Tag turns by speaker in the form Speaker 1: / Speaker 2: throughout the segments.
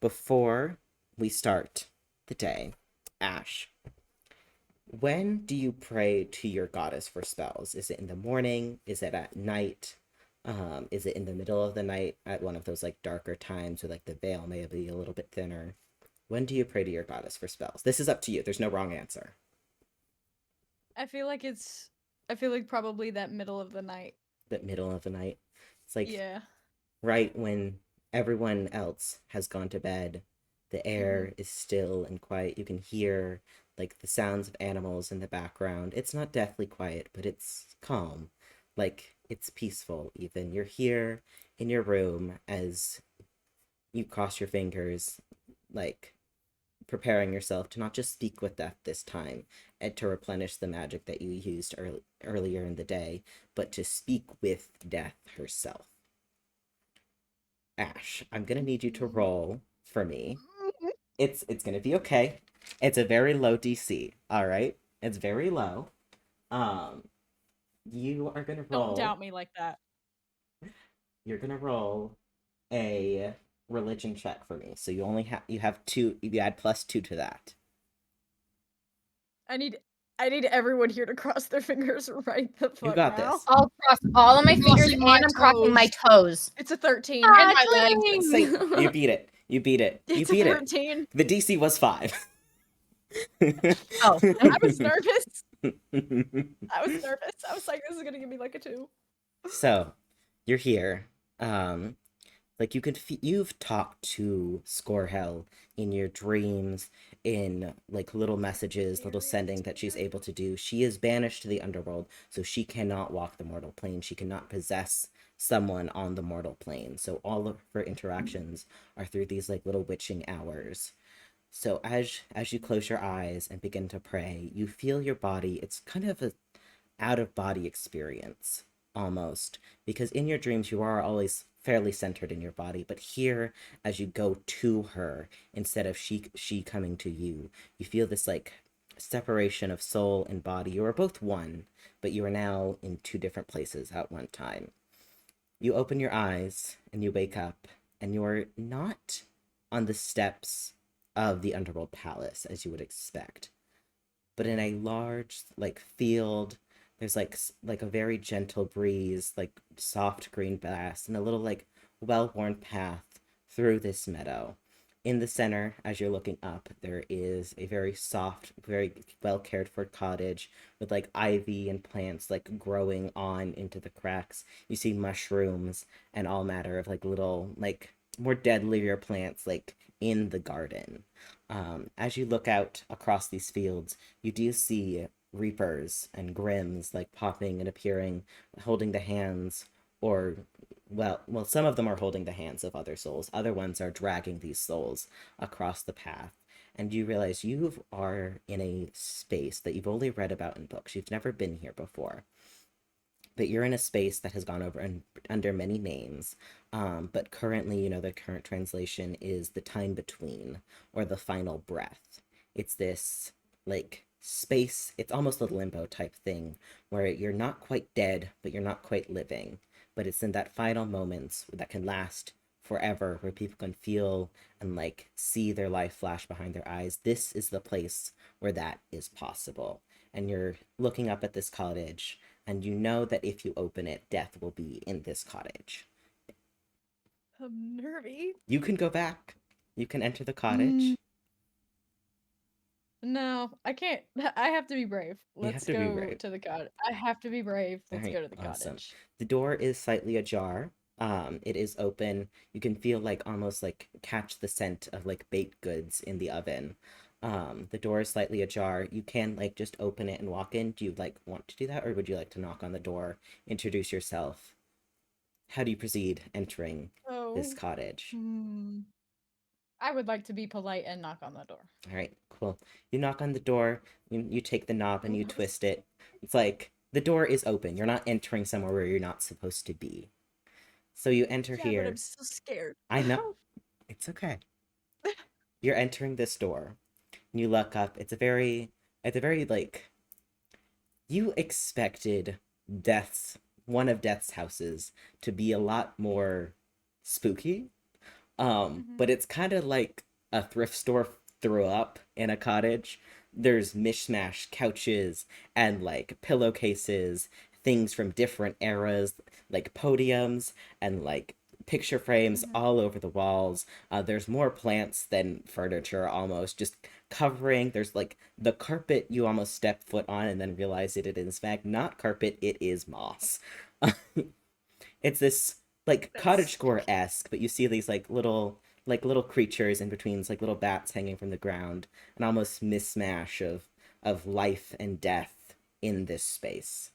Speaker 1: before we start the day, Ash, when do you pray to your goddess for spells? Is it in the morning? Is it at night? Is it in the middle of the night at one of those like darker times where like the veil may be a little bit thinner? When do you pray to your goddess for spells? This is up to you. There's no wrong answer.
Speaker 2: I feel like it's. I feel like probably that middle of the night.
Speaker 1: The middle of the night. It's like
Speaker 2: Yeah.
Speaker 1: right when everyone else has gone to bed. The
Speaker 2: Mhm.
Speaker 1: air is still and quiet. You can hear like the sounds of animals in the background. It's not deathly quiet, but it's calm. Like it's peaceful even. You're here in your room as you cross your fingers, like preparing yourself to not just speak with death this time and to replenish the magic that you used earlier in the day, but to speak with death herself. Ash, I'm gonna need you to roll for me. It's gonna be okay. It's a very low DC. All right, it's very low. Um, you are gonna
Speaker 2: Don't
Speaker 1: roll.
Speaker 2: doubt me like that.
Speaker 1: You're gonna roll a religion check for me. So you have two. You add +2 to that.
Speaker 2: I need. I need everyone here to cross their fingers right the
Speaker 1: You
Speaker 2: fuck
Speaker 1: got
Speaker 2: now.
Speaker 1: this.
Speaker 3: I'll cross all of my fingers
Speaker 2: Crossing my
Speaker 3: and I'm crossing my toes.
Speaker 2: It's a 13.
Speaker 3: And
Speaker 4: Ah,
Speaker 3: my legs.
Speaker 1: Say you beat it. You beat it. You
Speaker 2: It's a
Speaker 1: beat it.
Speaker 2: 13.
Speaker 1: The DC was 5.
Speaker 3: Oh.
Speaker 2: I was nervous. I was nervous. I was like, this is gonna give me like a 2.
Speaker 1: So, you're here. Like you've talked to Scorehell in your dreams, in like little messages, little sending that she's able to do. She is banished to the underworld, so she cannot walk the mortal plane. She cannot possess someone on the mortal plane. So all of her interactions are through these like little witching hours. So as you close your eyes and begin to pray, you feel your body. It's kind of a out of body experience almost, because in your dreams you are always fairly centered in your body, but here as you go to her instead of she coming to you, you feel this like separation of soul and body. You are both one, but you are now in two different places at one time. You open your eyes and you wake up, and you're not on the steps of the underworld palace as you would expect, but in a large like field. There's like a very gentle breeze, like soft green grass, and a little like well-worn path through this meadow. In the center, as you're looking up, there is a very soft, very well cared for cottage with like ivy and plants like growing on into the cracks. You see mushrooms and all matter of like little like more deadlier plants like in the garden. As you look out across these fields, you do see reapers and grims like popping and appearing, holding the hands, or well, some of them are holding the hands of other souls. Other ones are dragging these souls across the path. And you realize you are in a space that you've only read about in books. You've never been here before, but you're in a space that has gone over under many names. But currently, the current translation is the time between, or the final breath. It's this like space, it's almost a limbo type thing where you're not quite dead, but you're not quite living. But it's in that final moments that can last forever, where people can feel and like see their life flash behind their eyes. This is the place where that is possible. And you're looking up at this cottage, and you know that if you open it, death will be in this cottage.
Speaker 2: I'm nervy.
Speaker 1: You can go back. You can enter the
Speaker 2: Mm,
Speaker 1: cottage.
Speaker 2: no, I can't. I have to be brave.
Speaker 1: You have
Speaker 2: Let's
Speaker 1: to be
Speaker 2: go
Speaker 1: brave.
Speaker 2: to the cottage. I have to be brave.
Speaker 1: All
Speaker 2: Let's
Speaker 1: right,
Speaker 2: go to the
Speaker 1: awesome.
Speaker 2: cottage.
Speaker 1: The door is slightly ajar. It is open. You can feel like almost like catch the scent of like baked goods in the oven. The door is slightly ajar. You can like just open it and walk in. Do you like want to do that, or would you like to knock on the door, introduce yourself? How do you proceed entering this
Speaker 2: Oh,
Speaker 1: cottage?
Speaker 2: hmm. I would like to be polite and knock on the door.
Speaker 1: All right, cool. You knock on the door, you take the knob and
Speaker 2: Oh,
Speaker 1: you
Speaker 2: I'm
Speaker 1: twist it. It's like the door is open. You're not entering somewhere where you're not supposed to be. So you enter
Speaker 2: yeah, but I'm
Speaker 1: here.
Speaker 2: still scared.
Speaker 1: I know. It's okay. You're entering this door. You look up. It's a very like you expected death's one of death's houses to be a lot more spooky, But it's kind of like a thrift store threw up in a cottage. There's mishmash couches and like pillowcases, things from different eras, like podiums and like picture frames
Speaker 2: Mhm.
Speaker 1: all over the walls. There's more plants than furniture almost, just covering. There's like the carpet you almost step foot on and then realize it is in fact not carpet, it is moss. It's this like
Speaker 2: That's
Speaker 1: cottagecore esque, but you see these like little creatures in between, like little bats hanging from the ground, an almost mismatch of life and death in this space.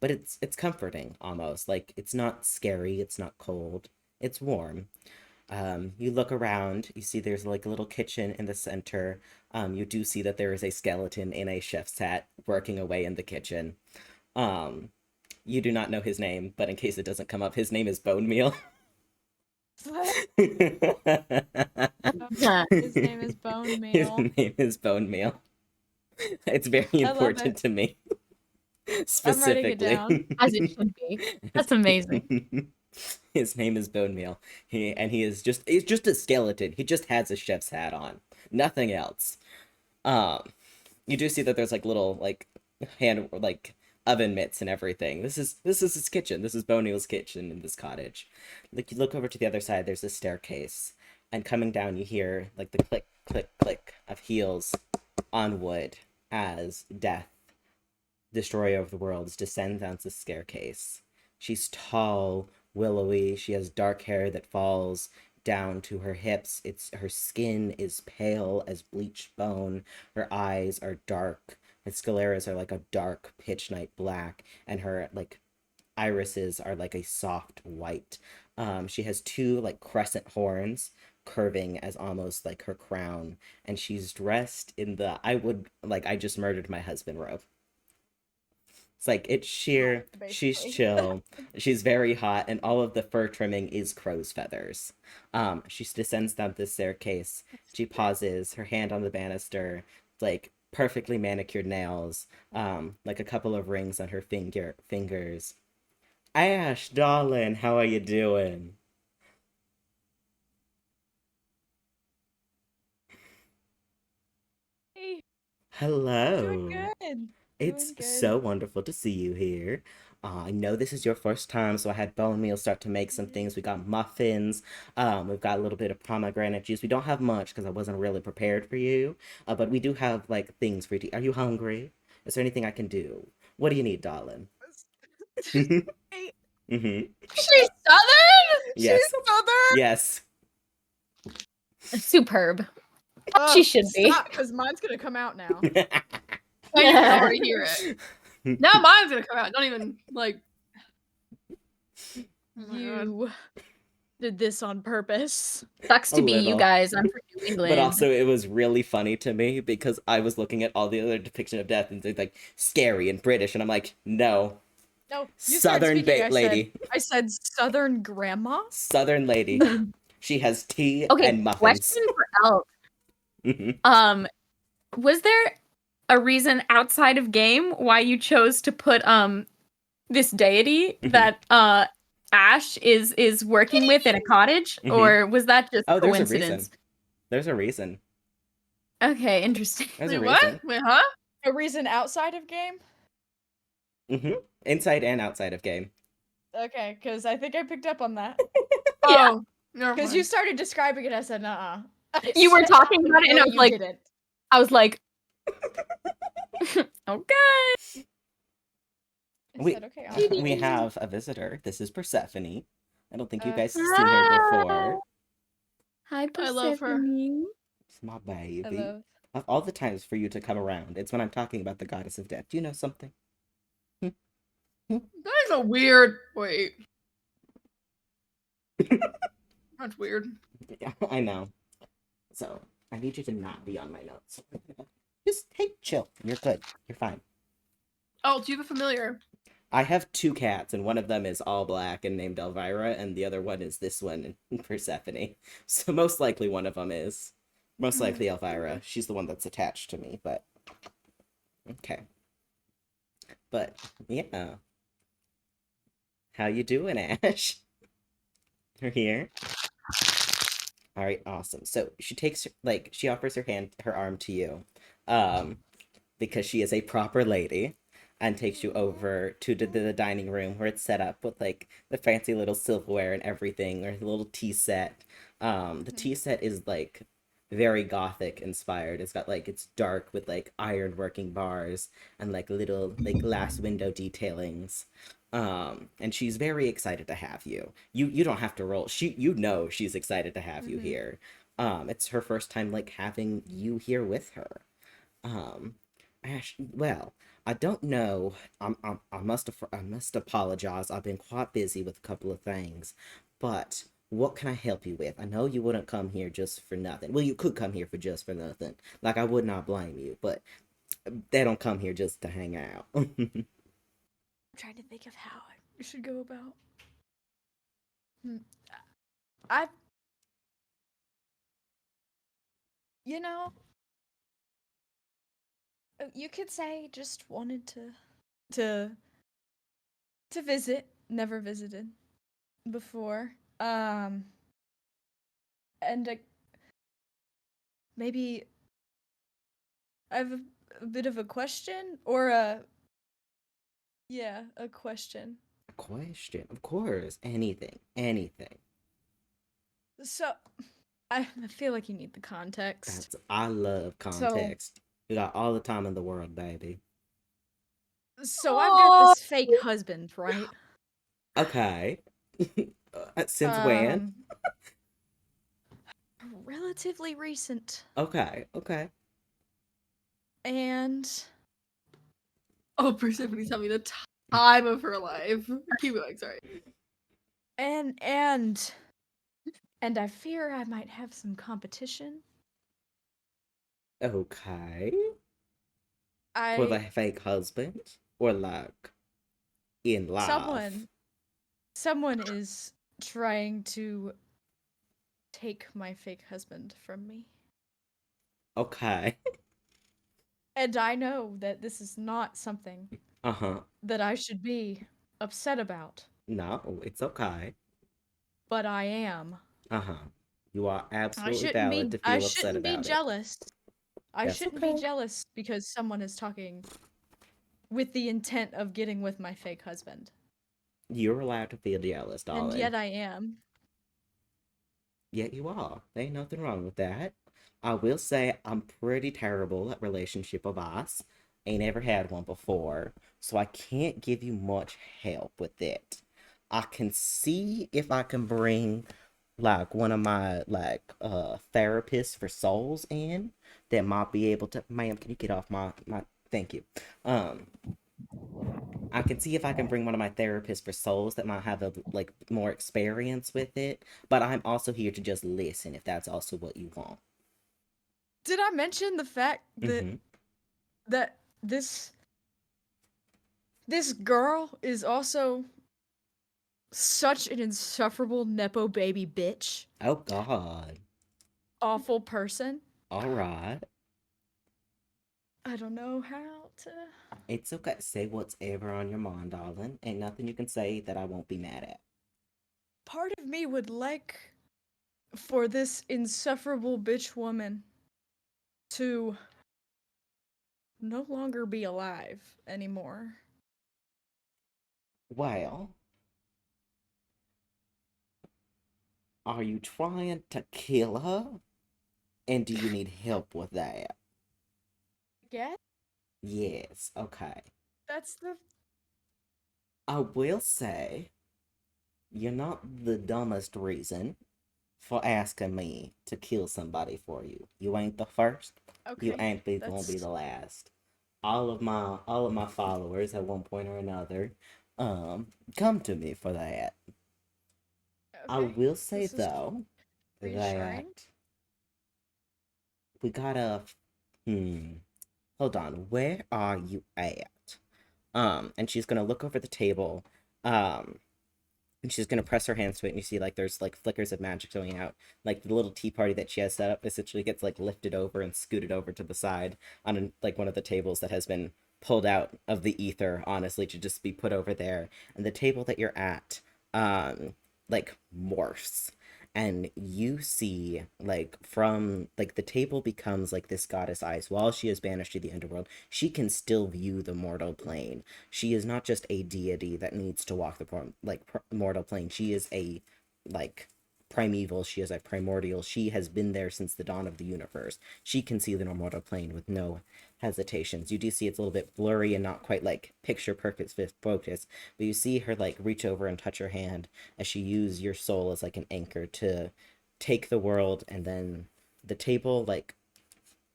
Speaker 1: But it's comforting almost. Like it's not scary, it's not cold, it's warm. You look around, you see there's like a little kitchen in the center. You do see that there is a skeleton in a chef's hat working away in the kitchen. Um, you do not know his name, but in case it doesn't come up, his name is Bone Meal.
Speaker 2: his name is Bone
Speaker 1: His
Speaker 2: Meal.
Speaker 1: name is Bone Meal. It's very
Speaker 2: I love
Speaker 1: important
Speaker 2: it.
Speaker 1: to me,
Speaker 2: I'm writing it down.
Speaker 1: specifically.
Speaker 3: As it should be. That's amazing.
Speaker 1: His name is Bone Meal. He is just he's just a skeleton. He just has a chef's hat on. Nothing else. Um you do see that there's like little like hand like oven mitts and everything. This is his kitchen. This is Bonio's kitchen in this cottage. Like you look over to the other side, there's a staircase, and coming down you hear like the click click click of heels on wood as Death, destroyer of the worlds, descends down the staircase. She's tall, willowy. She has dark hair that falls down to her hips. It's her skin is pale as bleached bone. Her eyes are dark. Her scaleras are like a dark pitch night black, and her like irises are like a soft white. She has two like crescent horns curving as almost like her crown, and she's dressed in the I would like I just murdered my husband robe. It's like it's sheer. She's
Speaker 2: Basically.
Speaker 1: chill. She's very hot, and all of the fur trimming is crow's feathers. She descends down the staircase. She pauses, her hand on the banister, like perfectly manicured nails, like a couple of rings on her fingers. Ash, darling, how are you doing?
Speaker 2: Hey, doing
Speaker 1: Hello.
Speaker 2: good.
Speaker 1: It's
Speaker 2: Doing good.
Speaker 1: so wonderful to see you here. I know this is your first time, so I had bone meal start to make some things. We got muffins. We've got a little bit of pomegranate juice. We don't have much because I wasn't really prepared for you. But we do have like things for you. Are you hungry? Is there anything I can do? What do you need, darling? Mm-hmm.
Speaker 2: Hey,
Speaker 3: She's Southern?
Speaker 2: she's
Speaker 1: Yes.
Speaker 2: southern.
Speaker 1: Yes.
Speaker 3: Superb. She should be.
Speaker 2: Stop, because mine's gonna come out now.
Speaker 4: I can already hear it. Now mine's gonna come out. Don't even like. Oh my God.
Speaker 2: You did this on purpose.
Speaker 3: Sucks
Speaker 1: A
Speaker 3: to be you
Speaker 1: little.
Speaker 3: guys. I'm from New England.
Speaker 1: But also, it was really funny to me because I was looking at all the other depiction of death and they're like scary and British, and I'm like, no,
Speaker 2: No, you started
Speaker 1: Southern
Speaker 2: speaking.
Speaker 1: lady,
Speaker 2: I said Southern grandma.
Speaker 1: Southern lady. She has tea
Speaker 3: Okay,
Speaker 1: and muffins.
Speaker 3: question for Elk.
Speaker 1: Mhm.
Speaker 3: Was there a reason outside of game why you chose to put this deity
Speaker 1: Mhm.
Speaker 3: that Ash is working with in a cottage,
Speaker 1: Mhm.
Speaker 3: or was that just
Speaker 1: Oh, there's a
Speaker 3: coincidence?
Speaker 1: reason. There's a reason.
Speaker 3: Okay, interesting.
Speaker 1: There's
Speaker 4: Wait,
Speaker 1: a
Speaker 4: what?
Speaker 1: reason.
Speaker 4: Wait, huh?
Speaker 2: A reason outside of game?
Speaker 1: Inside and outside of game.
Speaker 2: Okay, because I think I picked up on that.
Speaker 3: Yeah.
Speaker 4: Oh, never
Speaker 2: Because
Speaker 4: mind.
Speaker 2: you started describing it, I said, nuh-uh.
Speaker 3: You were talking about it, and
Speaker 2: No,
Speaker 3: I was
Speaker 2: you
Speaker 3: like,
Speaker 2: didn't.
Speaker 3: okay.
Speaker 2: I
Speaker 1: We
Speaker 2: said, okay, I'll
Speaker 1: we have a visitor. This is Persephone. I don't think you
Speaker 2: Uh,
Speaker 1: guys have seen her before.
Speaker 3: Hi,
Speaker 4: I love her.
Speaker 3: Persephone.
Speaker 1: It's my baby.
Speaker 2: hello.
Speaker 1: Of all the times for you to come around, it's when I'm talking about the goddess of death. Do you know something?
Speaker 4: That is a weird. Wait. That's weird.
Speaker 1: Yeah, I know. So I need you to not be on my notes. Just hey, chill. You're good. You're fine.
Speaker 4: Oh, do you have a familiar?
Speaker 1: I have two cats, and one of them is all black and named Elvira, and the other one is this one, Persephone. So most likely one of them is. Most likely Elvira. She's the one that's attached to me, but okay. But yeah. How you doing, Ash? You're here? All right, awesome. So she takes like she offers her arm to you, um, because she is a proper lady, and takes you over to the dining room where it's set up with like the fancy little silverware and everything, or the little tea set. The tea set is like very gothic inspired. It's got like it's dark with like iron working bars and like little like glass window detailings. And she's very excited to have you. You don't have to roll. She's excited to have you
Speaker 2: Mm-hmm.
Speaker 1: here. It's her first time like having you here with her. Um, well, I don't know. I must apologize. I've been quite busy with a couple of things, but what can I help you with? I know you wouldn't come here just for nothing. Well, you could come here for just for nothing. Like I would not blame you, but they don't come here just to hang out.
Speaker 2: I'm trying to think of how I should go about. Hmm. I, you know, you could say just wanted to to visit. Never visited before. And maybe I have a bit of a question or a question.
Speaker 1: Question, of course. Anything, anything.
Speaker 2: So I feel like you need the context.
Speaker 1: I love
Speaker 2: So
Speaker 1: context. You got all the time in the world, baby.
Speaker 2: so I've got this fake husband, right?
Speaker 1: Okay. Since when?
Speaker 2: Um relatively recent.
Speaker 1: Okay, okay.
Speaker 2: And
Speaker 4: Oh, Persephone's having the time of her life. Keep going, sorry.
Speaker 2: and and and I fear I might have some competition.
Speaker 1: Okay. For the
Speaker 2: I
Speaker 1: fake husband? Or like in life?
Speaker 2: someone is trying to take my fake husband from me.
Speaker 1: Okay.
Speaker 2: And I know that this is not something
Speaker 1: Uh-huh.
Speaker 2: that I should be upset about,
Speaker 1: No, it's okay.
Speaker 2: but I am.
Speaker 1: Uh-huh. You are
Speaker 2: I
Speaker 1: absolutely
Speaker 2: shouldn't
Speaker 1: valid
Speaker 2: be
Speaker 1: to
Speaker 2: I
Speaker 1: feel upset
Speaker 2: shouldn't be
Speaker 1: about it.
Speaker 2: jealous. I
Speaker 1: That's
Speaker 2: shouldn't be
Speaker 1: okay.
Speaker 2: jealous because someone is talking with the intent of getting with my fake husband.
Speaker 1: You're allowed to feel jealous,
Speaker 2: And
Speaker 1: darling.
Speaker 2: yet I am.
Speaker 1: Yet you are. There ain't nothing wrong with that. I will say I'm pretty terrible at relationship advice. Ain't ever had one before, so I can't give you much help with it. I can see if I can bring like one of my therapists for souls in that might be able to. Ma'am, can you get off my thank you. Um I can see if I can bring one of my therapists for souls that might have a like more experience with it, but I'm also here to just listen if that's also what you want.
Speaker 2: Did I mention the fact that
Speaker 1: Mm-hmm.
Speaker 2: that this girl is also such an insufferable nepo baby bitch,
Speaker 1: Oh God.
Speaker 2: awful person?
Speaker 1: All right.
Speaker 2: I don't know how to.
Speaker 1: It's okay. Say whatever on your mind, darling. Ain't nothing you can say that I won't be mad at.
Speaker 2: Part of me would like for this insufferable bitch woman to no longer be alive anymore.
Speaker 1: Well, are you trying to kill her? And do you need help with that?
Speaker 2: Yeah,
Speaker 1: Yes. Okay.
Speaker 2: that's the.
Speaker 1: I will say you're not the dumbest reason for asking me to kill somebody for you. You ain't the first. You
Speaker 2: Okay,
Speaker 1: ain't gonna be
Speaker 2: that's
Speaker 1: the last. All of my followers at one point or another come to me for that. I
Speaker 2: okay.
Speaker 1: will say
Speaker 2: This is
Speaker 1: though
Speaker 2: reassuring.
Speaker 1: that we gotta hold on, where are you at? And she's gonna look over the table. Um and she's gonna press her hands to it, and you see like there's like flickers of magic going out. Like the little tea party that she has set up essentially gets like lifted over and scooted over to the side on like one of the tables that has been pulled out of the ether, honestly, to just be put over there. And the table that you're at, like morphs and you see like from like the table becomes like this goddess eyes. While she is banished to the underworld, she can still view the mortal plane. She is not just a deity that needs to walk the mortal plane. She is a like primeval. She is a primordial. She has been there since the dawn of the universe. She can see the mortal plane with no hesitations. You do see it's a little bit blurry and not quite like picture perfect focus, but you see her like reach over and touch her hand as she used your soul as like an anchor to take the world, and then the table like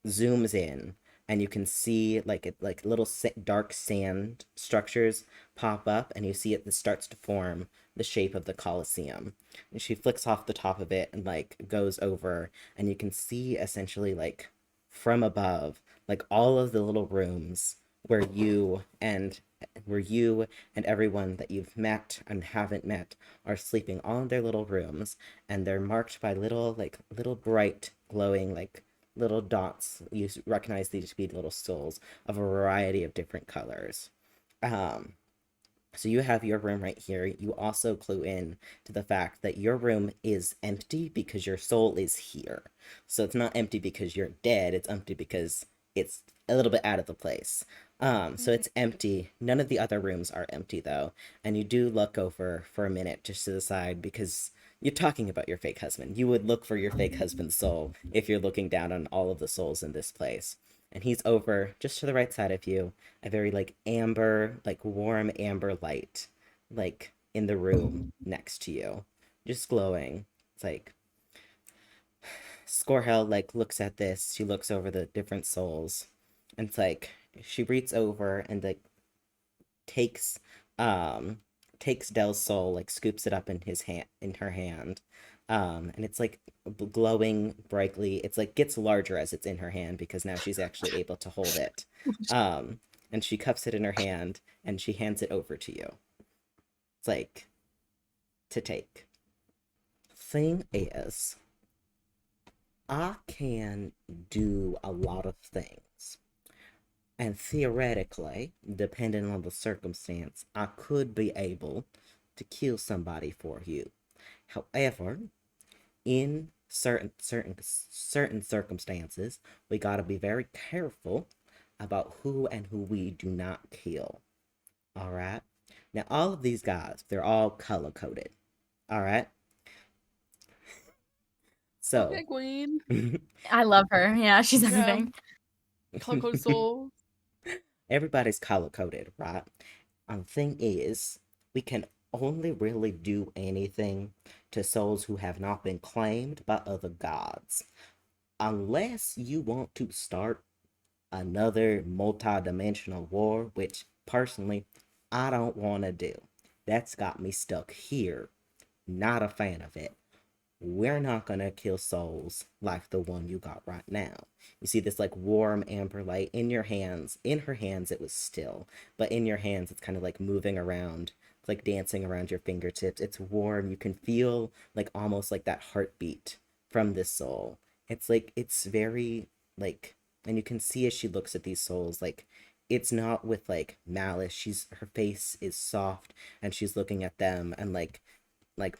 Speaker 1: zooms in and you can see like little dark sand structures pop up, and you see it starts to form the shape of the Colosseum. And she flicks off the top of it and like goes over, and you can see essentially like from above like all of the little rooms where you and everyone that you've met and haven't met are sleeping, all in their little rooms, and they're marked by little bright glowing like little dots. You recognize these to be little souls of a variety of different colors. Um, so you have your room right here. You also clue in to the fact that your room is empty because your soul is here. So it's not empty because you're dead, it's empty because it's a little bit out of the place. So it's empty. None of the other rooms are empty though. And you do look over for a minute just to the side because you're talking about your fake husband. You would look for your fake husband's soul if you're looking down on all of the souls in this place. And he's over just to the right side of you, a very like amber, like warm amber light, like in the room next to you, just glowing. It's like Scorhell like looks at this. She looks over the different souls, and it's like she reaches over and like takes um takes Dell's soul, like scoops it up in his hand in her hand. And it's like glowing brightly. It's like gets larger as it's in her hand because now she's actually able to hold it. Um and she cups it in her hand and she hands it over to you. It's like to take. Thing is, I can do a lot of things. And theoretically, depending on the circumstance, I could be able to kill somebody for you. However, in certain circumstances, we gotta be very careful about who and who we do not kill. All right. Now, all of these guys, they're all color coded. All right. So,
Speaker 4: Okay, queen.
Speaker 3: I love her. Yeah, she's
Speaker 4: Yeah.
Speaker 3: everything.
Speaker 4: Color code soul.
Speaker 1: everybody's color coded, right? And the thing is, we can only really do anything to souls who have not been claimed by other gods. Unless you want to start another multi-dimensional war, which personally I don't want to do. That's got me stuck here. Not a fan of it. We're not gonna kill souls like the one you got right now. You see this like warm amber light in your hands. In her hands, it was still, but in your hands, it's kind of like moving around, it's like dancing around your fingertips. It's warm. You can feel like almost like that heartbeat from this soul. It's like it's very like, and you can see as she looks at these souls, like it's not with like malice. Her face is soft, and she's looking at them and like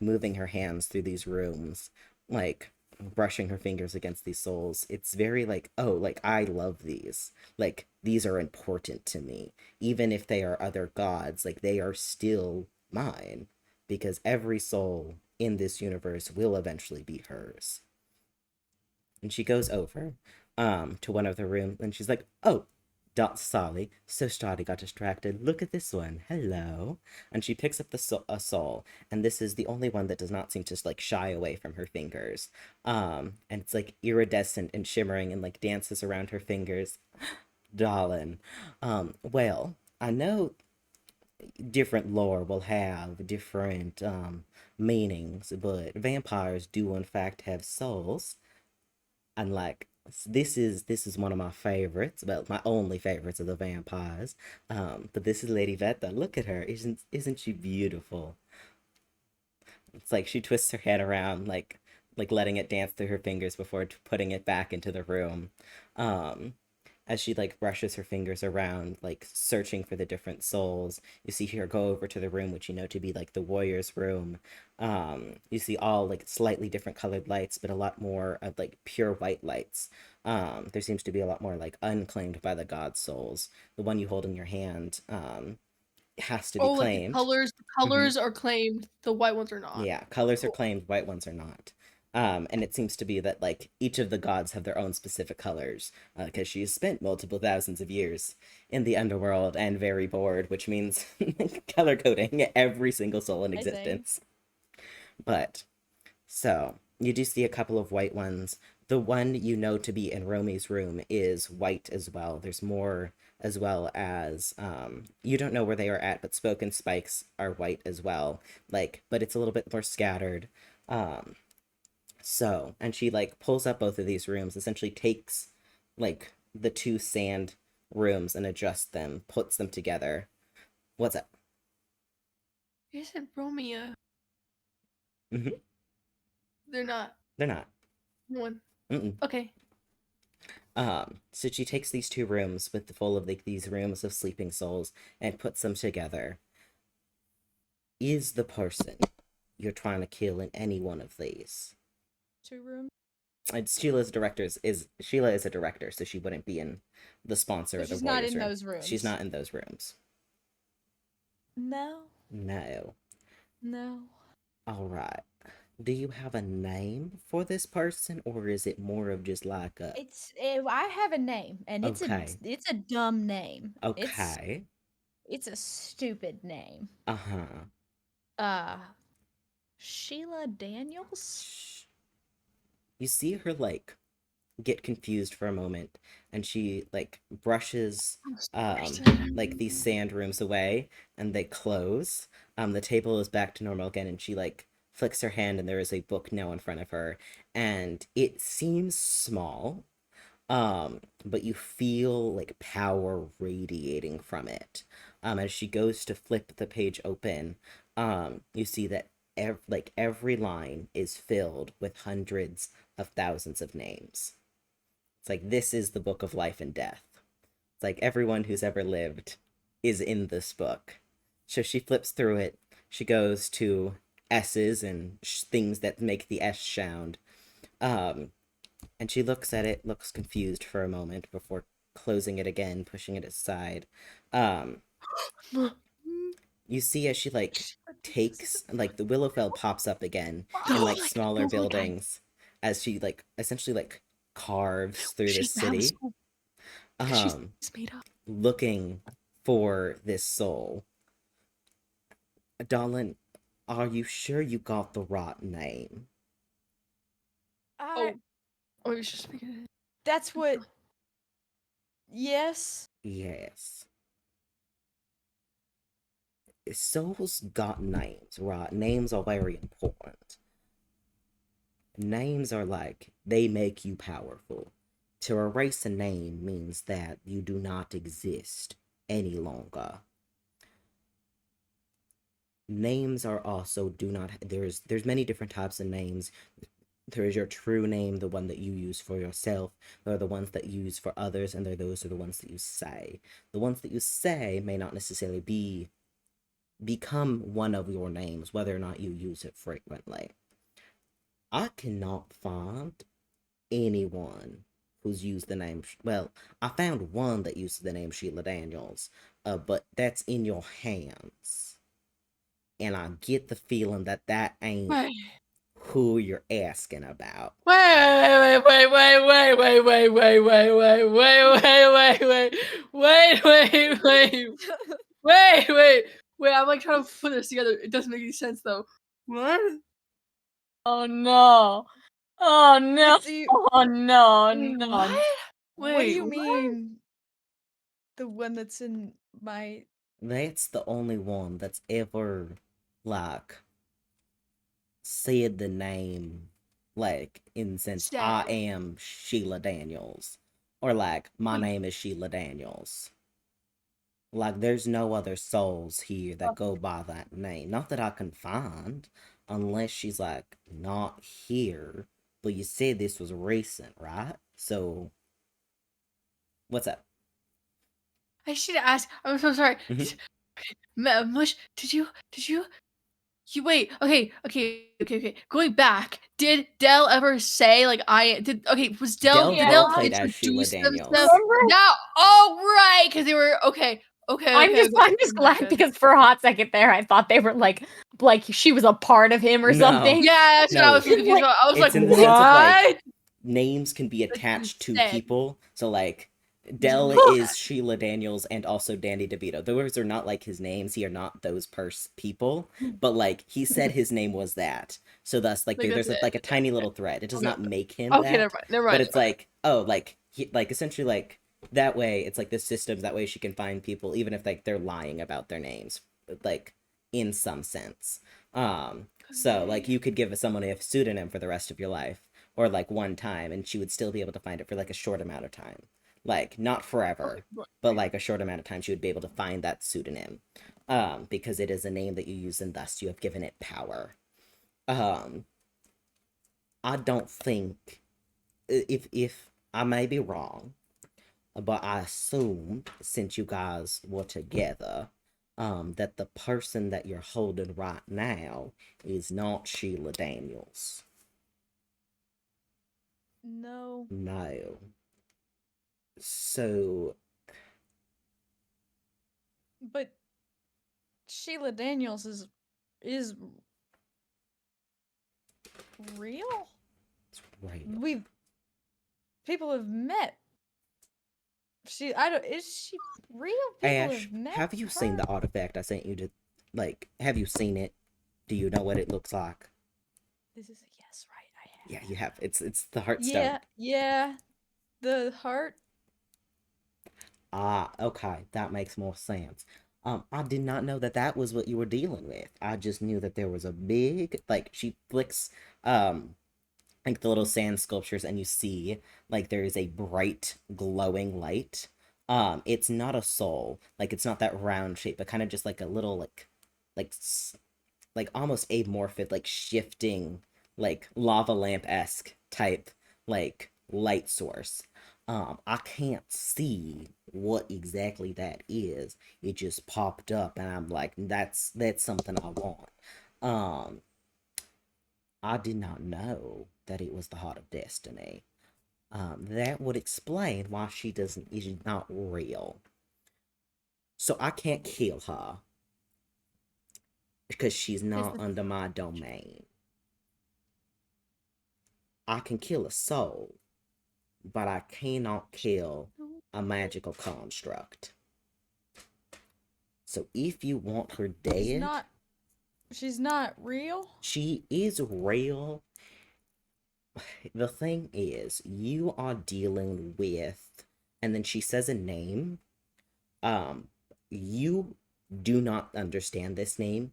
Speaker 1: moving her hands through these rooms, like brushing her fingers against these souls. It's very like, oh, like I love these. Like these are important to me. Even if they are other gods, like they are still mine because every soul in this universe will eventually be hers. And she goes over to one of the rooms and she's like, "Oh, Dot Solly, so sorry, got distracted. Look at this one. Hello." And she picks up a soul, and this is the only one that does not seem to just like shy away from her fingers. And it's like iridescent and shimmering and like dances around her fingers. Darling. Well, I know different lore will have different meanings, but vampires do in fact have souls. And like this is one of my favorites, well, my only favorites of the vampires. But this is Lady Veta. Look at her. Isn't she beautiful? It's like she twists her head around, like letting it dance through her fingers before putting it back into the room. Um, As she like brushes her fingers around, like searching for the different souls, you see her go over to the room which you know to be like the warrior's room. You see all like slightly different colored lights, but a lot more of like pure white lights. There seems to be a lot more like unclaimed by the god souls. The one you hold in your hand has to be
Speaker 4: Oh, like the
Speaker 1: claimed.
Speaker 4: colors. The
Speaker 1: Mhm.
Speaker 4: colors are claimed. The white ones are not.
Speaker 1: Yeah, colors are
Speaker 4: Cool.
Speaker 1: claimed, white ones are not. And it seems to be that like each of the gods have their own specific colors, because she's spent multiple thousands of years in the underworld and very bored, which means color coding every single soul in
Speaker 2: I say.
Speaker 1: existence. But so you do see a couple of white ones. The one you know to be in Romy's room is white as well. There's more as well as you don't know where they are at, but spoken spikes are white as well. Like, but it's a little bit more scattered. Um, so, and she like pulls up both of these rooms, essentially takes like the two sand rooms and adjusts them, puts them together. What's up?
Speaker 4: Isn't Romeo?
Speaker 1: Hmm.
Speaker 4: They're not
Speaker 1: They're not.
Speaker 4: one.
Speaker 1: Mm-mm.
Speaker 4: Okay.
Speaker 1: So she takes these two rooms with the full of like these rooms of sleeping souls and puts them together. Is the person you're trying to kill in any one of these?
Speaker 2: 2 rooms.
Speaker 1: Sheila is a director, so she wouldn't be in the sponsor
Speaker 2: So
Speaker 1: of the
Speaker 2: she's not
Speaker 1: Warriors
Speaker 2: in
Speaker 1: room.
Speaker 2: those rooms.
Speaker 1: She's not in those rooms.
Speaker 2: No.
Speaker 1: No.
Speaker 2: No.
Speaker 1: All right. Do you have a name for this person, or is it more of just like a
Speaker 2: I have a name, and
Speaker 1: okay,
Speaker 2: it's a dumb name.
Speaker 1: okay,
Speaker 2: It's a stupid name.
Speaker 1: uh-huh.
Speaker 2: Uh, Sheila Daniels.
Speaker 1: You see her like get confused for a moment, and she like brushes like these sand rooms away, and they close. The table is back to normal again, and she like flicks her hand, and there is a book now in front of her, and it seems small, but you feel like power radiating from it. As she goes to flip the page open, you see that like every line is filled with hundreds of thousands of names. It's like this is the book of life and death. It's like everyone who's ever lived is in this book. So she flips through it. She goes to S's and things that make the S sound. Um, and she looks at it, looks confused for a moment before closing it again, pushing it aside. Um, you see as she like takes like the Willowfell pops up again in like smaller buildings as she like essentially like carves through the
Speaker 4: She's not a
Speaker 1: city,
Speaker 4: school. She's
Speaker 1: um,
Speaker 4: made up.
Speaker 1: looking for this soul. Darlin, are you sure you got the right name?
Speaker 2: I.
Speaker 4: Oh, maybe she's making it.
Speaker 2: That's what. Yes.
Speaker 1: Yes. Souls got names, right? Names are very important. Names are like, they make you powerful. To erase a name means that you do not exist any longer. Names are also do not there's many different types of names. There is your true name, the one that you use for yourself. There are the ones that you use for others, and those are the ones that you say. The ones that you say may not necessarily become one of your names, whether or not you use it frequently. I cannot find anyone who's used the name. Well, I found one that used the name Sheila Daniels, but that's in your hands, and I get the feeling that that ain't
Speaker 4: Wait.
Speaker 1: who you're asking about.
Speaker 4: Wait, wait, wait, wait, wait, wait, wait, wait, wait, wait, wait, wait, wait, wait, wait, wait. I'm like trying to put this together. It doesn't make any sense though. What?
Speaker 3: Oh no. Oh no.
Speaker 2: The,
Speaker 3: Oh no. No.
Speaker 4: What?
Speaker 2: what do
Speaker 4: Wait,
Speaker 2: you
Speaker 4: what?
Speaker 2: mean? The one that's in my.
Speaker 1: That's the only one that's ever like said the name like in the sense I
Speaker 4: Sad.
Speaker 1: am Sheila Daniels, or like my
Speaker 4: Wait,
Speaker 1: name is Sheila Daniels. Like there's no other souls here that go by that name. Not that I can find, unless she's like not here. But you said this was recent, right? So What's up?
Speaker 4: I should ask. I'm so sorry.
Speaker 1: Mhm.
Speaker 4: Mush, you wait. Okay. Going back, did Dell ever say like I did? Okay, was Dell?
Speaker 1: Dell
Speaker 4: Did Dell
Speaker 1: roleplayed as Sheila
Speaker 4: introduce
Speaker 1: Daniels.
Speaker 4: themselves?
Speaker 3: Remember?
Speaker 4: Now, oh right, because they were okay.
Speaker 3: I'm just glad
Speaker 4: Good.
Speaker 3: because for a hot second there, I thought they were like she was a part of him or
Speaker 1: No.
Speaker 3: something.
Speaker 4: Yeah, that's what I
Speaker 1: No,
Speaker 4: was confused about. I was
Speaker 1: it's
Speaker 4: like,
Speaker 1: in the sense of like
Speaker 4: what?
Speaker 1: names can be
Speaker 4: That's
Speaker 1: attached to
Speaker 4: insane.
Speaker 1: people. So like Dell
Speaker 4: What?
Speaker 1: is Sheila Daniels and also Danny DeVito. Those are not like his names. He are not those people. But like he said his name was that. So thus like
Speaker 4: Like
Speaker 1: there's
Speaker 4: that's
Speaker 1: like a
Speaker 4: it.
Speaker 1: tiny little thread. It does
Speaker 4: Okay.
Speaker 1: not make him
Speaker 4: Okay,
Speaker 1: that.
Speaker 4: never
Speaker 1: But
Speaker 4: mind.
Speaker 1: it's like, oh, like he like essentially like that way it's like the systems that way she can find people even if like they're lying about their names. Like in some sense. So like you could give someone a pseudonym for the rest of your life or like one time and she would still be able to find it for like a short amount of time. Like not forever, but like a short amount of time she would be able to find that pseudonym. Because it is a name that you use and thus you have given it power. Um I don't think if I may be wrong, but I assumed since you guys were together, that the person that you're holding right now is not Sheila Daniels.
Speaker 2: No.
Speaker 1: No. So,
Speaker 2: But Sheila Daniels is real?
Speaker 1: right.
Speaker 2: People have met. Is she real? People
Speaker 1: Ash,
Speaker 2: have met
Speaker 1: have you seen
Speaker 2: her?
Speaker 1: the artifact I sent you to, like, have you seen it? Do you know what it looks like?
Speaker 2: This is a yes, right? I have.
Speaker 1: Yeah, you have. It's the Heartstone.
Speaker 2: Yeah. The heart.
Speaker 1: Ah, okay, that makes more sense. I did not know that that was what you were dealing with. I just knew that there was a big, like, she flicks, like the little sand sculptures, and you see, like, there is a bright, glowing light. It's not a soul, like, it's not that round shape, but kind of just like a little, like, like almost amorphous, like shifting, like lava lamp-esque type, like light source. I can't see what exactly that is. It just popped up and I'm like, that's something I want. Um, I did not know that it was the Heart of Destiny. That would explain why she doesn't is not real. So I can't kill her because she's not under my domain. I can kill a soul, but I cannot kill a magical construct. So if you want her dead,
Speaker 2: She's not real?
Speaker 1: she is real. The thing is, you are dealing with, and then she says a name. You do not understand this name.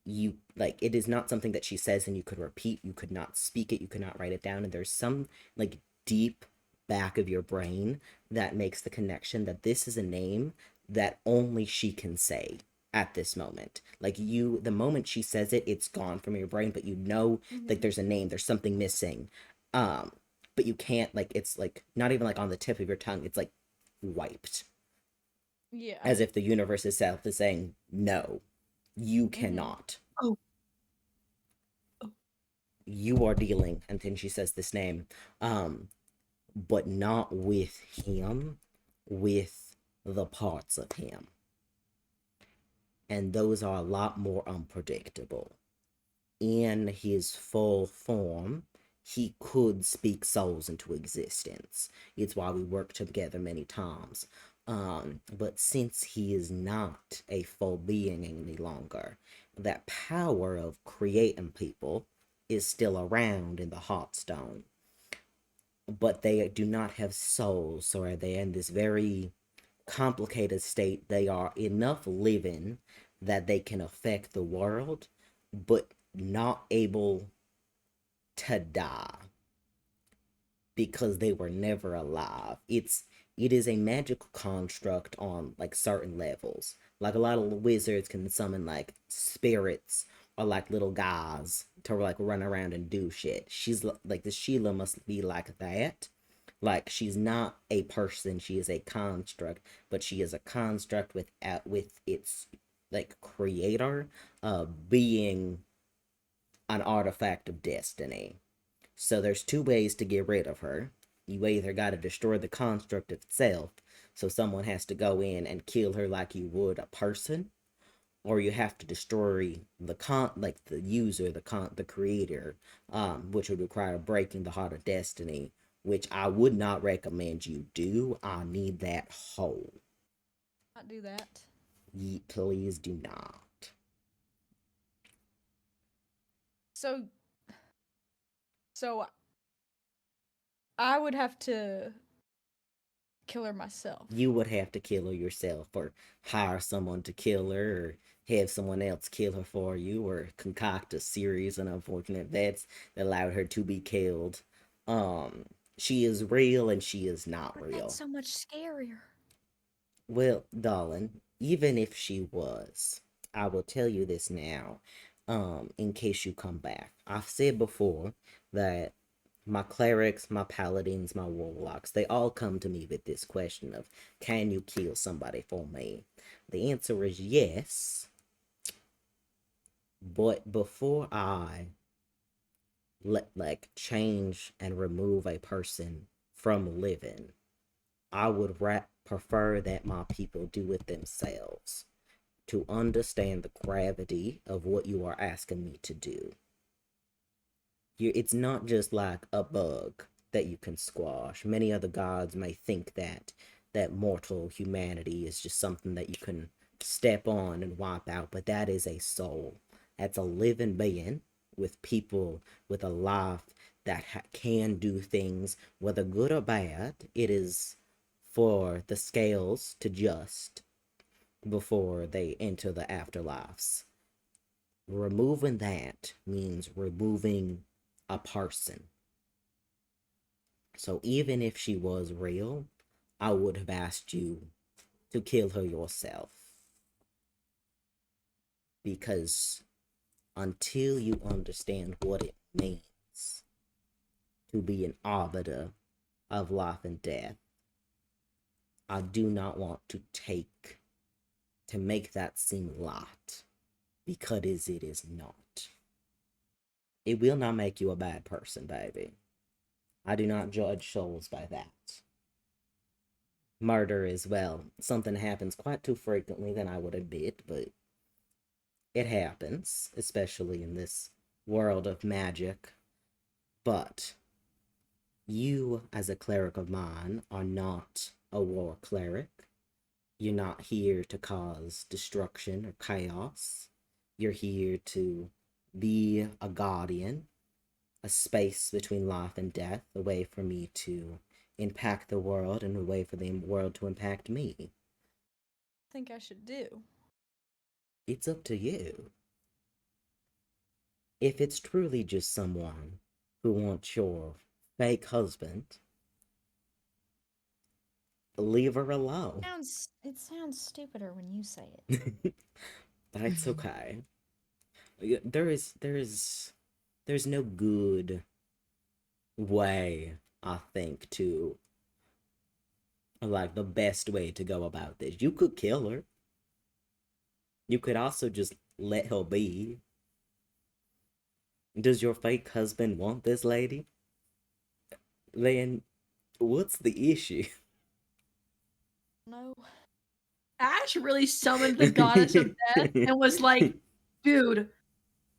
Speaker 1: You like it is not something that she says and you could repeat. You could not speak it. You could not write it down. And there's some like deep back of your brain that makes the connection that this is a name that only she can say at this moment. Like you, the moment she says it, it's gone from your brain, but you know, like there's a name, there's something missing. Um, but you can't like it's like not even like on the tip of your tongue. It's like wiped,
Speaker 2: Yeah.
Speaker 1: as if the universe itself is saying no, you cannot.
Speaker 4: Oh.
Speaker 1: You are dealing, and then she says this name, but not with him, with the parts of him. And those are a lot more unpredictable. In his full form, he could speak souls into existence. It's why we work together many times. But since he is not a full being any longer, that power of creating people is still around in the Heartstone. But they do not have souls, so are they in this very complicated state. They are enough living that they can affect the world, but not able to die because they were never alive. It is a magical construct on like certain levels. Like a lot of wizards can summon like spirits or like little guys to like run around and do shit. She's like the Sheila must be like that. Like, she's not a person, she is a construct, but she is a construct with its like creator being an artifact of destiny. So there's two ways to get rid of her. You either got to destroy the construct itself, so someone has to go in and kill her like you would a person, or you have to destroy the user, the creator, which would require breaking the heart of destiny, which I would not recommend you do. I need that whole.
Speaker 2: Not do that.
Speaker 1: Please do not.
Speaker 2: So I would have to kill her myself.
Speaker 1: You would have to kill her yourself, or hire someone to kill her, or have someone else kill her for you, or concoct a series of unfortunate events that allowed her to be killed. She is real and she is not
Speaker 2: But
Speaker 1: real.
Speaker 2: that's so much scarier.
Speaker 1: Well, darling, even if she was, I will tell you this now, in case you come back. I've said before that my clerics, my paladins, my warlocks, they all come to me with this question of, can you kill somebody for me? The answer is yes, but before I change and remove a person from living, I would prefer that my people do it themselves to understand the gravity of what you are asking me to do. It's not just like a bug that you can squash. Many other gods may think that mortal humanity is just something that you can step on and wipe out, but that is a soul. That's a living being with people, with a life that can do things, whether good or bad. It is for the scales to just before they enter the afterlives. Removing that means removing a person. So even if she was real, I would have asked you to kill her yourself. Because until you understand what it means to be an arbiter of life and death, I do not want to make that seem light, because it is not. It will not make you a bad person, baby. I do not judge souls by that. Murder as well. Something happens quite too frequently than I would admit, but it happens, especially in this world of magic. But you, as a cleric of mine, are not a war cleric. You're not here to cause destruction or chaos. You're here to be a guardian, a space between life and death, a way for me to impact the world and a way for the world to impact me.
Speaker 2: Think I should do.
Speaker 1: It's up to you. If it's truly just someone who wants your fake husband, leave her alone.
Speaker 2: It sounds stupider when you say it.
Speaker 1: That's okay. There's no good way, I think, to like the best way to go about this. You could kill her. You could also just let her be. Does your fake husband want this lady? Then what's the issue?
Speaker 2: No.
Speaker 4: Ash really summoned the goddess of death and was like, dude,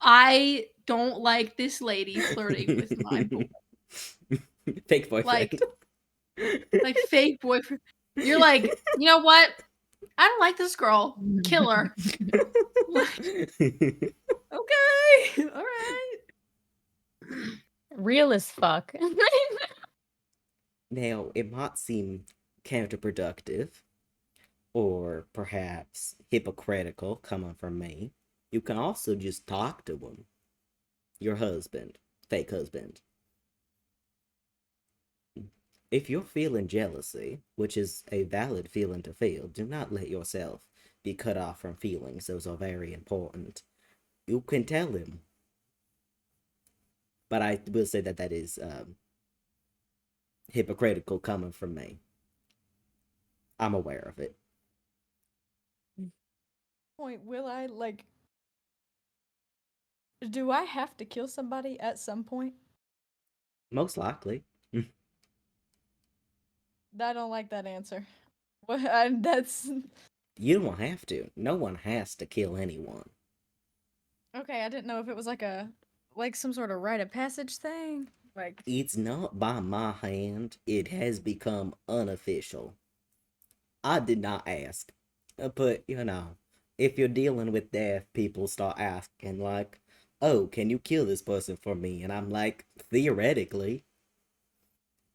Speaker 4: I don't like this lady flirting with my boy.
Speaker 1: Fake boyfriend.
Speaker 4: Like fake boyfriend. You're like, you know what? I don't like this girl. Kill her.
Speaker 2: Okay. All right.
Speaker 3: Real as fuck.
Speaker 1: Now, it might seem counterproductive or perhaps hypocritical coming from me. You can also just talk to him. Your husband, fake husband. If you're feeling jealousy, which is a valid feeling to feel, do not let yourself be cut off from feelings. Those are very important. You can tell him. But I will say that hypocritical coming from me. I'm aware of it.
Speaker 2: Point, will I, like... Do I have to kill somebody at some point?
Speaker 1: Most likely.
Speaker 2: I don't like that answer. That's...
Speaker 1: You don't have to. No one has to kill anyone.
Speaker 2: Okay, I didn't know if it was like some sort of rite of passage thing. Like,
Speaker 1: It's not by my hand. It has become unofficial. I did not ask. But, if you're dealing with death, people start asking, like, oh, can you kill this person for me? And I'm like, theoretically.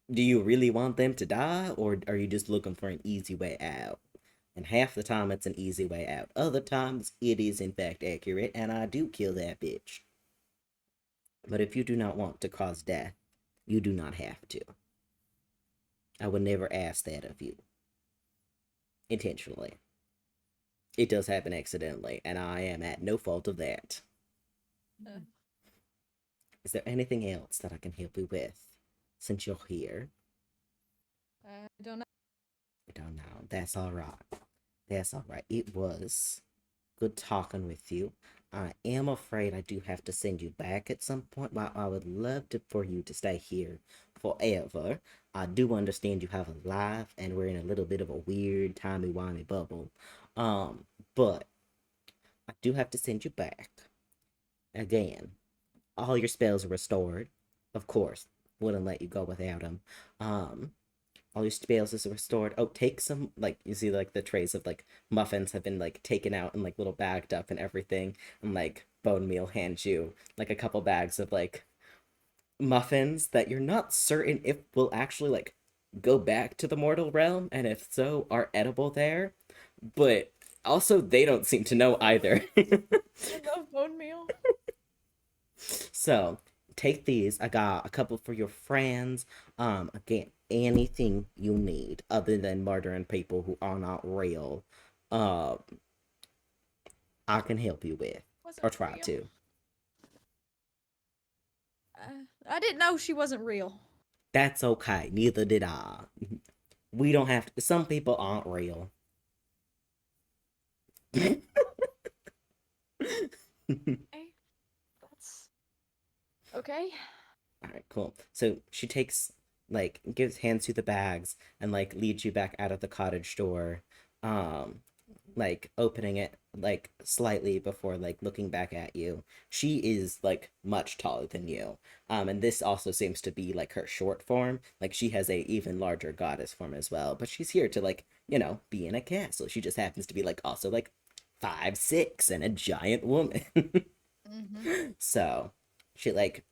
Speaker 1: Do you really want them to die, or are you just looking for an easy way out? And half the time it's an easy way out. Other times it is in fact accurate, and I do kill that bitch. But if you do not want to cause death, you do not have to. I would never ask that of you. Intentionally. It does happen accidentally, and I am at no fault of that. Is there anything else that I can help you with, since you're here?
Speaker 2: I don't know.
Speaker 1: I don't know. That's alright. That's alright. It was good talking with you. I am afraid I do have to send you back at some point. While I would love for you to stay here forever, I do understand you have a life, and we're in a little bit of a weird timey-wimey bubble. But I do have to send you back. Again, all your spells are restored. Of course, wouldn't let you go without them. All your spells is restored. Oh, take some, like, you see, like, the trays of, like, muffins have been, like, taken out and, like, little bagged up and everything. And, like, Bone Meal hands you, like, a couple bags of, like, muffins that you're not certain if will actually, like, go back to the mortal realm, and if so, are edible there. But also, they don't seem to know either.
Speaker 2: I love bone meal.
Speaker 1: So, take these. I got a couple for your friends. Again, anything you need other than murdering people who are not real, I can help you with,
Speaker 2: Wasn't
Speaker 1: or try
Speaker 2: real.
Speaker 1: to.
Speaker 2: I didn't know she wasn't real.
Speaker 1: That's okay. Neither did I. We don't have to. Some people aren't real.
Speaker 2: Okay. That's okay.
Speaker 1: Alright, cool. So she takes, like, hands you the bags and, like, leads you back out of the cottage door. Like, opening it, like, slightly before, like, looking back at you. She is, like, much taller than you. And this also seems to be, like, her short form. Like, she has a even larger goddess form as well. But she's here to, like, be in a castle. She just happens to be, like, also, like, 5'6" and a giant woman. So, she, like,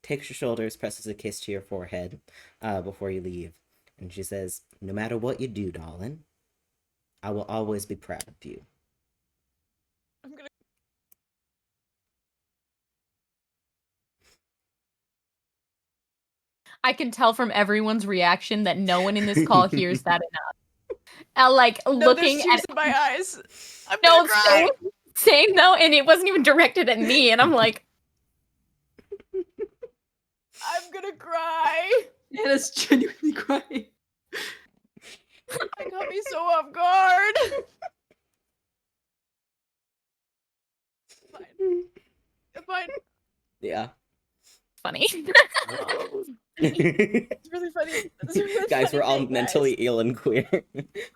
Speaker 1: takes your shoulders, presses a kiss to your forehead before you leave. And she says, no matter what you do, darling, I will always be proud of you.
Speaker 2: I'm gonna.
Speaker 3: I can tell from everyone's reaction that no one in this call hears that enough. Like
Speaker 2: No,
Speaker 3: looking
Speaker 2: there's tears
Speaker 3: at
Speaker 2: in my eyes. I'm
Speaker 3: no,
Speaker 2: gonna cry.
Speaker 3: same though, and it wasn't even directed at me, and I'm like,
Speaker 2: I'm gonna cry.
Speaker 4: Anna's genuinely crying.
Speaker 2: That got me so off guard. Fine. Fine.
Speaker 1: Yeah.
Speaker 3: funny.
Speaker 2: It's really funny. It's a really
Speaker 1: Guys,
Speaker 2: funny
Speaker 1: we're all
Speaker 2: bit,
Speaker 1: mentally
Speaker 2: guys.
Speaker 1: ill and queer.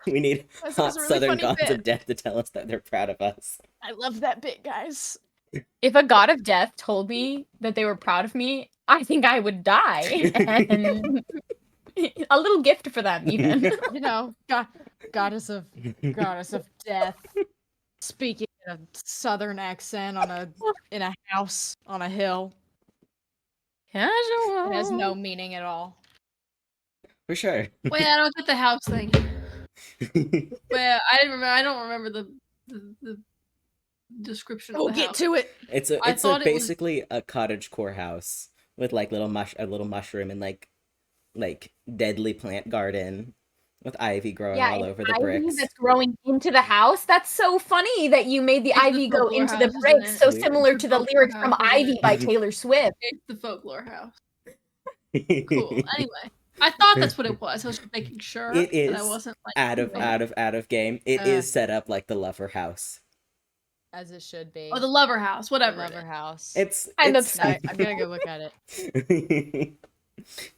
Speaker 1: We need
Speaker 2: Guys, it
Speaker 1: hot
Speaker 2: was a really
Speaker 1: southern
Speaker 2: funny
Speaker 1: gods
Speaker 2: bit.
Speaker 1: of death to tell us that they're proud of us.
Speaker 2: I love that bit, guys.
Speaker 3: If a god of death told me that they were proud of me, I think I would die. And a little gift for them, even.
Speaker 2: You know, goddess of death, speaking in a southern accent in a house on a hill.
Speaker 3: Casual.
Speaker 2: It has no meaning at all.
Speaker 1: For sure.
Speaker 4: Wait, I don't get the house thing. Wait, I don't remember the description of
Speaker 2: Oh,
Speaker 4: the
Speaker 2: get
Speaker 4: house.
Speaker 2: to it.
Speaker 1: It's
Speaker 4: I thought it was-
Speaker 1: basically a cottage core house with like a little mushroom and like deadly plant garden with ivy growing all
Speaker 3: it's
Speaker 1: over the
Speaker 3: ivy
Speaker 1: bricks.
Speaker 3: that's growing into the house. That's so funny that you made the
Speaker 4: It's the
Speaker 3: ivy go
Speaker 4: folklore
Speaker 3: into the
Speaker 4: house, isn't
Speaker 3: bricks.
Speaker 4: it?
Speaker 3: So
Speaker 1: Weird.
Speaker 3: similar
Speaker 4: It's
Speaker 3: to
Speaker 4: the
Speaker 3: the lyrics
Speaker 4: folklore
Speaker 3: from
Speaker 4: house, isn't
Speaker 3: Ivy
Speaker 4: it?
Speaker 3: by Taylor Swift.
Speaker 4: It's the folklore house. Cool. Anyway, I thought that's what it was. I was just making sure
Speaker 1: It
Speaker 4: that I
Speaker 1: is
Speaker 4: wasn't like
Speaker 1: out of game. It is set up like the Lover House.
Speaker 2: As it should be.
Speaker 4: Oh, the Lover House,
Speaker 2: The
Speaker 4: whatever.
Speaker 2: Lover House.
Speaker 1: It's
Speaker 3: I look
Speaker 1: it's
Speaker 2: No, I'm gonna go look at it.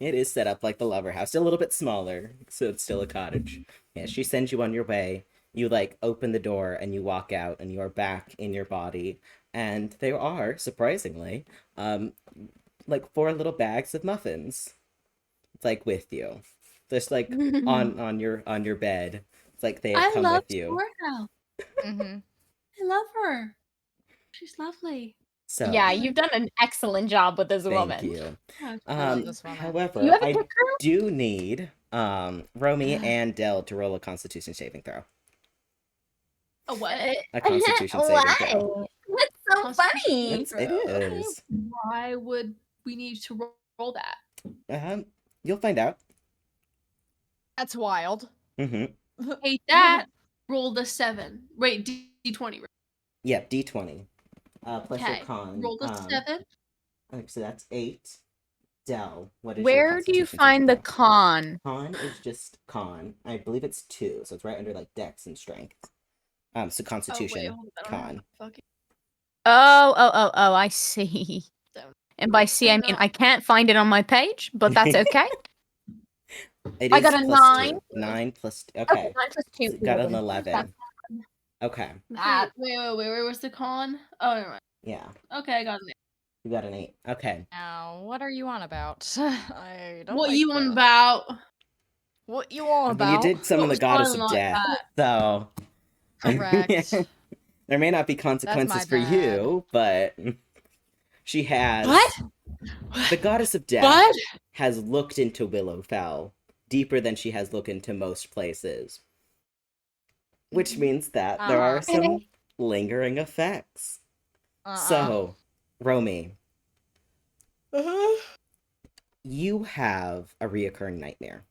Speaker 1: It is set up like the Lover House, a little bit smaller, so it's still a cottage. Yeah, she sends you on your way. You like open the door and you walk out, and you are back in your body. And there are, surprisingly, like 4 little bags of muffins, like with you, just like on your bed. It's like they have
Speaker 4: I
Speaker 1: come
Speaker 4: love
Speaker 1: with you.
Speaker 4: Squirrel.
Speaker 2: Mm-hmm.
Speaker 4: I love her. She's lovely.
Speaker 1: So
Speaker 3: Yeah, you've done an excellent job with this
Speaker 1: thank
Speaker 3: woman.
Speaker 1: you.
Speaker 4: Yeah, it's
Speaker 2: I love
Speaker 4: really-
Speaker 2: this woman.
Speaker 3: You
Speaker 1: However,
Speaker 3: have a
Speaker 1: I
Speaker 3: picture?
Speaker 1: do need Romy and Dell to roll a Constitution saving throw.
Speaker 4: A what?
Speaker 1: A Constitution saving throw.
Speaker 3: Why? That's so
Speaker 4: Constitution
Speaker 3: funny.
Speaker 1: It is.
Speaker 4: Why would we need to roll that?
Speaker 1: You'll find out.
Speaker 2: That's wild.
Speaker 1: Mm-hmm.
Speaker 4: Hate that. Rolled a 7. Wait, D20.
Speaker 1: Yep, D20. Plus your
Speaker 4: Okay.
Speaker 1: con.
Speaker 4: Rolled a 7.
Speaker 1: So that's 8. Dell, what is your
Speaker 3: Where do you
Speaker 1: Constitution
Speaker 3: find the
Speaker 1: saving throw?
Speaker 3: con?
Speaker 1: Con is just con. I believe it's 2, so it's right under like Dex and Strength. So Constitution,
Speaker 4: hold on, I don't have
Speaker 1: con.
Speaker 4: fucking-
Speaker 3: Oh, I see. And by see, I mean I can't find it on my page, but that's okay.
Speaker 1: It
Speaker 3: I
Speaker 1: is
Speaker 3: got a
Speaker 1: plus
Speaker 3: 9.
Speaker 1: 2. 9 plus.
Speaker 3: Okay,
Speaker 1: Okay.
Speaker 3: 9 plus 2.
Speaker 1: So you got an 11. Okay.
Speaker 4: Wait, where was the con? Oh, never mind.
Speaker 1: Yeah.
Speaker 4: Okay, I got it.
Speaker 1: You got an 8. Okay.
Speaker 2: Now, what are you on about? I don't
Speaker 4: What
Speaker 2: like
Speaker 4: you on
Speaker 2: this.
Speaker 4: about?
Speaker 2: What you on
Speaker 1: I mean,
Speaker 2: about?
Speaker 1: you did summon
Speaker 4: What
Speaker 1: the
Speaker 4: was
Speaker 1: goddess
Speaker 4: fun
Speaker 1: of
Speaker 4: like
Speaker 1: death,
Speaker 4: that?
Speaker 1: so
Speaker 2: Correct.
Speaker 1: there may not be consequences for
Speaker 2: bad.
Speaker 1: you, but she has.
Speaker 4: What?
Speaker 1: The goddess of death
Speaker 4: What?
Speaker 1: has looked into Willowfell deeper than she has looked into most places, which means that there are some lingering effects. So, Romy, you have a reoccurring nightmare.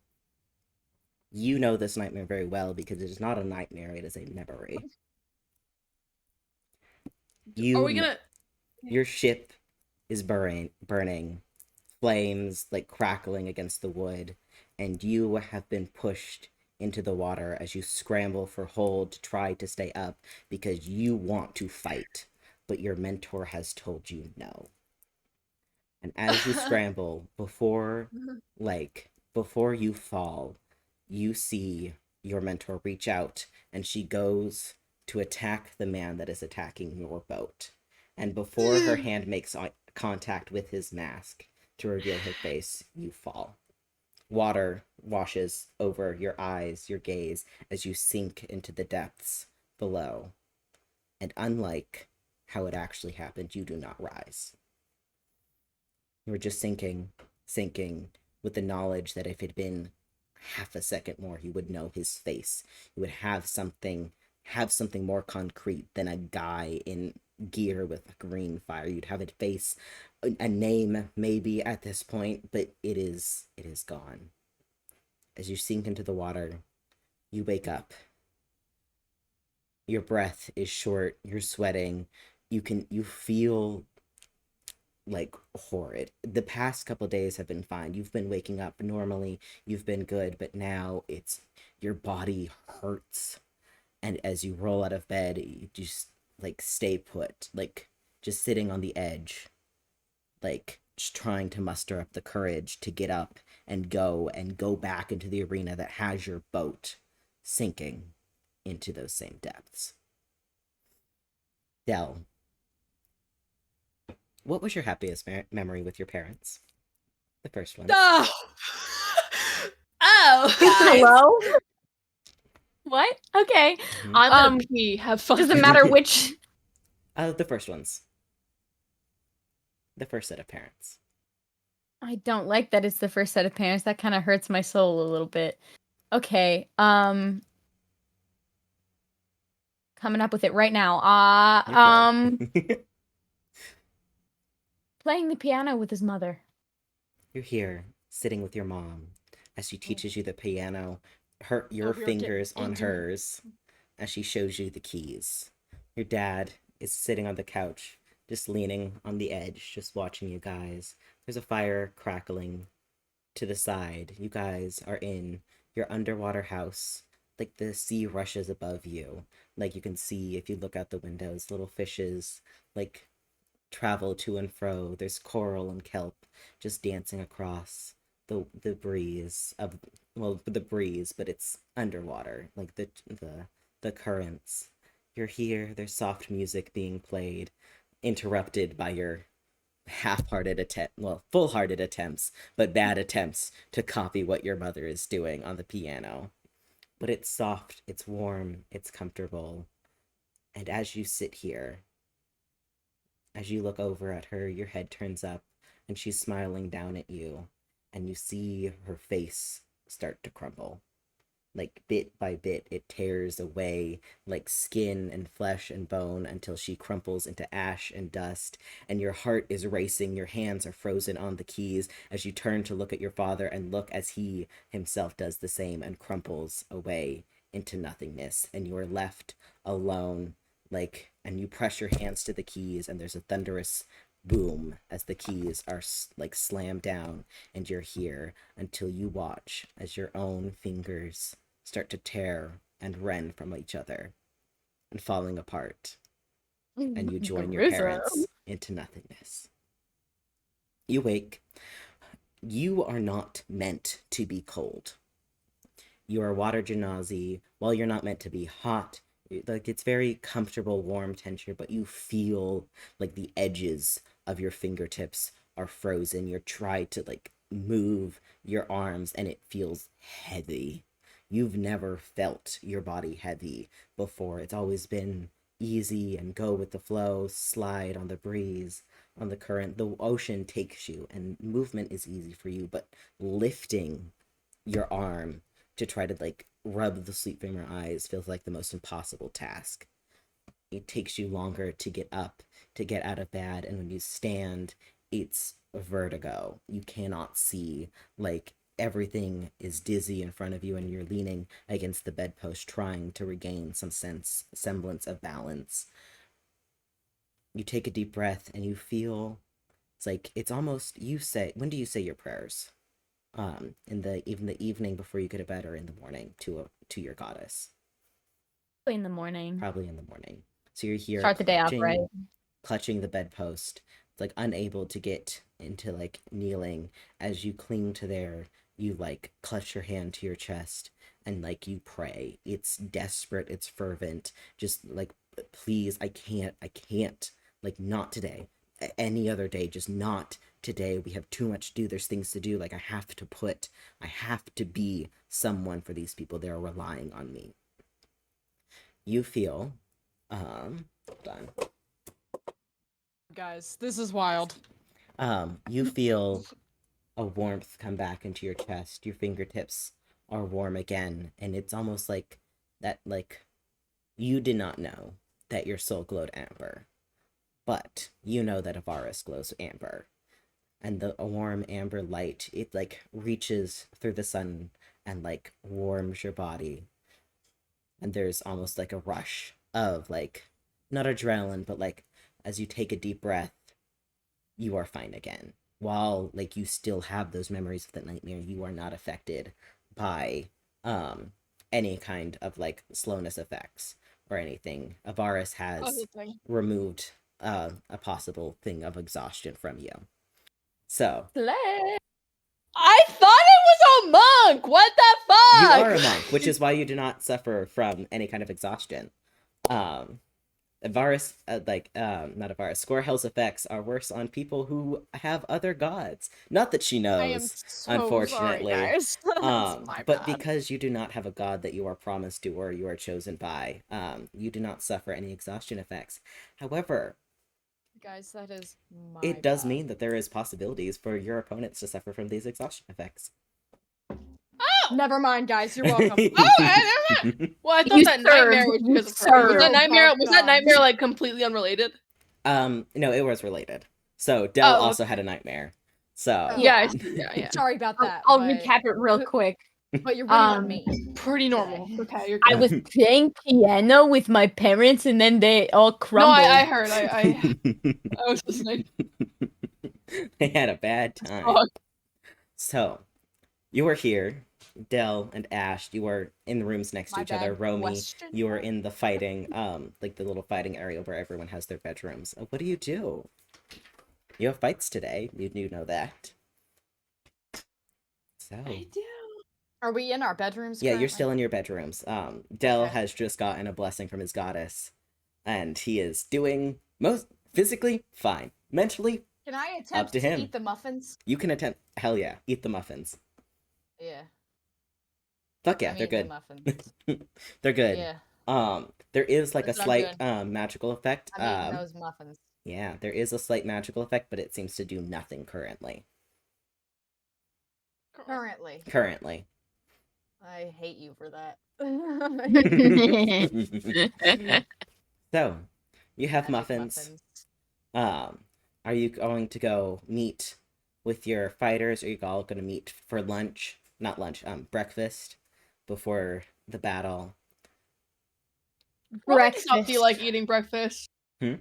Speaker 1: You know this nightmare very well because it is not a nightmare, it is a memory.
Speaker 4: Are we gonna?
Speaker 1: Your ship is burning, flames like crackling against the wood, and you have been pushed into the water as you scramble for hold to try to stay up because you want to fight, but your mentor has told you no. And as you scramble, before you fall, you see your mentor reach out, and she goes to attack the man that is attacking your boat. And before her hand makes contact with his mask to reveal her face, you fall. Water washes over your eyes, your gaze, as you sink into the depths below. And unlike how it actually happened, you do not rise. You were just sinking, with the knowledge that if it had been half a second more, you would know his face. You would have something more concrete than a guy in gear with green fire. You'd have a face, a name maybe at this point, but it is gone. As you sink into the water, you wake up. Your breath is short, you're sweating, you feel like horrid. The past couple days have been fine. You've been waking up normally, you've been good, but now it's your body hurts. And as you roll out of bed, you just like stay put, like just sitting on the edge, like just trying to muster up the courage to get up and go back into the arena that has your boat sinking into those same depths. Dell, what was your happiest memory with your parents? The first one.
Speaker 4: Oh. Oh.
Speaker 3: Hello? What? Okay.
Speaker 1: Mhm.
Speaker 4: I'm gonna pee. Have fun.
Speaker 3: Doesn't matter which.
Speaker 1: The first ones. The first set of parents.
Speaker 3: I don't like that it's the first set of parents. That kind of hurts my soul a little bit. Okay. Coming up with it right now. Playing the piano with his mother.
Speaker 1: You're here, sitting with your mom, as she teaches you the piano, your
Speaker 2: we're getting
Speaker 1: fingers on
Speaker 2: into it.
Speaker 1: hers, as she shows you the keys. Your dad is sitting on the couch, just leaning on the edge, just watching you guys. There's a fire crackling to the side, you guys are in your underwater house. Like the sea rushes above you. Like you can see if you look out the windows, little fishes like travel to and fro. There's coral and kelp just dancing across the breeze of the breeze, but it's underwater, like the currents. You're here, there's soft music being played, interrupted by your half-hearted attempt, well, full-hearted attempts, but bad attempts to copy what your mother is doing on the piano. But it's soft, it's warm, it's comfortable. And as you sit here, as you look over at her, your head turns up and she's smiling down at you, and you see her face start to crumble. Like bit by bit, it tears away like skin and flesh and bone until she crumples into ash and dust, and your heart is racing, your hands are frozen on the keys as you turn to look at your father and look as he himself does the same and crumples away into nothingness, and you are left alone, like, and you press your hands to the keys, and there's a thunderous boom as the keys are like slammed down, and you're here until you watch as your own fingers start to tear and rend from each other and falling apart, and you join your parents into nothingness. You wake. You are not meant to be cold. You are water genasi. While you're not meant to be hot, like it's very comfortable, warm temperature, but you feel like the edges of your fingertips are frozen. You're trying to like move your arms and it feels heavy. You've never felt your body heavy before. It's always been easy and go with the flow, slide on the breeze, on the current. The ocean takes you and movement is easy for you, but lifting your arm to try to like rub the sleep from your eyes feels like the most impossible task. It takes you longer to get up, to get out of bed, and when you stand, it's vertigo. You cannot see, like everything is dizzy in front of you, and you're leaning against the bedpost trying to regain some semblance of balance. You take a deep breath and you feel it's like it's almost, you say, when do you say your prayers? In the evening before you go to bed, or in the morning to your goddess?
Speaker 3: Probably in the morning.
Speaker 1: Probably in the morning. So you're here
Speaker 3: Start the day off right.
Speaker 1: Clutching the bedpost, like unable to get into like kneeling. As you cling to there, you like clutch your hand to your chest and like you pray. It's desperate, it's fervent. Just like, please, I can't, like not today. Any other day, just not today. We have too much to do. There's things to do. Like I have to be someone for these people. They're relying on me. You feel, hold on.
Speaker 2: Guys, this is wild.
Speaker 1: You feel a warmth come back into your chest. Your fingertips are warm again, and it's almost like that, like you did not know that your soul glowed amber, but you know that Avaris glows amber, and the warm amber light, it like reaches through the sun and like warms your body, and there's almost like a rush of like, not adrenaline, but like as you take a deep breath, you are fine again. While like you still have those memories of the nightmare, you are not affected by any kind of like slowness effects or anything. Avaris has removed a possible thing of exhaustion from you. So
Speaker 4: I thought it was a monk. What the fuck?
Speaker 1: you are a monk, which is why you do not suffer from any kind of exhaustion. Avaris, not Avaris, Scorehell's effects are worse on people who have other gods. Not that she knows,
Speaker 2: I am so
Speaker 1: unfortunately.
Speaker 2: sorry, guys. That's my
Speaker 1: but
Speaker 2: bad.
Speaker 1: because you do not have a god that you are promised to or you are chosen by, you do not suffer any exhaustion effects. However,
Speaker 2: guys, that is my
Speaker 1: it does
Speaker 2: bad.
Speaker 1: mean that there is possibilities for your opponents to suffer from these exhaustion effects.
Speaker 4: Oh!
Speaker 2: Never mind, guys. You're welcome.
Speaker 4: Well, I thought that nightmare was because of her. Was that nightmare like completely unrelated?
Speaker 1: No, it was related. So Del also had a nightmare. So
Speaker 4: yeah.
Speaker 2: Sorry about that.
Speaker 3: I'll
Speaker 2: but-
Speaker 3: recap it real quick.
Speaker 2: But you're winning me.
Speaker 4: Pretty normal. Okay, you're
Speaker 3: I was playing piano with my parents, and then they all crumbled.
Speaker 4: No, I heard. I was listening.
Speaker 1: They had a bad time.
Speaker 4: Fuck.
Speaker 1: So You are here, Dell and Ash. You are in the rooms next to
Speaker 2: My
Speaker 1: each other.
Speaker 2: bad.
Speaker 1: Romy,
Speaker 2: Question
Speaker 1: you are
Speaker 2: mark?
Speaker 1: in the fighting, like the little fighting area where everyone has their bedrooms. What do? You have fights today. You do know that. So
Speaker 4: I do.
Speaker 2: Are we in our bedrooms
Speaker 1: yeah, you're
Speaker 2: currently?
Speaker 1: still in your bedrooms. Dell
Speaker 2: Okay.
Speaker 1: has just gotten a blessing from his goddess, and he is doing most physically fine. Mentally,
Speaker 2: Can I
Speaker 1: up
Speaker 2: attempt
Speaker 1: to
Speaker 2: to
Speaker 1: him.
Speaker 2: eat the muffins?
Speaker 1: You can attempt. Hell yeah, eat the muffins.
Speaker 2: Yeah.
Speaker 1: Fuck yeah,
Speaker 2: I'm
Speaker 1: they're
Speaker 2: eating the
Speaker 1: good.
Speaker 2: muffins.
Speaker 1: They're good.
Speaker 2: Yeah.
Speaker 1: There is like a
Speaker 2: That's what I'm
Speaker 1: slight
Speaker 2: doing.
Speaker 1: magical effect.
Speaker 2: I'm eating those muffins.
Speaker 1: Yeah, there is a slight magical effect, but it seems to do nothing currently.
Speaker 2: Currently.
Speaker 1: Currently.
Speaker 2: I hate you for that.
Speaker 1: So, you have
Speaker 2: I make
Speaker 1: muffins. Um, are you going to go meet with your fighters? Or are you all going to meet for lunch? Not lunch, breakfast before the battle.
Speaker 4: Romy does not feel
Speaker 3: Breakfast.
Speaker 4: like eating breakfast.
Speaker 1: Hmm?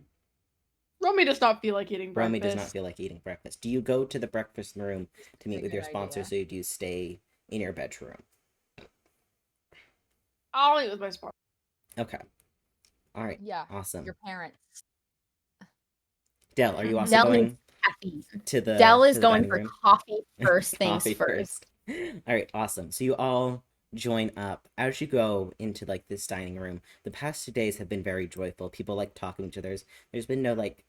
Speaker 4: Romy does not feel like eating
Speaker 1: Romy
Speaker 4: breakfast.
Speaker 1: does not feel like eating breakfast. Do you go to the breakfast room to meet
Speaker 2: a
Speaker 1: with your
Speaker 2: good
Speaker 1: sponsors,
Speaker 2: idea.
Speaker 1: or do you stay in your bedroom?
Speaker 4: I'll eat with my sponsor.
Speaker 1: Okay. All right.
Speaker 2: Yeah.
Speaker 1: Awesome.
Speaker 2: Your parents.
Speaker 1: Dell, are you also
Speaker 3: Dell
Speaker 1: going
Speaker 3: needs caffeine.
Speaker 1: to the
Speaker 3: Dell is going
Speaker 1: dining
Speaker 3: for
Speaker 1: room?
Speaker 3: coffee first things
Speaker 1: Coffee
Speaker 3: first.
Speaker 1: first. All right, awesome. So you all join up as you go into like this dining room. The past 2 days have been very joyful. People like talking to each other. There's been no like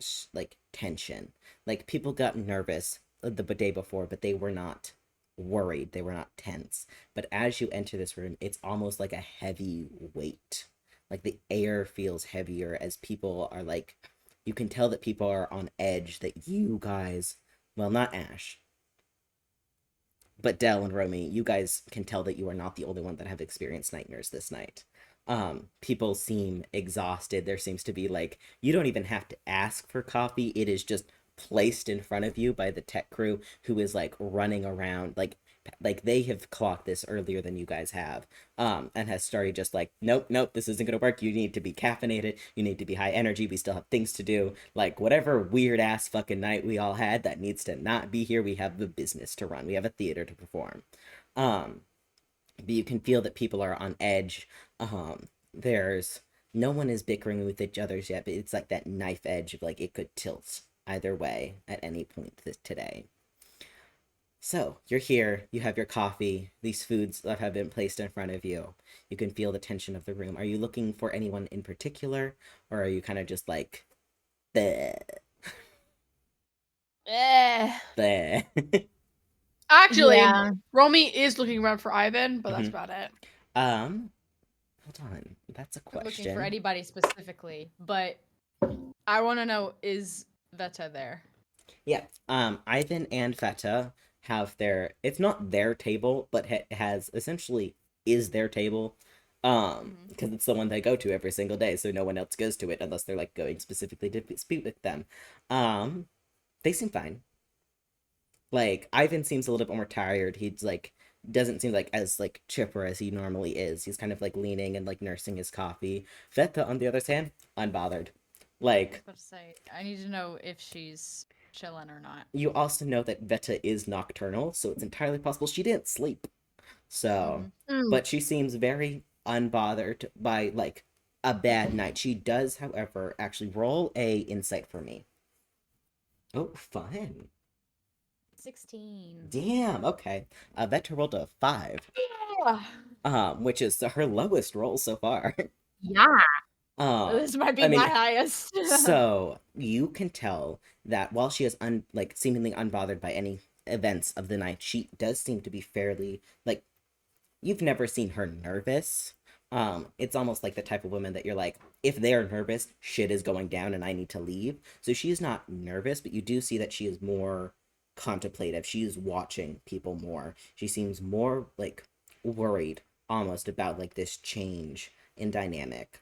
Speaker 1: tension. Like people got nervous the day before, but they were not worried. They were not tense. But as you enter this room, it's almost like a heavy weight. Like the air feels heavier as people are like, you can tell that people are on edge, that you guys, well, not Ash, but Dell and Romy, you guys can tell that you are not the only one that have experienced nightmares this night. People seem exhausted. There seems to be like, you don't even have to ask for coffee. It is just placed in front of you by the tech crew who is like running around like they have clocked this earlier than you guys have, and has started just like, nope, this isn't gonna work. You need to be caffeinated, you need to be high energy, we still have things to do, like whatever weird ass fucking night we all had that needs to not be here. We have the business to run, we have a theater to perform. But you can feel that people are on edge. There's no one is bickering with each other's yet, but it's like that knife edge of like it could tilt either way at any point today. So, you're here, you have your coffee, these foods that have been placed in front of you. You can feel the tension of the room. Are you looking for anyone in particular, or are you kind of just like, bleh, bleh?
Speaker 4: Actually,
Speaker 3: Yeah.
Speaker 4: Romy is looking around for Ivan, but that's
Speaker 1: Mhm.
Speaker 4: about it.
Speaker 1: Hold on, that's a
Speaker 2: I'm looking for
Speaker 1: question.
Speaker 2: anybody specifically, but I want to know, is Veta there?
Speaker 1: Yeah, Ivan and Feta have their, it's not their table, but it has essentially is their table. Because it's the one they go to every single day, so no one else goes to it unless they're like going specifically to speak with them. They seem fine. Like Ivan seems a little bit more tired. He's like doesn't seem like as like chipper as he normally is. He's kind of like leaning and like nursing his coffee. Feta, on the other hand, unbothered.
Speaker 2: I
Speaker 1: Like,
Speaker 2: was about to say, I need to know if she's chilling or not.
Speaker 1: you also know that Veta is nocturnal, so it's entirely possible she didn't sleep. So,
Speaker 3: Mm.
Speaker 1: but she seems very unbothered by like a bad night. She does, however, actually roll a insight for me. Oh, fun.
Speaker 2: 16.
Speaker 1: Damn, okay. Veta rolled a 5, which is her lowest roll so far.
Speaker 3: Yeah.
Speaker 2: This might be
Speaker 1: I mean,
Speaker 2: my highest.
Speaker 1: so you can tell that while she is like seemingly unbothered by any events of the night, she does seem to be fairly like, you've never seen her nervous. It's almost like the type of woman that you're like, if they're nervous, shit is going down and I need to leave. So she's not nervous, but you do see that she is more contemplative. She is watching people more. She seems more like worried almost about like this change in dynamic.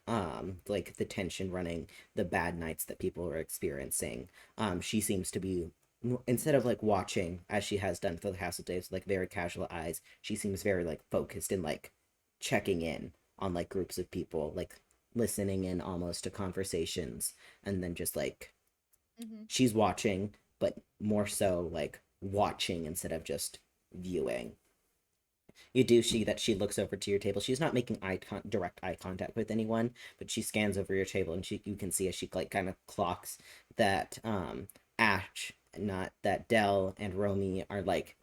Speaker 1: Like the tension running, the bad nights that people are experiencing. She seems to be, instead of like watching as she has done for the past days, like very casual eyes, she seems very like focused and like checking in on like groups of people, like listening in almost to conversations, and then just like she's watching, but more so like watching instead of just viewing. You do see that she looks over to your table. She's not making direct eye contact with anyone, but she scans over your table, and you can see as she like kind of clocks that Ash, not that Dell and Romy are like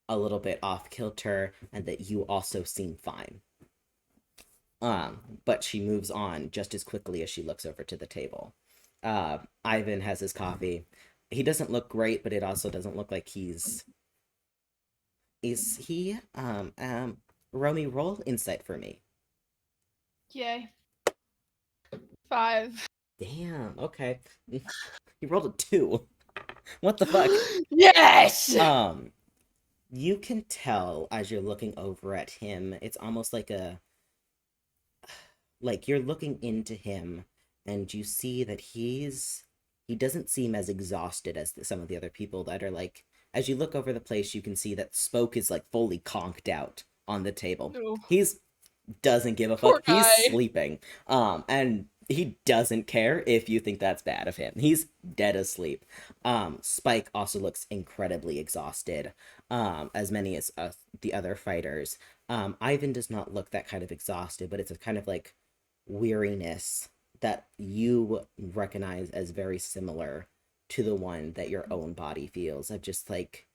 Speaker 1: a little bit off kilter, and that you also seem fine. But she moves on just as quickly as she looks over to the table. Ivan has his coffee. He doesn't look great, but it also doesn't look like he's. Is he? Romy, roll insight for me.
Speaker 4: Yay. 5.
Speaker 1: Damn. Okay. He rolled a 2. What the fuck?
Speaker 4: Yes!
Speaker 1: You can tell as you're looking over at him, it's almost like you're looking into him, and you see that he doesn't seem as exhausted as some of the other people that are like, as you look over the place, you can see that Spoke is like fully conked out on the table.
Speaker 4: No.
Speaker 1: He's doesn't give a
Speaker 4: Poor
Speaker 1: fuck. He's
Speaker 4: guy.
Speaker 1: sleeping. And he doesn't care if you think that's bad of him. He's dead asleep. Spike also looks incredibly exhausted, as many as the other fighters. Ivan does not look that kind of exhausted, but it's a kind of like weariness that you recognize as very similar to the one that your own body feels. Of just like,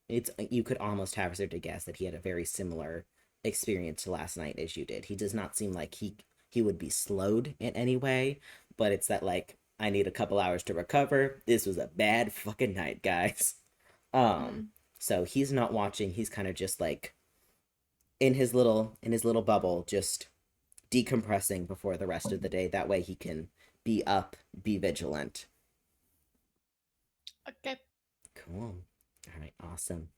Speaker 1: you could almost hazard to guess that he had a very similar experience to last night as you did. He does not seem like he would be slowed in any way, but it's that like, I need a couple hours to recover. This was a bad fucking night, guys. So he's not watching. He's kind of just like in his little bubble, just decompressing before the rest of the day. That way he can be up, be vigilant.
Speaker 4: Okay.
Speaker 1: Cool. All right, awesome.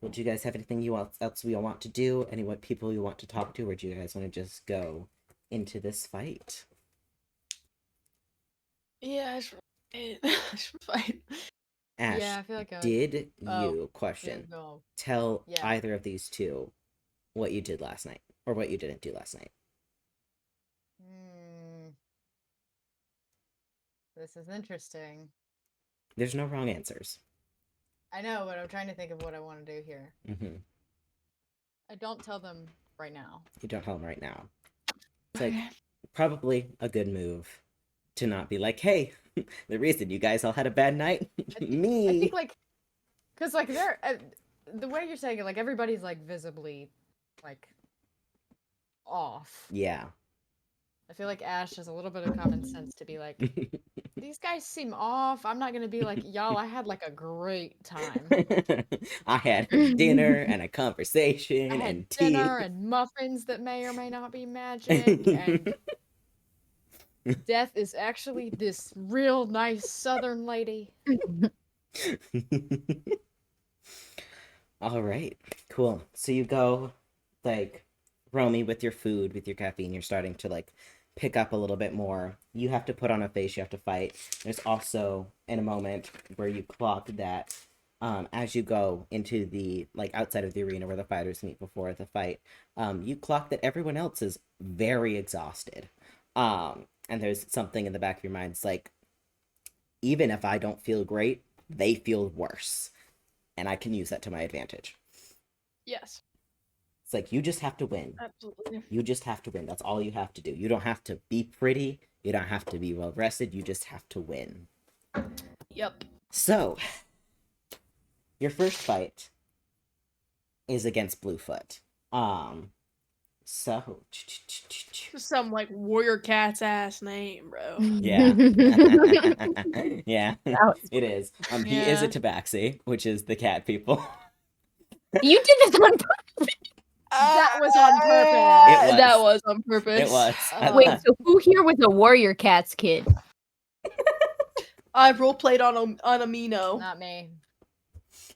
Speaker 1: Well, do you guys have anything else you want to do? Any what people you want to talk to, or do you guys want to just go into this fight?
Speaker 4: Yeah, I should fight.
Speaker 1: Ash,
Speaker 2: Yeah, I feel like
Speaker 1: did
Speaker 2: Oh,
Speaker 1: you question
Speaker 2: no.
Speaker 1: tell
Speaker 2: Yeah.
Speaker 1: either of these two what you did last night or what you didn't do last night?
Speaker 2: This is interesting.
Speaker 1: There's no wrong answers.
Speaker 2: I know, but I'm trying to think of what I want to do here. I don't tell them right now.
Speaker 1: You don't tell them right now. It's like probably a good move to not be like, hey, the reason you guys all had a bad night, me.
Speaker 2: I think like, cause like they're the way you're saying it, like everybody's like visibly, like, off.
Speaker 1: Yeah.
Speaker 2: I feel like Ash has a little bit of common sense to be like, these guys seem off. I'm not gonna be like, y'all, I had like a great time.
Speaker 1: I had dinner and a
Speaker 2: I
Speaker 1: conversation
Speaker 2: had
Speaker 1: and tea.
Speaker 2: dinner and muffins that may or may not be magic, and Death is actually this real nice Southern lady.
Speaker 1: All right, cool. So you go, like, Romy, with your food, with your caffeine, you're starting to like pick up a little bit more. You have to put on a face, you have to fight. There's also in a moment where you clock that as you go into the like outside of the arena where the fighters meet before the fight, you clock that everyone else is very exhausted. And there's something in the back of your mind. It's like, even if I don't feel great, they feel worse. And I can use that to my advantage.
Speaker 4: Yes.
Speaker 1: It's like, you just have to win.
Speaker 4: Absolutely.
Speaker 1: You just have to win. That's all you have to do. You don't have to be pretty. You don't have to be well rested. You just have to win.
Speaker 4: Yep.
Speaker 1: So, your first fight is against Bluefoot. So,
Speaker 4: Some like warrior cat's ass name, bro.
Speaker 1: yeah. Yeah, it is. He is a
Speaker 2: Yeah.
Speaker 1: tabaxi, which is the cat people.
Speaker 3: You did this on purpose.
Speaker 2: That was on purpose.
Speaker 1: It was.
Speaker 4: That was on purpose.
Speaker 1: It was.
Speaker 3: Wait, so who here was a warrior cats kid?
Speaker 4: I roleplayed on Amino.
Speaker 2: Not me.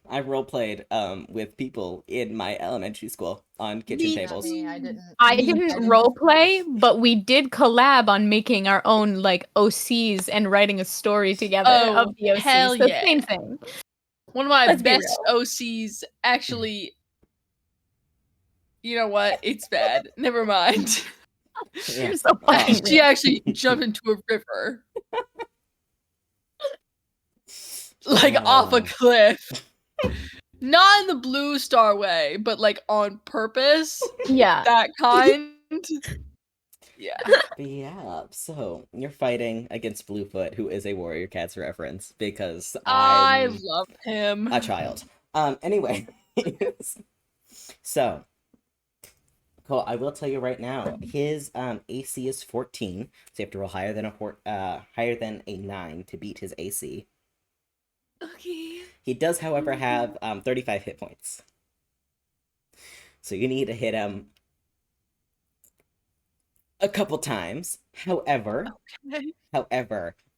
Speaker 1: I roleplayed with people in my elementary school on kitchen
Speaker 4: Me
Speaker 2: Not
Speaker 1: tables.
Speaker 2: me. I didn't.
Speaker 3: I didn't role play, but we did collab on making our own like OCs and writing a story together
Speaker 4: Oh,
Speaker 3: of the OCs.
Speaker 4: hell
Speaker 3: So
Speaker 4: yeah.
Speaker 3: same thing.
Speaker 4: One of my
Speaker 3: Let's be
Speaker 4: best OCs actually. You know what? It's bad. Never mind.
Speaker 1: Yeah.
Speaker 3: You're so fucking
Speaker 4: She actually jumped into a river. Like off a cliff. Not in the blue star way, but like on purpose.
Speaker 3: Yeah.
Speaker 4: That kind. Yeah.
Speaker 1: But yeah, so you're fighting against Bluefoot, who is a Warrior Cats reference, because
Speaker 4: I
Speaker 1: I'm
Speaker 4: love him.
Speaker 1: a child. Anyway. So, cool. I will tell you right now, his AC is 14, so you have to roll higher than a 9 to beat his AC.
Speaker 4: Okay.
Speaker 1: He does, however, have 35 hit points. So you need to hit him a couple times. However,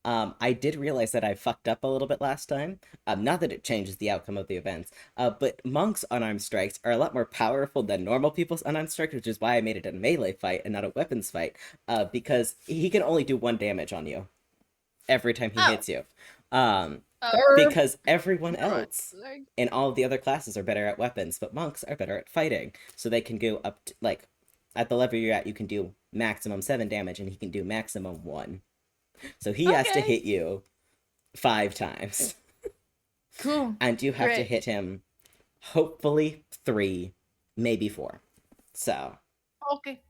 Speaker 1: I did realize that I fucked up a little bit last time. Not that it changes the outcome of the events, but monks' unarmed strikes are a lot more powerful than normal people's unarmed strikes, which is why I made it a melee fight and not a weapons fight, because he can only do 1 damage on you every time he hits you. Because everyone else in all of the other classes are better at weapons, but monks are better at fighting. So they can go up to, like, at the level you're at, you can do maximum 7 damage, and he can do maximum 1. So he has to hit you 5 times.
Speaker 2: Cool.
Speaker 1: And you have to
Speaker 4: Great.
Speaker 1: hit him, hopefully 3, maybe 4. So
Speaker 4: Okay.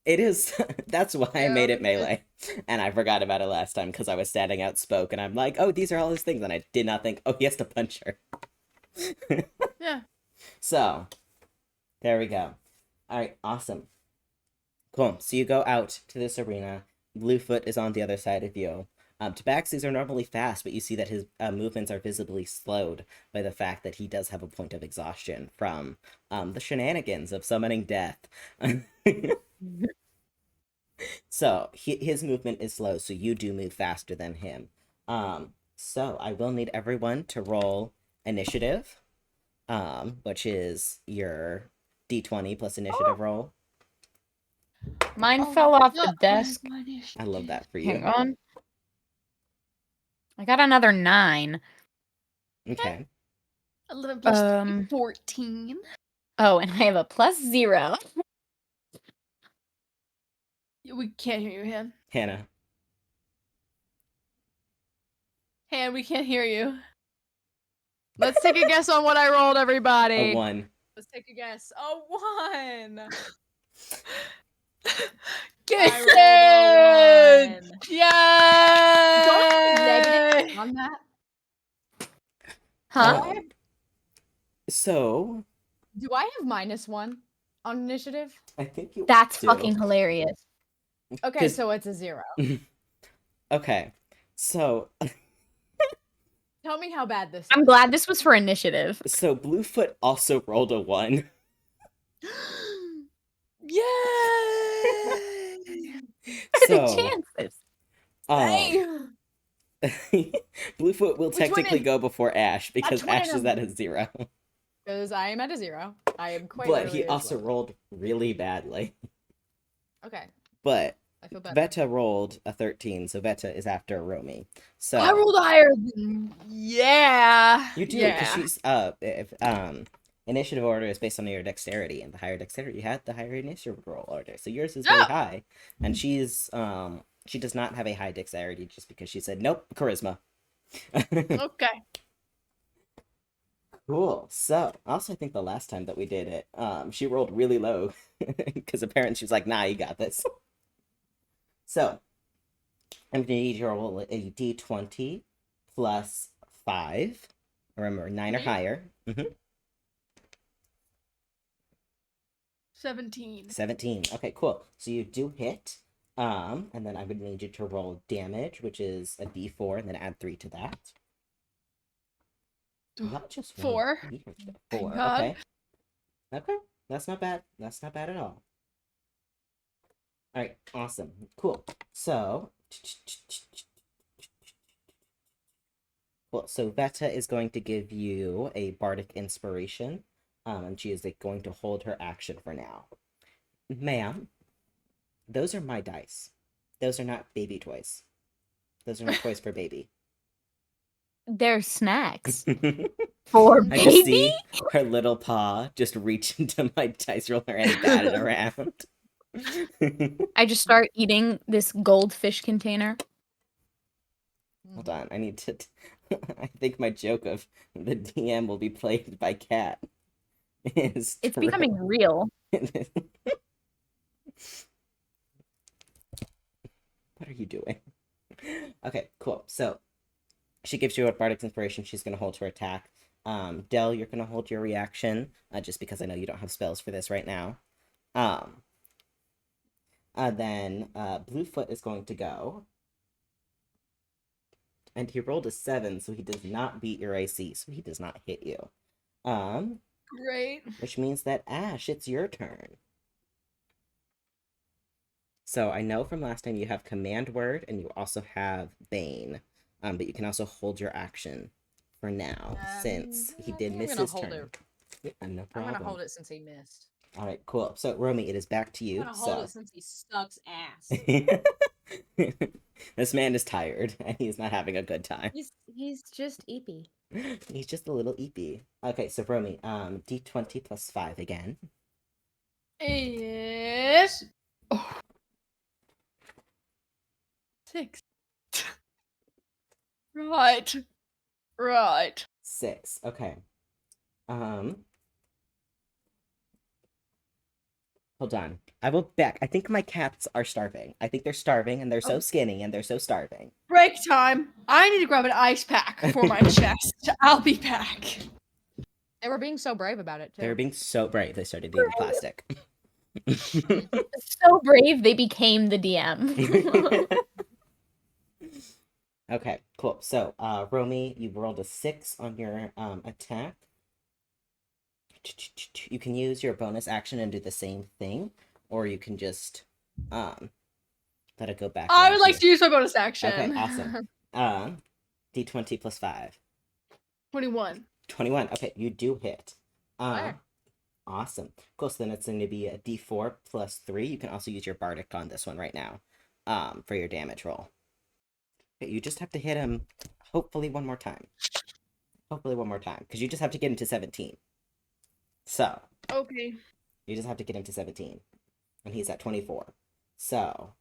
Speaker 1: it is, that's why I made it
Speaker 4: Yeah.
Speaker 1: melee. And I forgot about it last time because I was standing out spoke, and I'm like, oh, these are all his things. And I did not think, oh, he has to punch her.
Speaker 2: Yeah.
Speaker 1: So, there we go. All right, awesome. Cool. So you go out to this arena. Bluefoot is on the other side of you. Tabaxi's are normally fast, but you see that his movements are visibly slowed by the fact that he does have a point of exhaustion from the shenanigans of summoning death. So his movement is slow, so you do move faster than him. So I will need everyone to roll initiative, which is your d20 plus initiative roll.
Speaker 3: Mine fell off the
Speaker 4: Look,
Speaker 3: desk.
Speaker 1: I love that for
Speaker 3: Hang
Speaker 1: you.
Speaker 3: on. I got another 9.
Speaker 1: Okay.
Speaker 4: 11 plus 3,
Speaker 3: Um,
Speaker 4: 14.
Speaker 3: Oh, and I have a +0.
Speaker 4: We can't hear you, Han.
Speaker 1: Hannah.
Speaker 4: Han, we can't hear you.
Speaker 2: Let's take a guess on what I rolled, everybody.
Speaker 1: A 1.
Speaker 2: Let's take a guess. A 1.
Speaker 4: Get
Speaker 2: I rolled a 1. Don't I have
Speaker 4: Yay!
Speaker 2: negative on that?
Speaker 3: Huh?
Speaker 1: Um, so
Speaker 2: Do I have -1 on initiative?
Speaker 1: I think you
Speaker 3: That's
Speaker 1: do.
Speaker 3: fucking hilarious.
Speaker 2: Okay,
Speaker 1: 'Cause-
Speaker 2: so it's a 0.
Speaker 1: Okay. So
Speaker 2: Tell me how bad this
Speaker 3: I'm
Speaker 2: is.
Speaker 3: glad this was for initiative.
Speaker 1: Bluefoot also rolled a 1.
Speaker 4: Yay!
Speaker 3: What are the
Speaker 1: So
Speaker 3: chances?
Speaker 4: Hey!
Speaker 1: Bluefoot will
Speaker 2: We
Speaker 1: technically
Speaker 2: twinning.
Speaker 1: go before Ash because
Speaker 2: twinning
Speaker 1: Ash is
Speaker 2: him.
Speaker 1: at a 0.
Speaker 2: Because I am at a 0. I am quite
Speaker 1: But he
Speaker 2: literally
Speaker 1: also
Speaker 2: zero.
Speaker 1: rolled really badly.
Speaker 2: Okay,
Speaker 1: But
Speaker 2: I feel better.
Speaker 1: Veta rolled a 13, so Veta is after Romy. So
Speaker 4: I rolled higher than. Yeah.
Speaker 1: you do because
Speaker 4: Yeah.
Speaker 1: she's if initiative order is based on your dexterity, and the higher dexterity you have, the higher initiative roll order. So yours is very
Speaker 4: Oh.
Speaker 1: high, and she's she does not have a high dexterity just because she said nope, charisma.
Speaker 4: Okay.
Speaker 1: Cool. So also I think the last time that we did it, she rolled really low because apparently she was like, nah, you got this. So I'm gonna need you to roll a d20 plus 5. Remember, 9 or
Speaker 4: Me?
Speaker 1: higher.
Speaker 4: 17.
Speaker 1: 17. Okay, cool. So you do hit. And then I would need you to roll damage, which is a d4, and then add 3 to that. Not just
Speaker 4: 4.
Speaker 1: 4.
Speaker 4: Thank
Speaker 1: 4.
Speaker 4: God.
Speaker 1: Okay. Okay. That's not bad. That's not bad at all. All right. Awesome. Cool. So. Well, so Veta is going to give you a bardic inspiration, and she is going to hold her action for now. Ma'am, those are my dice. Those are not baby toys. Those are not toys for baby.
Speaker 3: They're snacks.
Speaker 1: I
Speaker 3: For
Speaker 1: just
Speaker 3: baby?
Speaker 1: see her little paw just reach into my dice roller and bat it around.
Speaker 3: I just start eating this goldfish container.
Speaker 1: Hold on, I need to I think my joke of the DM will be played by Cat is
Speaker 3: It's
Speaker 1: true.
Speaker 3: becoming real.
Speaker 1: What are you doing? Okay, cool. So she gives you a Bardic's Inspiration. She's going to hold her attack. Del, you're going to hold your reaction, just because I know you don't have spells for this right now. Then Bluefoot is going to go. And he rolled a 7, so he does not beat your AC, so he does not hit you.
Speaker 4: Great.
Speaker 1: Which means that Ash, it's your turn. So I know from last time you have Command Word, and you also have Bane. But you can also hold your action for now, since he
Speaker 2: I
Speaker 1: did
Speaker 2: think I'm
Speaker 1: miss
Speaker 2: gonna
Speaker 1: his
Speaker 2: hold
Speaker 1: turn.
Speaker 2: it.
Speaker 1: Yeah, no
Speaker 2: I'm
Speaker 1: problem.
Speaker 2: gonna hold it since he missed.
Speaker 1: All right, cool. So Romy, it is back to
Speaker 2: I'm
Speaker 1: you.
Speaker 2: gonna hold it since he sucks ass.
Speaker 1: This man is tired, and he's not having a good time.
Speaker 3: He's just eepy.
Speaker 1: He's just a little eepy. Okay, so Romy, D20 plus 5 again.
Speaker 4: Yes. Oh. 6. Right. Right.
Speaker 1: 6. Okay. Hold on. I will back. I think my cats are starving. I think they're starving, and they're so skinny, and they're so starving.
Speaker 4: Break time. I need to grab an ice pack for my chest. I'll be back.
Speaker 2: They were being so brave about it too.
Speaker 1: They were being so brave. They started eating plastic.
Speaker 3: So brave, they became the DM.
Speaker 1: Okay, cool. So, Romy, you rolled a 6 on your attack. You can use your bonus action and do the same thing, or you can just let it go back.
Speaker 4: I
Speaker 1: down
Speaker 4: would like
Speaker 1: you.
Speaker 4: to use my bonus action.
Speaker 1: Okay, awesome. D20 plus 5.
Speaker 4: 21.
Speaker 1: 21. Okay, you do hit.
Speaker 2: Fire.
Speaker 1: Awesome. Cool. So then it's going to be a D4 plus 3. You can also use your Bardic on this one right now, for your damage roll. Okay, you just have to hit him, hopefully one more time. Hopefully one more time, because you just have to get into 17. So
Speaker 4: Okay.
Speaker 1: you just have to get into 17, and he's at 24. So,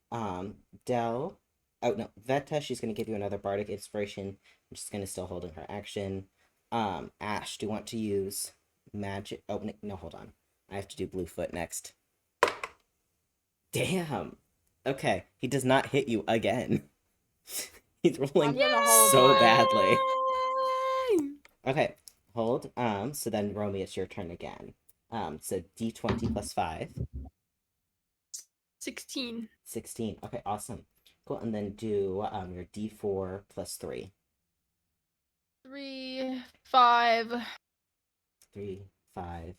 Speaker 1: Del. Oh no, Veta. She's going to give you another Bardic Inspiration. She's going to still hold in her action. Ash, do you want to use magic? Oh no, hold on. I have to do Bluefoot next. Damn. Okay, he does not hit you again. He's rolling
Speaker 2: I'm gonna hold
Speaker 1: so
Speaker 2: mine.
Speaker 1: badly.
Speaker 4: Yay!
Speaker 1: Okay, hold. So then Romy, it's your turn again. So D20 plus 5.
Speaker 4: 16.
Speaker 1: 16. Okay, awesome. Cool. And then do your D4 plus 3.
Speaker 4: 3, 5.
Speaker 1: 3, 5.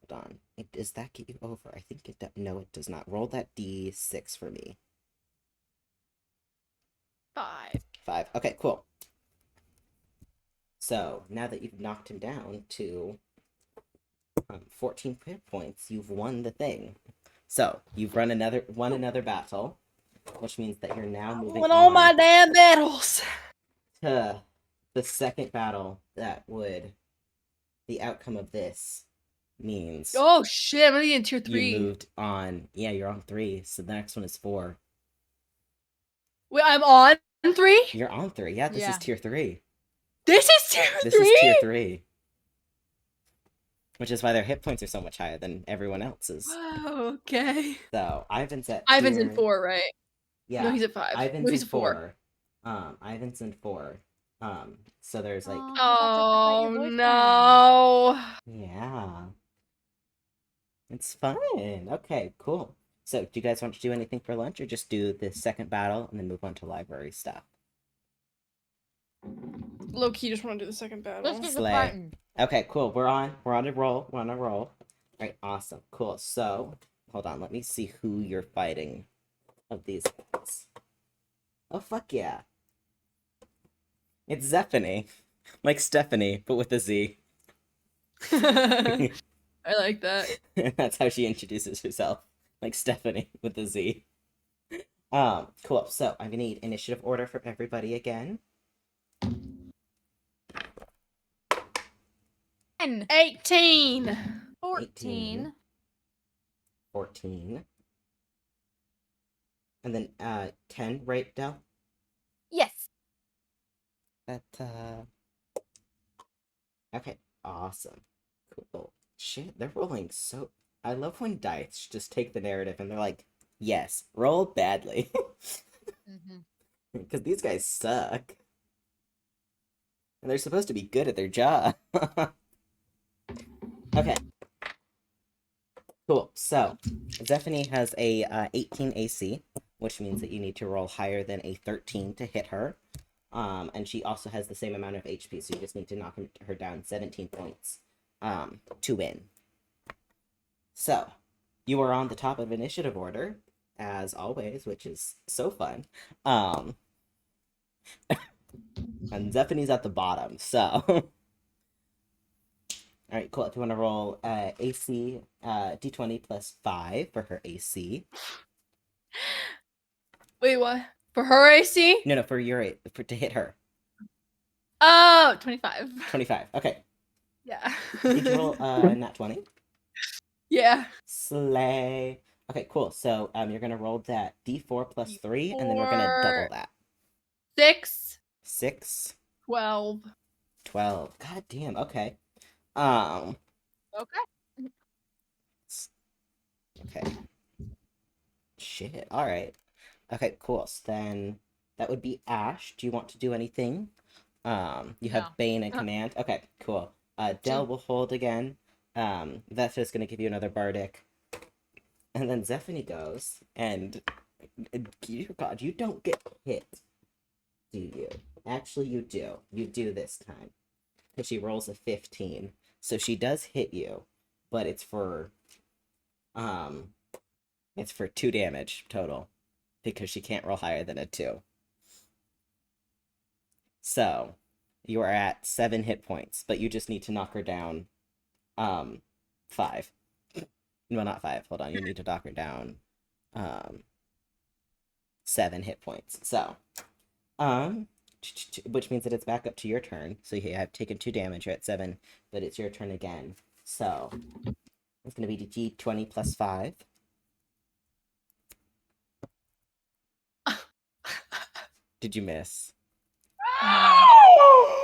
Speaker 1: Hold on. Does that get you over? I think it does. No, it does not. Roll that D6 for me.
Speaker 4: 5.
Speaker 1: 5. Okay, cool. So now that you've knocked him down to 14 hit points, you've won the thing. So you've won another battle, which means that you're now moving
Speaker 4: Won all
Speaker 1: on
Speaker 4: my damn battles.
Speaker 1: to the second battle. The outcome of this means
Speaker 4: Oh shit, I'm already in tier
Speaker 1: you
Speaker 4: 3.
Speaker 1: moved on. Yeah, you're on 3, so the next one is 4.
Speaker 4: Wait, I'm on 3?
Speaker 1: You're on 3. Yeah, this is
Speaker 2: Yeah.
Speaker 1: tier 3.
Speaker 4: This is tier 3?
Speaker 1: This is tier 3. Which is why their hit points are so much higher than everyone else's.
Speaker 4: Oh, okay.
Speaker 1: So Ivan's at
Speaker 4: Ivan's
Speaker 1: tier...
Speaker 4: in 4, right?
Speaker 1: Yeah.
Speaker 4: No, he's at 5.
Speaker 1: Ivan's
Speaker 4: No, he's
Speaker 1: in
Speaker 4: at 4.
Speaker 1: 4. Ivan's in 4. So there's like...
Speaker 4: Oh no.
Speaker 1: Yeah. It's fun. Okay, cool. So do you guys want to do anything for lunch, or just do the second battle and then move on to library stuff?
Speaker 4: Low key just want to do the second battle.
Speaker 2: Let's get the
Speaker 1: Slay.
Speaker 2: fighting.
Speaker 1: Okay, cool. We're on a roll. We're on a roll. All right, awesome. Cool. So, hold on. Let me see who you're fighting of these guys. Oh, fuck yeah. It's Zephany. Like Stephanie, but with a Z.
Speaker 4: I like that.
Speaker 1: That's how she introduces herself. Like Stephanie with a Z. Cool. So, I'm gonna need initiative order for everybody again.
Speaker 3: 10.
Speaker 4: 18.
Speaker 2: 14.
Speaker 1: 14. And then 10, right, Del?
Speaker 3: Yes.
Speaker 1: That Okay, awesome. Cool. Shit, they're rolling so I love when dice just take the narrative and they're like, yes, roll badly.
Speaker 2: Mm-hmm.
Speaker 1: Because these guys suck. And they're supposed to be good at their job. Okay. Cool. So, Zephanie has a 18 AC, which means that you need to roll higher than a 13 to hit her. And she also has the same amount of HP, so you just need to knock her down 17 points to win. So, you are on the top of initiative order, as always, which is so fun. And Zephanie's at the bottom, so. Alright, cool. If you want to roll AC d20 plus 5 for her AC.
Speaker 4: Wait, what? For her AC?
Speaker 1: No, for to hit her.
Speaker 4: Oh, 25.
Speaker 1: 25. Okay.
Speaker 4: Yeah.
Speaker 1: Did you roll nat 20?
Speaker 4: Yeah.
Speaker 1: Slay. Okay, cool. So you're gonna roll that d4 plus 3, and then we're gonna double that.
Speaker 4: 6.
Speaker 1: 6.
Speaker 4: 12.
Speaker 1: 12. God damn. Okay. Um.
Speaker 2: Okay.
Speaker 1: Okay. Shit. All right. Okay. Cool. So then that would be Ash. Do you want to do anything? You have
Speaker 2: No.
Speaker 1: Bane and Command. Okay. Cool. Del will hold again. That's just gonna give you another Bardic. And then Zephanie goes, and dear God, you don't get hit, do you? Actually, you do. You do this time. Because she rolls a 15. So she does hit you, but it's for 2 damage total. Because she can't roll higher than a 2. So, you are at 7 hit points, but you just need to knock her down 5. No, not 5. Hold on. You need to knock her down 7 hit points. So, which means that it's back up to your turn. So you have taken 2 damage. You're at 7, but it's your turn again. So it's going to be d20 plus 5. Did you miss?
Speaker 2: No.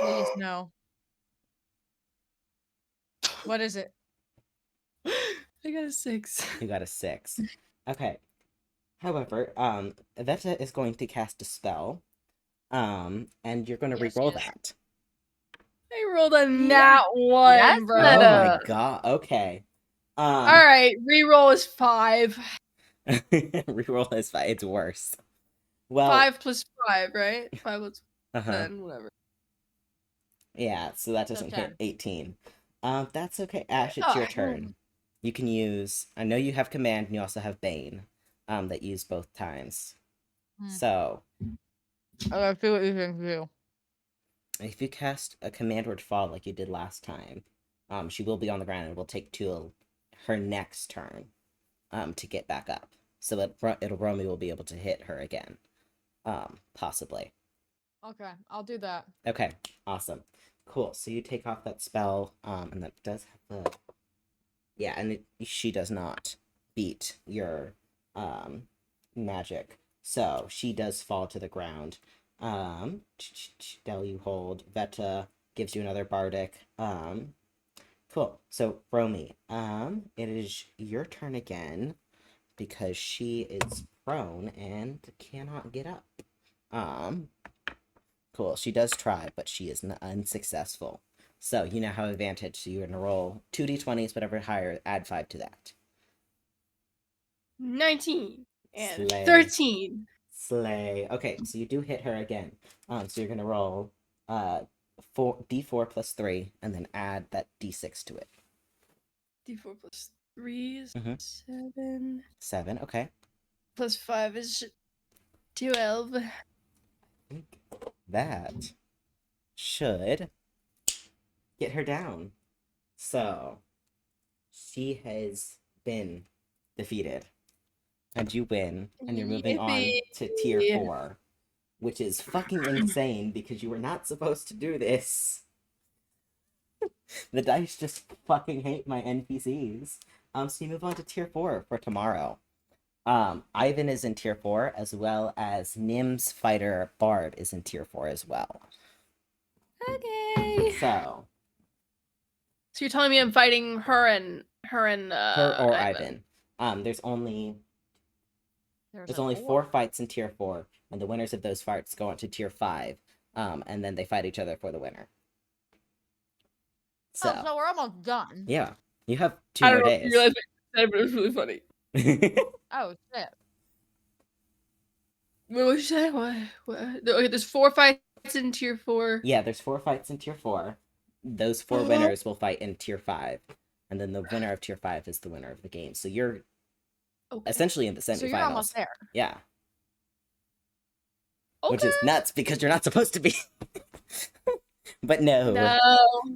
Speaker 2: Please, no. What is it?
Speaker 4: I got a 6.
Speaker 1: You got a 6. Okay. However, Veta is going to cast a spell. And you're going to
Speaker 2: Yes,
Speaker 1: re-roll
Speaker 2: yes.
Speaker 1: that.
Speaker 4: I rolled a nat 1,
Speaker 3: That's
Speaker 4: bro.
Speaker 1: Oh my
Speaker 3: meta.
Speaker 1: god. Okay.
Speaker 4: Alright, reroll is 5.
Speaker 1: re-roll is 5. It's worse. Well,
Speaker 4: 5 plus 5, right? 5 plus
Speaker 1: uh-huh.
Speaker 4: 10, whatever.
Speaker 1: Yeah, so that doesn't hit
Speaker 2: 10.
Speaker 1: 18. That's okay. Ash, it's
Speaker 4: Oh,
Speaker 1: your
Speaker 4: I
Speaker 1: turn. You can use. I know you have Command and you also have Bane, that use both times.
Speaker 2: Hmm.
Speaker 1: So
Speaker 2: I see what you can do.
Speaker 1: if you cast a Command Word Fall like you did last time, she will be on the ground and will take 2 her next turn, to get back up. So that Romy will be able to hit her again, possibly.
Speaker 2: Okay, I'll do that.
Speaker 1: Okay, awesome. Cool. So you take off that spell, and that does have the. Yeah, and she does not beat your magic. So she does fall to the ground. Del you hold. Veta gives you another bardic. Cool. So Romy, it is your turn again because she is prone and cannot get up. Cool. She does try, but she is unsuccessful. So you now have advantage. So you're gonna roll 2d20s, whatever higher, add 5 to that.
Speaker 4: 19 and
Speaker 1: Slay.
Speaker 4: 13.
Speaker 1: Slay. Okay, so you do hit her again. So you're gonna roll 4 plus 3, and then add that d6 to it.
Speaker 4: D4 plus 3 is
Speaker 1: Mhm.
Speaker 4: 7.
Speaker 1: 7. Okay.
Speaker 4: Plus 5 is 12.
Speaker 1: I think that should get her down. So she has been defeated. And you win, and you're moving on to tier
Speaker 4: Yippee.
Speaker 1: 4, which is fucking insane because you were not supposed to do this. The dice just fucking hate my NPCs. So you move on to tier 4 for tomorrow. Ivan is in tier 4, as well as Nim's fighter Barb is in tier 4 as well.
Speaker 3: Okay.
Speaker 1: So,
Speaker 4: So you're telling me I'm fighting her and
Speaker 1: her or Ivan. There's only
Speaker 2: There's
Speaker 1: There's
Speaker 2: a
Speaker 1: only
Speaker 2: four.
Speaker 1: 4 fights in tier 4, and the winners of those fights go on to tier 5, and then they fight each other for the winner.
Speaker 2: Oh,
Speaker 1: So,
Speaker 2: so we're almost done.
Speaker 1: yeah, you have 2
Speaker 4: I don't
Speaker 1: more
Speaker 4: know if you
Speaker 1: days.
Speaker 4: realize what you said, but it was really funny.
Speaker 2: Oh shit.
Speaker 4: What did you say? What? Okay, there's 4 fights in tier 4.
Speaker 1: Yeah, there's 4 fights in tier 4. Those 4 winners will fight in tier 5, and then the winner of tier 5 is the winner of the game. So you're
Speaker 4: Okay.
Speaker 1: essentially in the semifinals.
Speaker 2: So you're almost there.
Speaker 1: Yeah,
Speaker 4: Okay.
Speaker 1: which is nuts because you're not supposed to be. But no,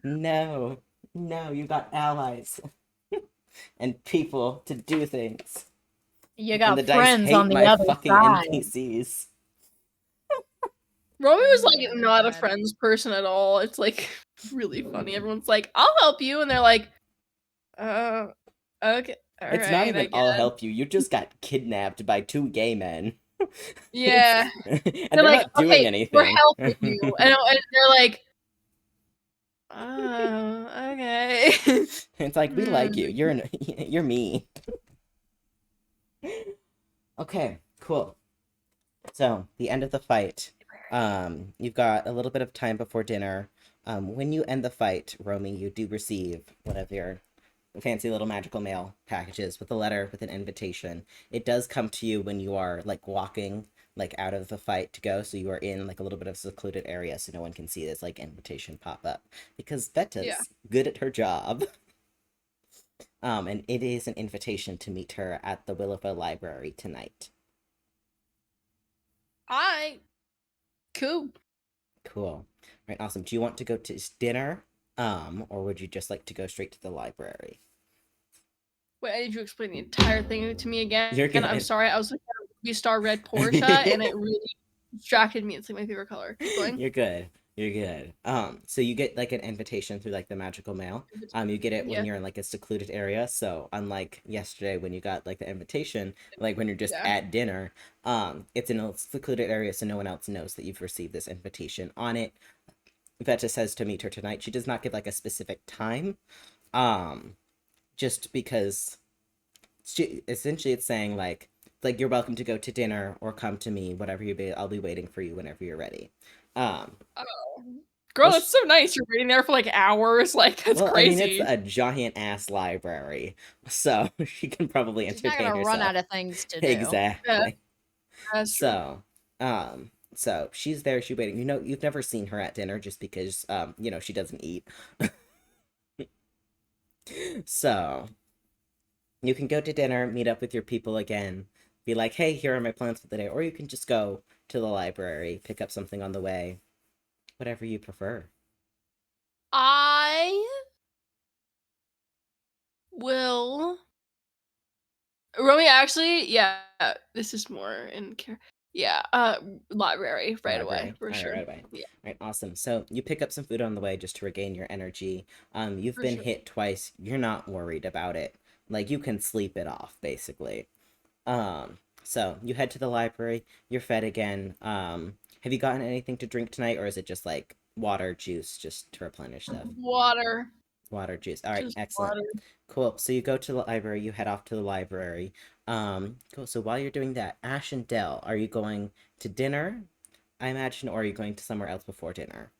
Speaker 4: No.
Speaker 1: no, you got allies and people to do things.
Speaker 3: You
Speaker 1: And
Speaker 3: got
Speaker 1: the dice
Speaker 3: friends
Speaker 1: hate
Speaker 3: on the
Speaker 1: my
Speaker 3: other
Speaker 1: fucking
Speaker 3: side.
Speaker 1: NPCs.
Speaker 4: Romy was like
Speaker 2: Yeah,
Speaker 4: not a
Speaker 2: God.
Speaker 4: friends person at all. It's like really funny. Everyone's like, "I'll help you," and they're like, okay, all
Speaker 1: It's not
Speaker 4: right,
Speaker 1: even
Speaker 4: I
Speaker 1: I'll
Speaker 4: guess."
Speaker 1: help you. You just got kidnapped by 2 gay men.
Speaker 4: Yeah,
Speaker 1: And
Speaker 4: they're
Speaker 1: they're
Speaker 4: like,
Speaker 1: not doing
Speaker 4: "Okay,
Speaker 1: anything.
Speaker 4: we're helping you," and they're like, "Oh, okay."
Speaker 1: It's like, we like you. You're me. Okay, cool. So, the end of the fight. You've got a little bit of time before dinner. When you end the fight, Romy, you do receive one of your fancy little magical mail packages with a letter with an invitation. It does come to you when you are like walking like out of the fight to go, so you are in like a little bit of a secluded area so no one can see this like invitation pop up because Veta's
Speaker 4: Yeah.
Speaker 1: good at her job. And it is an invitation to meet her at the Willowfell Library tonight.
Speaker 4: Cool.
Speaker 1: Cool. Right, awesome. Do you want to go to dinner? Or would you just like to go straight to the library?
Speaker 4: Wait, I need you to explain the entire thing to me again.
Speaker 1: You're good.
Speaker 4: I'm sorry. I was looking at a movie star red Porsche, and it really distracted me. It's like my favorite color. Keep going.
Speaker 1: You're good. You're good. So you get like an invitation through like the magical mail. You get it when
Speaker 4: Yeah.
Speaker 1: you're in like a secluded area. So unlike yesterday when you got like the invitation, like when you're just
Speaker 4: Yeah.
Speaker 1: at dinner, it's in a secluded area so no one else knows that you've received this invitation. On it, Veta says to meet her tonight. She does not give like a specific time. Just because essentially it's saying like you're welcome to go to dinner or come to me, whatever you be. I'll be waiting for you whenever you're ready.
Speaker 4: Oh.
Speaker 1: Well,
Speaker 4: Girl, that's so nice. You're waiting there for like hours. Like, that's
Speaker 1: well,
Speaker 4: crazy.
Speaker 1: I mean, it's a giant ass library, so she can probably
Speaker 2: She's not
Speaker 1: entertain
Speaker 2: gonna
Speaker 1: herself.
Speaker 2: run out of things to do.
Speaker 1: Exactly.
Speaker 4: That's true.
Speaker 1: So she's there. She's waiting. You know, you've never seen her at dinner just because she doesn't eat. So you can go to dinner, meet up with your people again, be like, hey, here are my plans for the day, or you can just go to the library, pick up something on the way, whatever you prefer.
Speaker 4: I will. Romy, actually, yeah, this is more in care. Yeah, library right away
Speaker 1: Library.
Speaker 4: for
Speaker 1: All right,
Speaker 4: sure.
Speaker 1: right away.
Speaker 4: Yeah,
Speaker 1: All right, awesome. So you pick up some food on the way just to regain your energy. You've
Speaker 4: For
Speaker 1: been
Speaker 4: sure.
Speaker 1: hit twice. You're not worried about it. Like you can sleep it off, basically. So you head to the library. You're fed again. Have you gotten anything to drink tonight, or is it just like water, juice, just to replenish stuff?
Speaker 4: water.
Speaker 1: Water, juice. All right,
Speaker 4: Just
Speaker 1: excellent.
Speaker 4: water.
Speaker 1: Cool. So you go to the library. You head off to the library. Cool. So while you're doing that, Ash and Dell, are you going to dinner? I imagine, or are you going to somewhere else before dinner?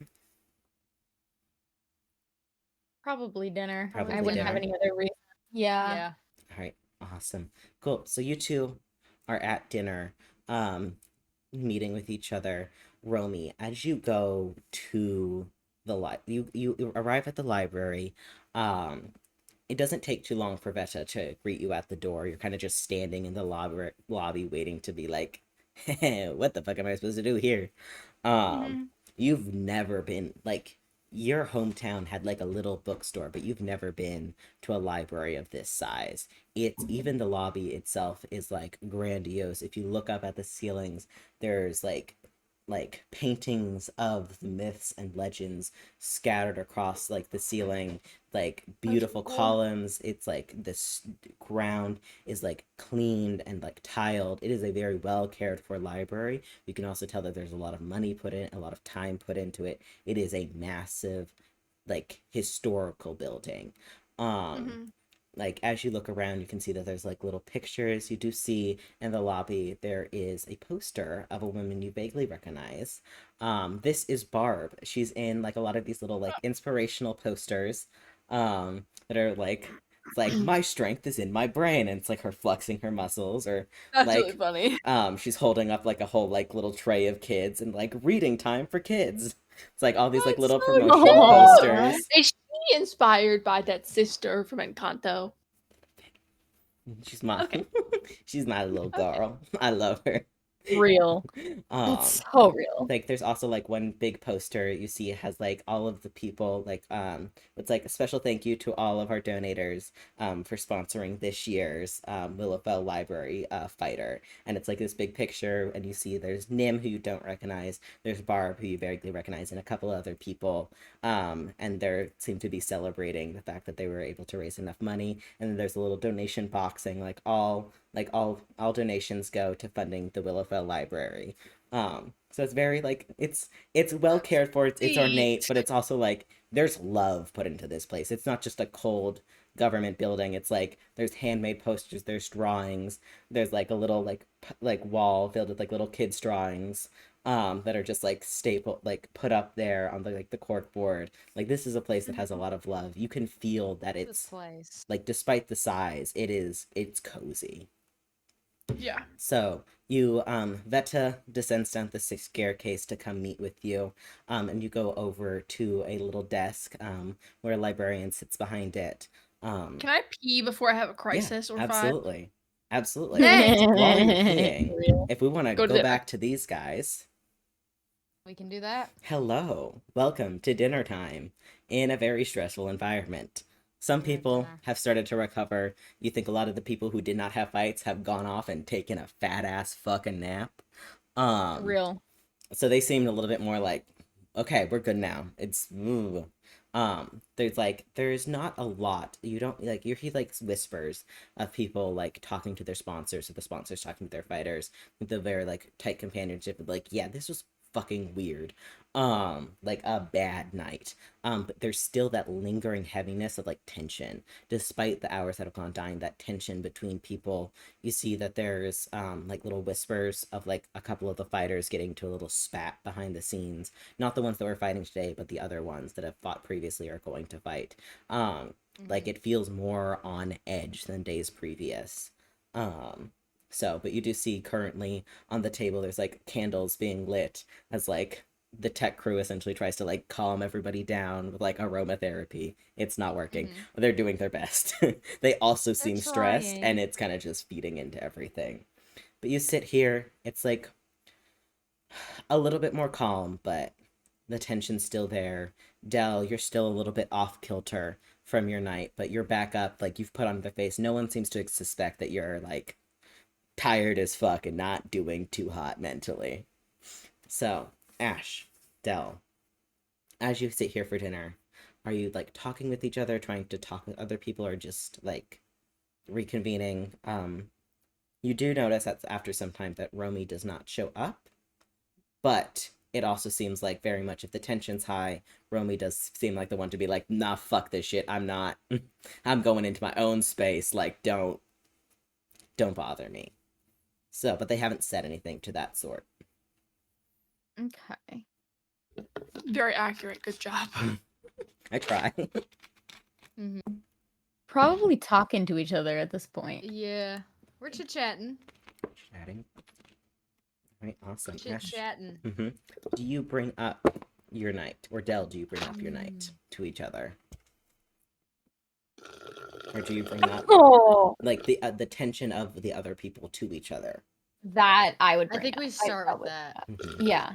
Speaker 3: Probably dinner.
Speaker 1: Probably
Speaker 3: I wouldn't have
Speaker 1: dinner.
Speaker 3: any other reason. Yeah.
Speaker 2: Yeah.
Speaker 1: All right, awesome. Cool. So you two are at dinner, meeting with each other. Romy, as you go to the you arrive at the library. It doesn't take too long for Veta to greet you at the door. You're kind of just standing in the lobby waiting to be like, what the fuck am I supposed to do here?
Speaker 4: Mhm.
Speaker 1: You've never been like your hometown had like a little bookstore, but you've never been to a library of this size. It's even the lobby itself is like grandiose. If you look up at the ceilings, there's like like paintings of the myths and legends scattered across like the ceiling, like beautiful
Speaker 4: cool.
Speaker 1: columns. It's like this ground is like cleaned and like tiled. It is a very well cared for library. You can also tell that there's a lot of money put in, a lot of time put into it. It is a massive like historical building. Um like as you look around, you can see that there's like little pictures. You do see in the lobby there is a poster of a woman you vaguely recognize. This is Barb. She's in like a lot of these little like inspirational posters that are like it's like my strength is in my brain, and it's like her flexing her muscles, or
Speaker 4: That's really
Speaker 1: like
Speaker 4: funny.
Speaker 1: she's holding up like a whole like little tray of kids and like reading time for kids. It's like all these like
Speaker 4: That's
Speaker 1: little
Speaker 4: so
Speaker 1: promotional
Speaker 3: cute.
Speaker 1: posters.
Speaker 4: Is she inspired by that sister from Encanto?
Speaker 1: She's my
Speaker 4: Okay.
Speaker 1: she's my little
Speaker 4: Okay.
Speaker 1: girl. I love her.
Speaker 3: Real.
Speaker 1: Um
Speaker 3: It's so real.
Speaker 1: like there's also like one big poster you see it has like all of the people like it's like a special thank you to all of our donators for sponsoring this year's Willowfell Library fighter, and it's like this big picture, and you see there's Nim, who you don't recognize, there's Barb, who you vaguely recognize, and a couple other people, and they seem to be celebrating the fact that they were able to raise enough money, and then there's a little donation box saying all donations go to funding the Willowfell Library. So it's very like it's well cared for. It's ornate, but it's also like there's love put into this place. It's not just a cold government building. It's like there's handmade posters, there's drawings, there's like a little like wall filled with like little kids drawings that are just like staple like put up there on the like the cork board. Like this is a place that has a lot of love. You can feel that
Speaker 2: This
Speaker 1: it's
Speaker 2: place.
Speaker 1: like despite the size, it's cozy.
Speaker 4: Yeah.
Speaker 1: So you Veta descends down the staircase to come meet with you, and you go over to a little desk where a librarian sits behind it.
Speaker 4: Can I pee before I have a
Speaker 1: Yeah,
Speaker 4: crisis or five?
Speaker 1: absolutely, absolutely.
Speaker 4: Thanks.
Speaker 1: While you're peeing,
Speaker 3: Real.
Speaker 1: if we want to
Speaker 4: Go to
Speaker 1: go
Speaker 4: dinner.
Speaker 1: back to these guys,
Speaker 2: We can do that.
Speaker 1: hello, welcome to dinner time in a very stressful environment. Some
Speaker 2: Yeah,
Speaker 1: people
Speaker 2: dinner.
Speaker 1: have started to recover. You think a lot of the people who did not have fights have gone off and taken a fat ass fucking nap.
Speaker 3: Real.
Speaker 1: So they seemed a little bit more like, okay, we're good now. It's ooh. There's not a lot. You don't like you hear like whispers of people like talking to their sponsors, or the sponsors talking to their fighters with the very like tight companionship of like, yeah, this was fucking weird. Like a bad night. But there's still that lingering heaviness of like tension. Despite the hours that have gone dying, that tension between people. You see that there's like little whispers of like a couple of the fighters getting to a little spat behind the scenes. Not the ones that were fighting today, but the other ones that have fought previously are going to fight. Like it feels more on edge than days previous. But you do see currently on the table there's like candles being lit as like the tech crew essentially tries to like calm everybody down with like aromatherapy. It's not working. They're doing their best. They also seem stressed,
Speaker 2: trying.
Speaker 1: and it's kind of just feeding into everything. But you sit here, it's like a little bit more calm, but the tension's still there. Dell, you're still a little bit off kilter from your night, but you're back up, like you've put on the face. No one seems to suspect that you're like tired as fuck and not doing too hot mentally. So, Ash, Dell, as you sit here for dinner, are you like talking with each other, trying to talk with other people, or just like reconvening? You do notice that after some time that Romy does not show up, but it also seems like very much if the tension's high, Romy does seem like the one to be like, nah, fuck this shit. I'm not. I'm going into my own space. Like, don't bother me. So, but they haven't said anything to that sort.
Speaker 3: Okay.
Speaker 4: Very accurate. Good job.
Speaker 1: I try.
Speaker 3: Probably talking to each other at this point.
Speaker 2: Yeah. We're chit-chatting.
Speaker 1: Chatting. All right, awesome. Ash,
Speaker 2: Chit-chatting.
Speaker 1: do you bring up your night, or Dell, do you bring up your night to each other, or do you bring up
Speaker 3: Oh,
Speaker 1: like the tension of the other people to each other?
Speaker 3: that I would
Speaker 2: I
Speaker 3: bring
Speaker 2: think we
Speaker 3: up.
Speaker 2: start
Speaker 3: probably-
Speaker 2: with that.
Speaker 3: Yeah.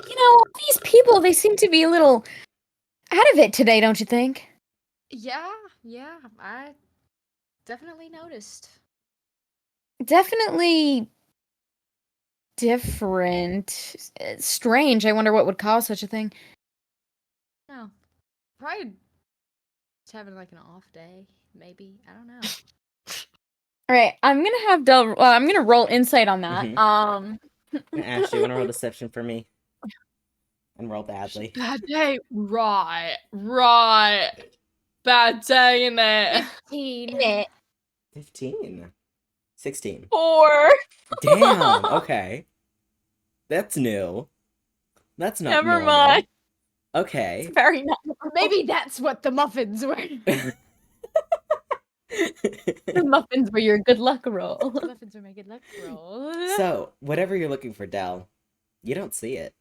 Speaker 3: You know, these people, they seem to be a little out of it today, don't you think?
Speaker 2: Yeah, I definitely noticed.
Speaker 3: Definitely different. It's strange. I wonder what would cause such a thing.
Speaker 2: No. Probably just having like an off day, maybe. I don't know.
Speaker 3: All right, I'm gonna have Del. I'm gonna roll insight on that.
Speaker 1: Ash, you want to roll deception for me? And roll badly.
Speaker 4: Bad day. Right. Bad day in there.
Speaker 2: 15.
Speaker 1: 15. 16.
Speaker 3: 4.
Speaker 1: Damn, okay. That's new. That's not
Speaker 3: Never
Speaker 1: normal.
Speaker 3: mind.
Speaker 1: Okay.
Speaker 3: It's very not.
Speaker 2: Maybe that's what the muffins were.
Speaker 3: The muffins were your good luck roll.
Speaker 2: The muffins were my good luck roll.
Speaker 1: So, whatever you're looking for, Del, you don't see it.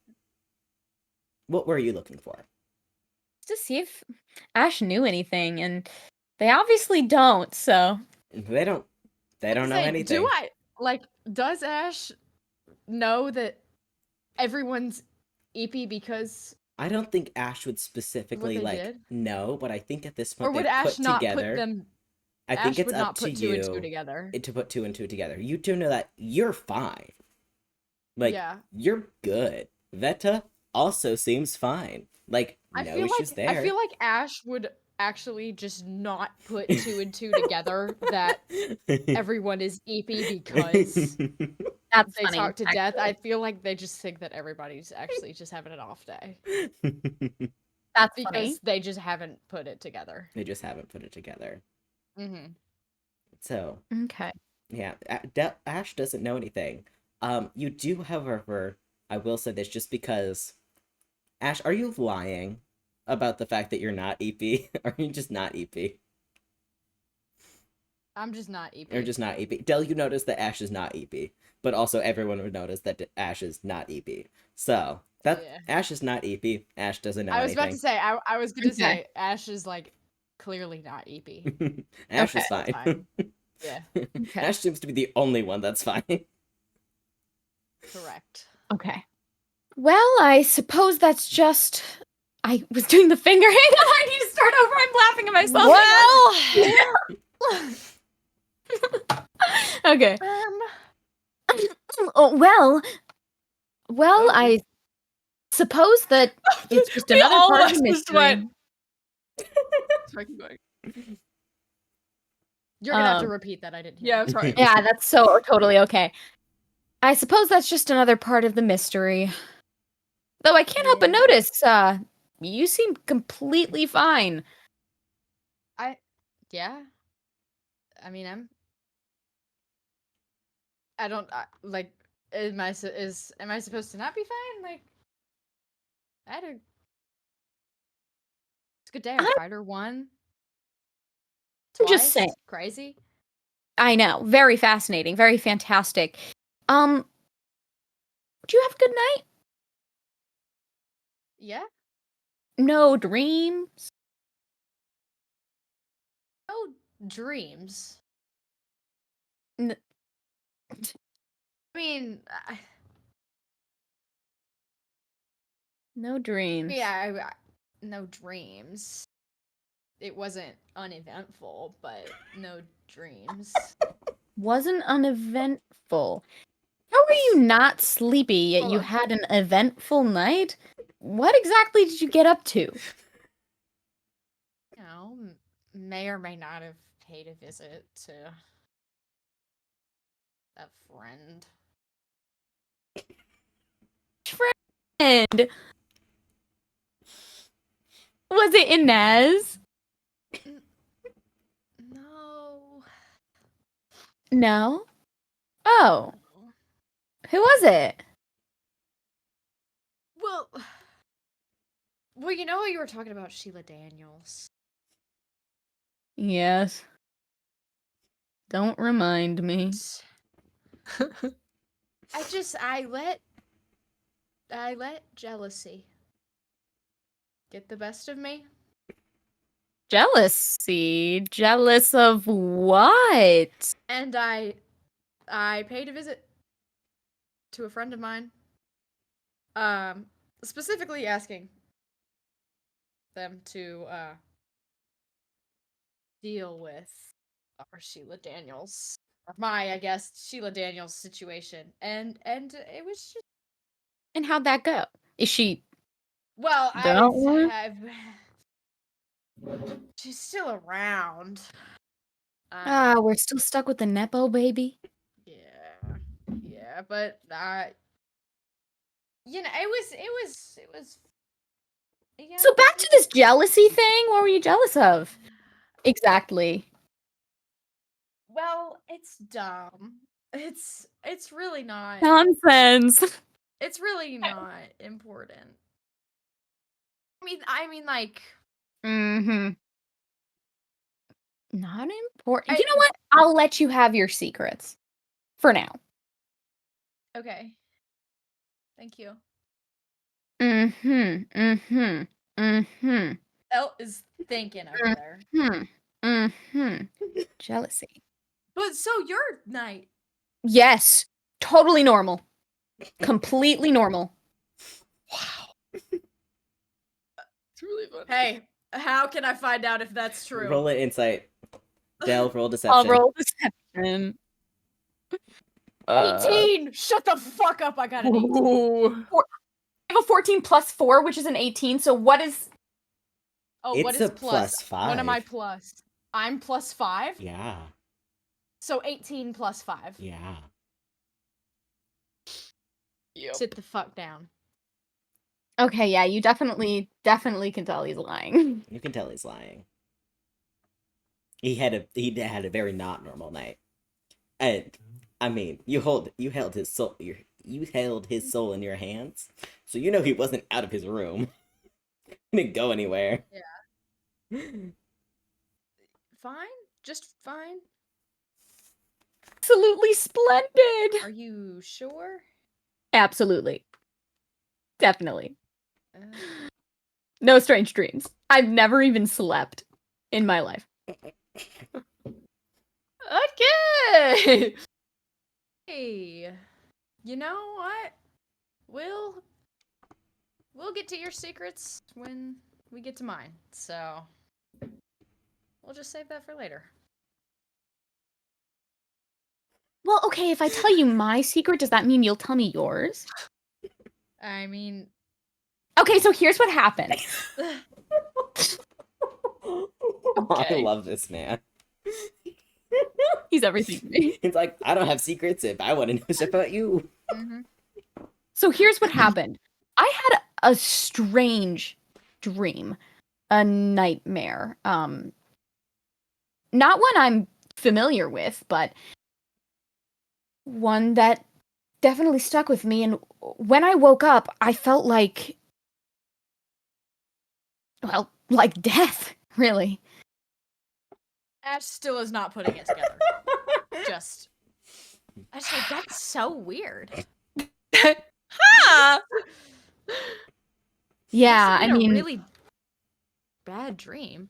Speaker 1: What were you looking for?
Speaker 3: To see if Ash knew anything, and they obviously don't. So
Speaker 1: They don't know anything.
Speaker 2: Do I does Ash know that everyone's EP because
Speaker 1: I don't think Ash would specifically
Speaker 2: they did?
Speaker 1: know, but I think at this point
Speaker 2: or would
Speaker 1: they
Speaker 2: Ash
Speaker 1: put
Speaker 2: not
Speaker 1: together.
Speaker 2: put them
Speaker 1: I think
Speaker 2: Ash
Speaker 1: it's
Speaker 2: would
Speaker 1: up
Speaker 2: not
Speaker 1: to
Speaker 2: put two and two
Speaker 1: you
Speaker 2: together.
Speaker 1: to put 2 and 2 together. You do know that you're fine.
Speaker 2: Yeah.
Speaker 1: You're good. Veta also seems fine. No issues there.
Speaker 2: I feel like Ash would actually just not put 2 and 2 together that everyone is EP because
Speaker 3: that's
Speaker 2: they
Speaker 3: funny,
Speaker 2: talk to death. I
Speaker 3: actually.
Speaker 2: feel like they just think that everybody's actually just having an off day
Speaker 3: That's
Speaker 2: because
Speaker 3: funny.
Speaker 2: they just haven't put it together.
Speaker 1: They just haven't put it together.
Speaker 2: Mm-hmm.
Speaker 1: So,
Speaker 3: Okay.
Speaker 1: yeah, Ash doesn't know anything. You do, however, I will say this just because, Ash, are you lying about the fact that you're not EP? Are you just not EP?
Speaker 2: I'm just not EP.
Speaker 1: Or just not EP? Del, you notice that Ash is not EP, but also everyone would notice that Ash is not EP. So, Ash is not EP. Ash doesn't know
Speaker 2: I was about
Speaker 1: anything.
Speaker 2: to say, I was gonna
Speaker 3: Okay.
Speaker 2: say, Ash is clearly not EP.
Speaker 1: Ash
Speaker 3: Okay.
Speaker 1: is fine.
Speaker 2: Yeah.
Speaker 3: Okay.
Speaker 1: Ash seems to be the only one that's fine.
Speaker 2: Correct.
Speaker 3: Okay. Well, I suppose that's just. I was doing the finger. Hang on, I need to start over. I'm laughing at myself. Okay. Well, I suppose that it's just
Speaker 4: We
Speaker 3: another
Speaker 4: all
Speaker 3: part of
Speaker 4: watched
Speaker 3: the
Speaker 4: this one.
Speaker 3: mystery.
Speaker 4: Sorry, keep going.
Speaker 2: You're gonna have to repeat that. I didn't hear.
Speaker 4: Yeah, I'm sorry.
Speaker 3: Yeah, that's so totally okay. I suppose that's just another part of the mystery. Though I can't help but
Speaker 2: Yeah.
Speaker 3: notice, you seem completely fine.
Speaker 2: Yeah. I mean, I don't am I supposed to not be fine? I had it's a good day. I fighter won.
Speaker 3: I'm just saying.
Speaker 2: Crazy.
Speaker 3: I know, very fascinating, very fantastic. Do you have a good night?
Speaker 2: Yeah.
Speaker 3: No dreams?
Speaker 2: No dreams.
Speaker 3: N-
Speaker 2: I mean,
Speaker 3: No dreams.
Speaker 2: yeah, no dreams. It wasn't uneventful, but no dreams.
Speaker 3: Wasn't uneventful. How were you not sleepy yet
Speaker 2: Hold
Speaker 3: you
Speaker 2: on.
Speaker 3: had an eventful night? What exactly did you get up to?
Speaker 2: You know, may or may not have paid a visit to a friend.
Speaker 3: Friend. Was it Inez?
Speaker 2: No.
Speaker 3: No. Oh, who was it?
Speaker 2: Well, you know how you were talking about Sheila Daniels.
Speaker 3: Yes. Don't remind me.
Speaker 2: I let jealousy get the best of me.
Speaker 3: Jealousy? Jealous of what?
Speaker 2: And I paid a visit to a friend of mine. Specifically asking them to deal with our Sheila Daniels. my, I guess, Sheila Daniels situation, and it was just
Speaker 3: And how'd that go? Is she
Speaker 2: well,
Speaker 3: Don't worry.
Speaker 2: she's still around.
Speaker 3: we're still stuck with the Nepo baby?
Speaker 2: Yeah, but you know, it was yeah.
Speaker 3: So back to this jealousy thing, what were you jealous of? Exactly.
Speaker 2: Well, it's dumb. It's really not.
Speaker 3: Nonsense.
Speaker 2: It's really not important. I mean, like,
Speaker 3: Mm-hmm. Not important.
Speaker 2: I
Speaker 3: You know what? I'll let you have your secrets. For now.
Speaker 2: okay. Thank you.
Speaker 3: Mm-hmm. Mm-hmm. Mm-hmm.
Speaker 2: Elle is thinking over there.
Speaker 3: Mm-hmm. Mm-hmm. Jealousy.
Speaker 2: But so your night.
Speaker 3: Yes. Totally normal. Completely normal.
Speaker 4: Wow. It's really funny.
Speaker 2: Hey, how can I find out if that's true?
Speaker 1: Roll an insight. Del, roll
Speaker 3: I'll
Speaker 1: deception.
Speaker 3: roll deception.
Speaker 2: 18! Shut the fuck up, I got an 18.
Speaker 4: Ooh.
Speaker 3: I have a 14 plus 4, which is an 18. So what is...
Speaker 2: Oh,
Speaker 1: It's
Speaker 2: what is
Speaker 1: a
Speaker 2: plus?
Speaker 1: plus
Speaker 2: What am I
Speaker 1: 5.
Speaker 2: plus? I'm plus 5?
Speaker 1: Yeah.
Speaker 2: So 18 plus 5.
Speaker 1: Yeah.
Speaker 4: Yep.
Speaker 2: Sit the fuck down.
Speaker 3: Okay, yeah, you definitely can tell he's lying.
Speaker 1: You can tell he's lying. He had a very not normal night. And I mean, you held his soul in your hands. So you know he wasn't out of his room. He didn't go anywhere.
Speaker 2: Yeah. Fine? Just fine?
Speaker 3: Absolutely splendid.
Speaker 2: Are you sure?
Speaker 3: Absolutely. Definitely. No strange dreams. I've never even slept in my life.
Speaker 2: Okay. Hey, you know what? We'll get to your secrets when we get to mine. So we'll just save that for later.
Speaker 3: Well, okay, if I tell you my secret, does that mean you'll tell me yours?
Speaker 2: I mean,
Speaker 3: Okay, so here's what happened.
Speaker 1: I love this man.
Speaker 3: He's everything to me.
Speaker 1: It's like, I don't have secrets if I want to know shit about you.
Speaker 2: mhm.
Speaker 3: So here's what happened. I had a strange dream, a nightmare. Not one I'm familiar with, but one that definitely stuck with me. And when I woke up, I felt like, well, like death, really.
Speaker 2: Ash still is not putting it together. Just, Ash, like, that's so weird.
Speaker 4: Ha!
Speaker 3: Yeah,
Speaker 2: Must have
Speaker 3: I
Speaker 2: been a
Speaker 3: mean,
Speaker 2: really bad dream.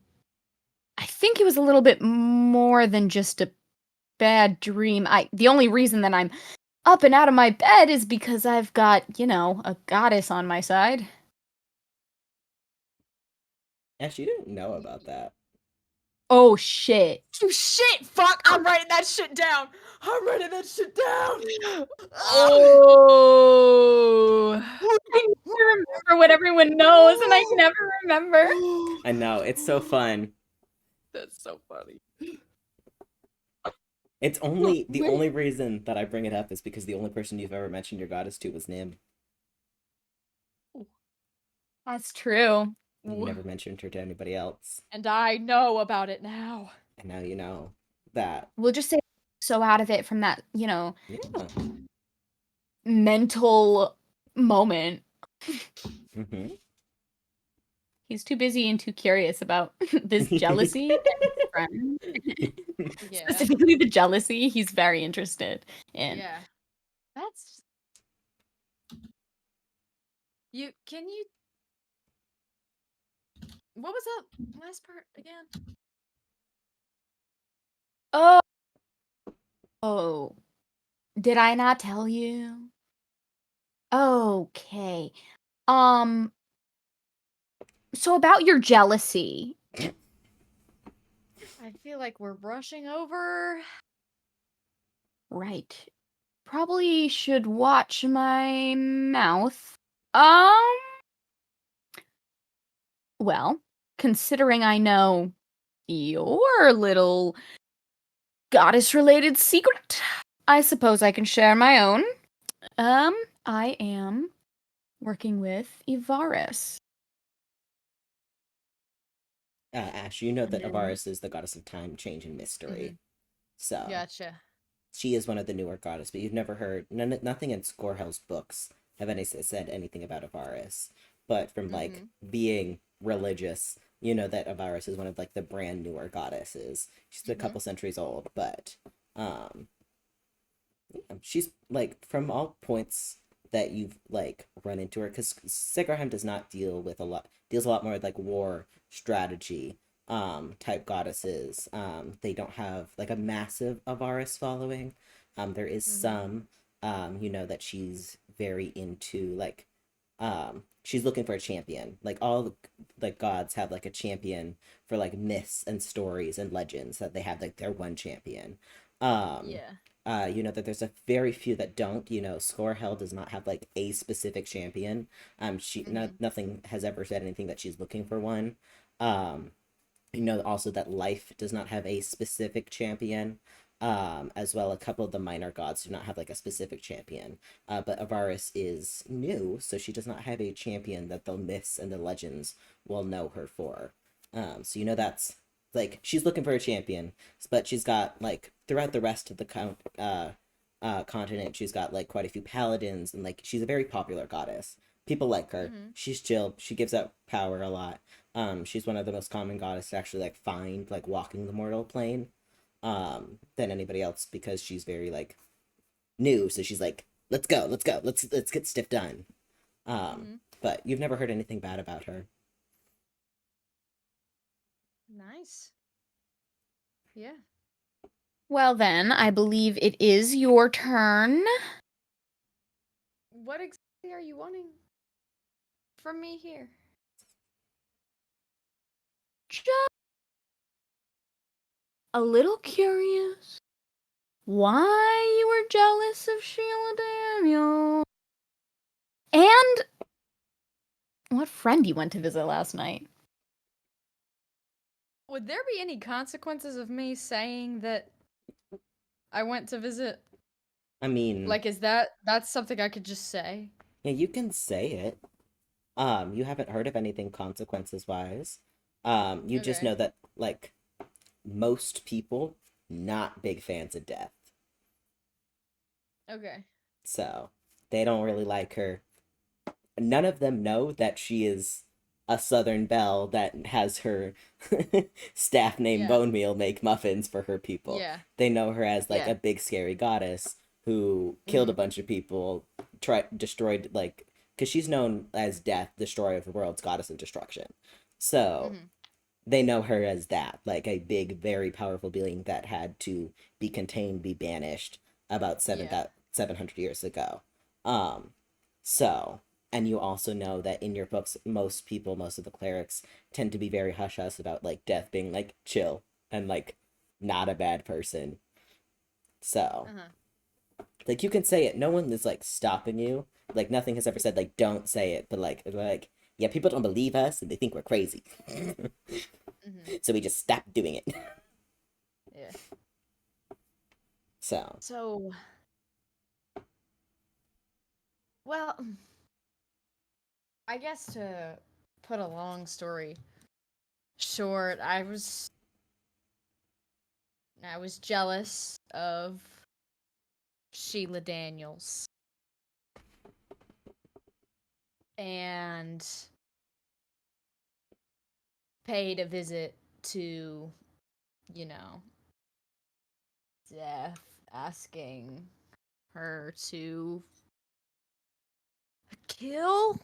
Speaker 3: I think it was a little bit more than just a bad dream. The only reason that I'm up and out of my bed is because I've got, a goddess on my side.
Speaker 1: Ash, you didn't know about that.
Speaker 3: Oh shit.
Speaker 2: Oh shit! Fuck! I'm writing that shit down. I'm writing that shit down.
Speaker 4: Oh.
Speaker 3: I never remember what everyone knows, and I never remember.
Speaker 1: I know, it's so fun.
Speaker 4: That's so funny.
Speaker 1: It's only the only reason that I bring it up is because the only person you've ever mentioned your goddess to was Nim.
Speaker 3: That's true.
Speaker 1: You never mentioned her to anybody else.
Speaker 2: And I know about it now.
Speaker 1: And now you know that.
Speaker 3: We'll just say so out of it from that,
Speaker 1: Yeah.
Speaker 3: mental moment.
Speaker 1: Mm-hmm.
Speaker 3: He's too busy and too curious about this jealousy and his friend.
Speaker 2: Yeah.
Speaker 3: Specifically the jealousy, he's very interested in.
Speaker 2: Yeah. That's. Can you. What was that last part again?
Speaker 3: Oh. Oh. Did I not tell you? Okay. So about your jealousy.
Speaker 2: I feel like we're brushing over
Speaker 3: Right. Probably should watch my mouth. Um, well, considering I know your little goddess-related secret, I suppose I can share my own. I am working with Ivaris.
Speaker 1: Ash, you know
Speaker 2: And
Speaker 1: that
Speaker 2: then,
Speaker 1: Avaris is the goddess of time, change, and mystery. So
Speaker 2: gotcha.
Speaker 1: she is one of the newer goddess, but you've never heard nothing in Scorehell's books have any said anything about Avaris. But from like being religious, you know that Avaris is one of like the brand newer goddesses. She's a couple centuries old, but um she's like from all points that you've like run into her, because Sigarheim does not deals a lot more with like war strategy type goddesses. They don't have like a massive Avaris following. There is some you know that she's very into like she's looking for a champion. Like all the like gods have like a champion for like myths and stories and legends, that they have like their one champion. um
Speaker 2: Yeah.
Speaker 1: you know that there's a very few that don't. You know, Scorehell does not have like a specific champion. Nothing has ever said anything that she's looking for one. um you know also that Life does not have a specific champion. As well, a couple of the minor gods do not have like a specific champion. But Avaris is new, so she does not have a champion that the myths and the legends will know her for. So you know that's like she's looking for a champion, but she's got like throughout the rest of the continent, she's got like quite a few paladins, and like she's a very popular goddess. People like her. She's chill. She gives out power a lot. She's one of the most common goddesses to actually like find like walking the mortal plane than anybody else, because she's very like new. So she's like, let's go, let's get stuff done. But you've never heard anything bad about her.
Speaker 2: Nice. Yeah.
Speaker 3: Well, then, I believe it is your turn.
Speaker 2: What exactly are you wanting from me here?
Speaker 3: Just a little curious why you were jealous of Sheila Daniel. And what friend you went to visit last night.
Speaker 2: Would there be any consequences of me saying that I went to visit?
Speaker 1: I mean,
Speaker 2: Like, that's something I could just say?
Speaker 1: yeah, you can say it. You haven't heard of anything consequences wise. You just
Speaker 2: Okay.
Speaker 1: know that like most people not big fans of death.
Speaker 2: Okay.
Speaker 1: So they don't really like her. None of them know that she is a Southern belle that has her staff named
Speaker 2: Yeah.
Speaker 1: Bone Meal make muffins for her people.
Speaker 2: Yeah.
Speaker 1: They know her as like
Speaker 2: Yeah.
Speaker 1: a big scary goddess who killed a bunch of people, destroyed like, because she's known as Death, destroyer of the worlds, goddess of destruction. So they know her as that, like a big, very powerful being that had to be contained, be banished about
Speaker 2: Yeah.
Speaker 1: 700 years ago. Um, so, and you also know that in your books, most people, most of the clerics tend to be very hush hush about like death being like chill and like not a bad person. So,
Speaker 2: Uh-huh.
Speaker 1: like you can say it. No one is like stopping you. Like nothing has ever said like don't say it, but like yeah, people don't believe us and they think we're crazy. So we just stopped doing it.
Speaker 2: Yeah.
Speaker 1: So,
Speaker 2: So, well, I guess to put a long story short, I was jealous of Sheila Daniels and paid a visit to, you know, Death, asking her to kill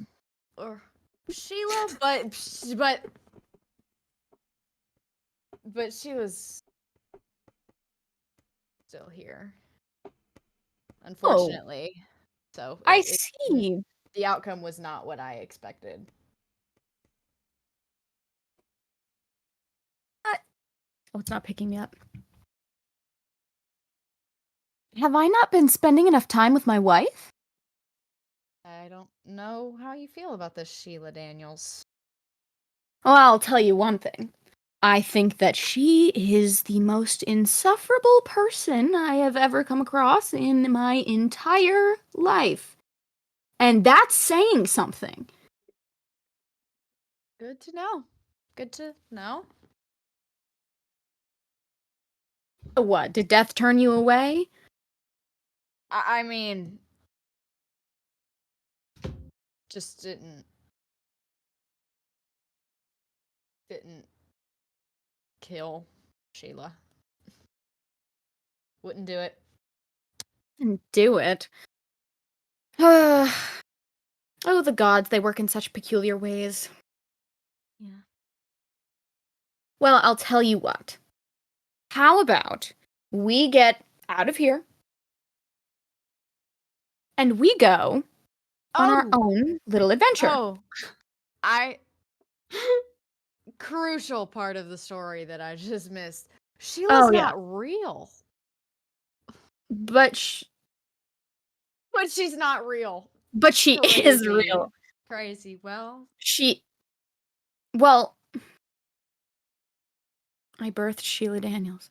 Speaker 2: or Sheila, but she was still here,
Speaker 3: Oh,
Speaker 2: unfortunately. So
Speaker 3: I
Speaker 2: it
Speaker 3: see.
Speaker 2: the outcome was not what I expected.
Speaker 3: Oh, it's not picking me up. Have I not been spending enough time with my wife?
Speaker 2: I don't know how you feel about this, Sheila Daniels.
Speaker 3: Well, I'll tell you one thing. I think that she is the most insufferable person I have ever come across in my entire life. And that's saying something.
Speaker 2: Good to know. Good to know.
Speaker 3: What, did death turn you away?
Speaker 2: I mean, just didn't kill Sheila. Wouldn't do it.
Speaker 3: And do it. Oh, the gods, they work in such peculiar ways. Yeah. Well, I'll tell you what. How about we get out of here and we go on our own little adventure?
Speaker 2: Oh, crucial part of the story that I just missed. Sheila's
Speaker 3: Yeah.
Speaker 2: not real.
Speaker 3: But
Speaker 2: But she's not real.
Speaker 3: she is
Speaker 2: Crazy.
Speaker 3: real.
Speaker 2: Crazy. Well,
Speaker 3: Well, I birthed Sheila Daniels.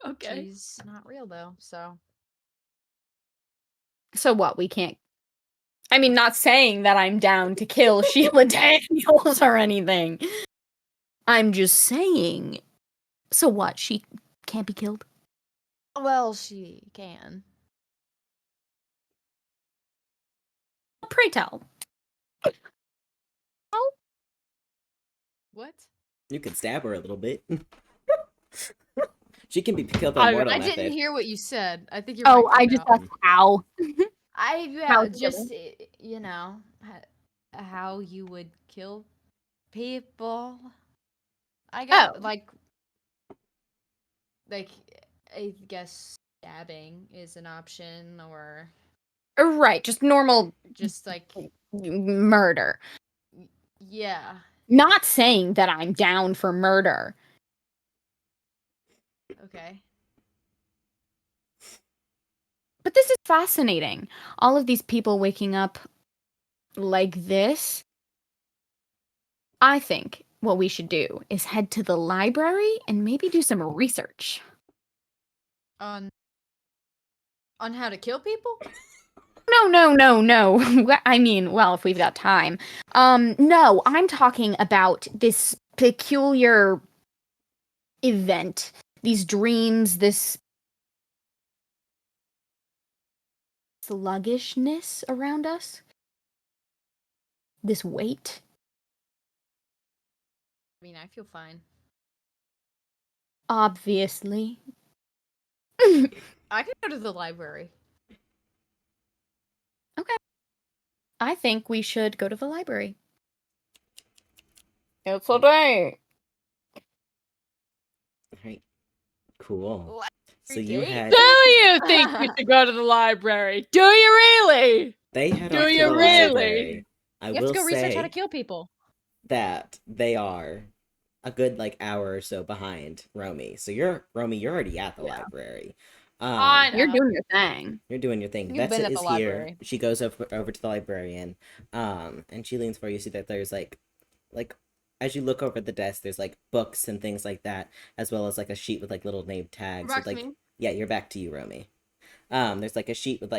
Speaker 4: Okay.
Speaker 2: she's not real though, so.
Speaker 3: So what, we can't... I mean, not saying that I'm down to kill Sheila Daniels or anything. I'm just saying... So what, she can't be killed?
Speaker 2: Well, she can.
Speaker 3: Pray tell.
Speaker 2: What?
Speaker 1: You could stab her a little bit. She can be killed by mortal
Speaker 2: I
Speaker 1: method.
Speaker 2: didn't hear what you said. I think you're.
Speaker 3: Oh, I just asked how.
Speaker 2: I
Speaker 3: How's
Speaker 2: just you know how you would kill people. I got
Speaker 3: Oh.
Speaker 2: like I guess stabbing is an option, or
Speaker 3: Right, just normal
Speaker 2: just like
Speaker 3: murder.
Speaker 2: yeah.
Speaker 3: Not saying that I'm down for murder.
Speaker 2: Okay.
Speaker 3: But this is fascinating. All of these people waking up like this. I think what we should do is head to the library and maybe do some research.
Speaker 2: On how to kill people?
Speaker 3: No. I mean, well, if we've got time. No, I'm talking about this peculiar event. These dreams, this sluggishness around us. This weight.
Speaker 2: I mean, I feel fine.
Speaker 3: Obviously.
Speaker 2: I could go to the library.
Speaker 3: Okay. I think we should go to the library. It's a day.
Speaker 1: Right. Cool.
Speaker 2: What?
Speaker 1: So you
Speaker 2: Date?
Speaker 1: had...
Speaker 4: Do you think we should go to the library? Do you really?
Speaker 1: They head
Speaker 4: Do
Speaker 1: off to
Speaker 4: you
Speaker 1: the
Speaker 4: really?
Speaker 1: library. I
Speaker 2: You have to
Speaker 1: will
Speaker 2: go research how
Speaker 1: say
Speaker 2: to kill people.
Speaker 1: that they are a good hour or so behind Romy. So you're already at the library.
Speaker 2: I know.
Speaker 3: You're doing your thing.
Speaker 1: You're doing your thing.
Speaker 2: You've been
Speaker 1: Vetsa
Speaker 2: at the
Speaker 1: is here.
Speaker 2: library.
Speaker 1: She goes over to the librarian, and she leans for you. See that there's like as you look over the desk, there's books and things like that, as well as a sheet with little name tags.
Speaker 4: Back
Speaker 1: with,
Speaker 4: to me.
Speaker 1: Yeah, you're back to you, Romy. There's a sheet with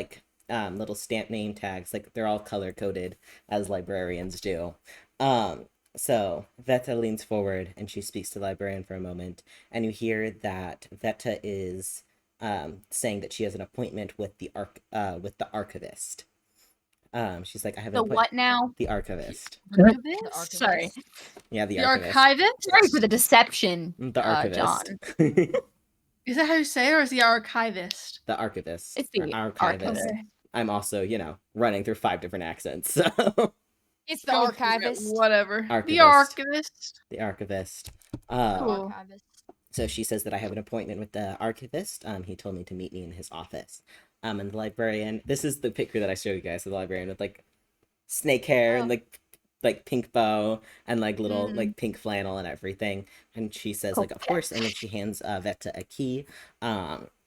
Speaker 1: little stamp name tags. They're all color coded as librarians do. So Veta leans forward and she speaks to the librarian for a moment, and you hear that Veta is saying that she has an appointment with the archivist. She's like, I have an
Speaker 3: The what now?
Speaker 1: The archivist.
Speaker 2: Archivist?
Speaker 3: Sorry.
Speaker 1: Yeah, the
Speaker 4: The
Speaker 1: archivist.
Speaker 4: archivist?
Speaker 3: Sorry for the deception,
Speaker 1: The archivist.
Speaker 3: John.
Speaker 4: Is that how you say it, or is the archivist?
Speaker 1: The archivist.
Speaker 3: It's the
Speaker 1: archivist.
Speaker 3: archivist.
Speaker 1: I'm also, running through 5 different accents. So
Speaker 2: It's the
Speaker 4: Go for it,
Speaker 2: archivist.
Speaker 4: Whatever. The
Speaker 1: Archivist.
Speaker 4: archivist.
Speaker 1: the archivist.
Speaker 4: Cool.
Speaker 2: Archivist.
Speaker 1: So she says that I have an appointment with the archivist. He told me to meet me in his office. And the librarian. This is the picture that I showed you guys of the librarian with snake hair and like pink bow and like little
Speaker 3: Mm.
Speaker 1: like pink flannel and everything. And she says like, of
Speaker 3: Coquette.
Speaker 1: course. And then she hands Veta a key.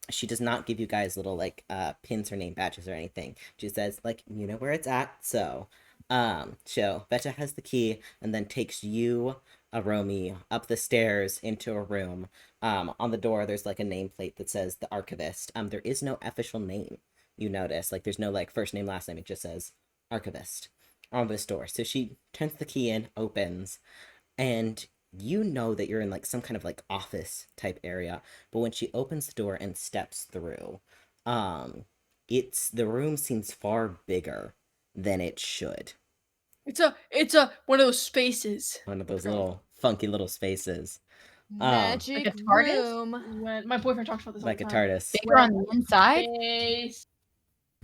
Speaker 1: She does not give you guys little like pins or name badges or anything. She says like, you know where it's at. So Veta has the key and then takes you, Romy, up the stairs into a room. On the door there's like a nameplate that says the archivist. There is no official name. You notice like there's no like first name last name. It just says archivist on this door. So she turns the key in, opens, and you know that you're in like some kind of like office type area. But when she opens the door and steps through, um, the room seems far bigger than it should.
Speaker 4: It's a one of those spaces.
Speaker 1: One of those little funky little spaces.
Speaker 2: Magic
Speaker 3: Like a TARDIS?
Speaker 2: room.
Speaker 4: When my boyfriend talks about this
Speaker 1: Like a
Speaker 4: all the time.
Speaker 1: TARDIS.
Speaker 3: Bigger on the inside?
Speaker 4: Space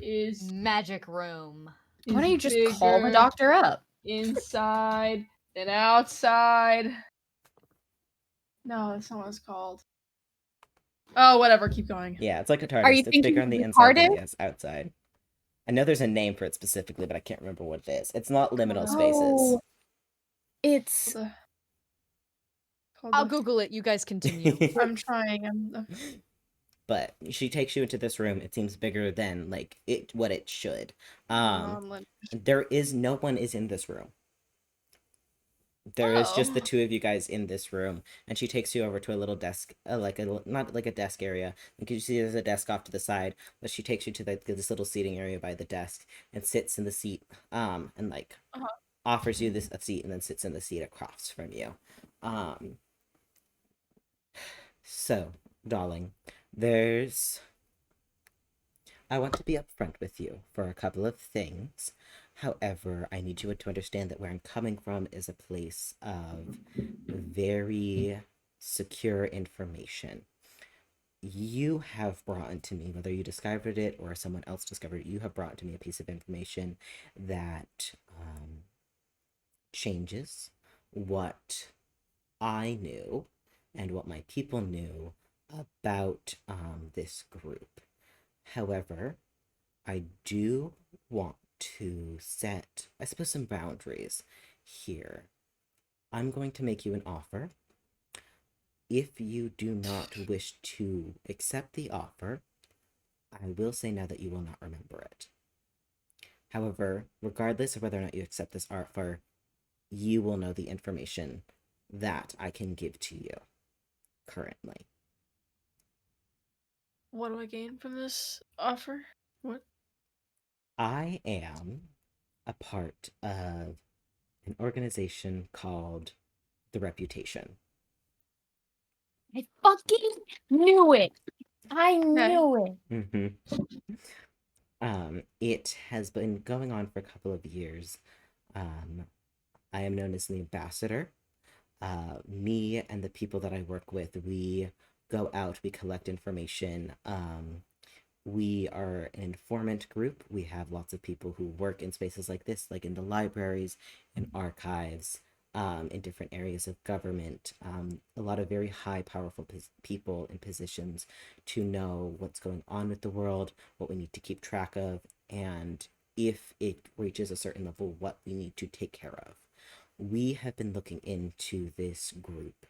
Speaker 4: is
Speaker 2: Magic room.
Speaker 3: Why don't you just call the
Speaker 4: bigger
Speaker 3: doctor up?
Speaker 4: inside than outside. No, that's not what it's called. Oh, whatever. Keep going.
Speaker 1: Yeah, it's like a
Speaker 3: Are you
Speaker 1: TARDIS. It's
Speaker 3: thinking
Speaker 1: bigger on
Speaker 3: of
Speaker 1: the
Speaker 3: the
Speaker 1: inside than
Speaker 3: TARDIS?
Speaker 1: the outside. I know there's a name for it specifically, but I can't remember what it is. It's not liminal
Speaker 4: Oh.
Speaker 1: spaces.
Speaker 3: Oh, it's
Speaker 2: I'll Google it. You guys continue.
Speaker 4: I'm trying.
Speaker 1: But she takes you into this room. It seems bigger than like what it should. There is no one is in this room. There is just the
Speaker 4: Oh.
Speaker 1: two of you guys in this room, and she takes you over to a little desk, not like a desk area. Because you see there's a desk off to the side, but she takes you to this little seating area by the desk and sits in the seat, and like
Speaker 4: Uh-huh.
Speaker 1: offers you a seat, and then sits in the seat across from you. So, darling, I want to be upfront with you for a couple of things. However, I need you to understand that where I'm coming from is a place of very secure information. You have brought into me, whether you discovered it or someone else discovered it, you have brought to me a piece of information that changes what I knew and what my people knew about this group. However, I do want to set, I suppose, some boundaries here. I'm going to make you an offer. If you do not wish to accept the offer, I will say now that you will not remember it. However, regardless of whether or not you accept this offer, you will know the information that I can give to you currently.
Speaker 4: What do I gain from this offer? What?
Speaker 1: I am a part of an organization called The Reputation.
Speaker 3: I fucking knew it. I knew it.
Speaker 1: Mm-hmm. It has been going on for a couple of years. I am known as the ambassador. Me and the people that I work with, we go out, we collect information. We are an informant group. We have lots of people who work in spaces like this, like in the libraries and archives, in different areas of government. A lot of very high, powerful people in positions to know what's going on with the world, what we need to keep track of, and if it reaches a certain level, what we need to take care of. We have been looking into this group.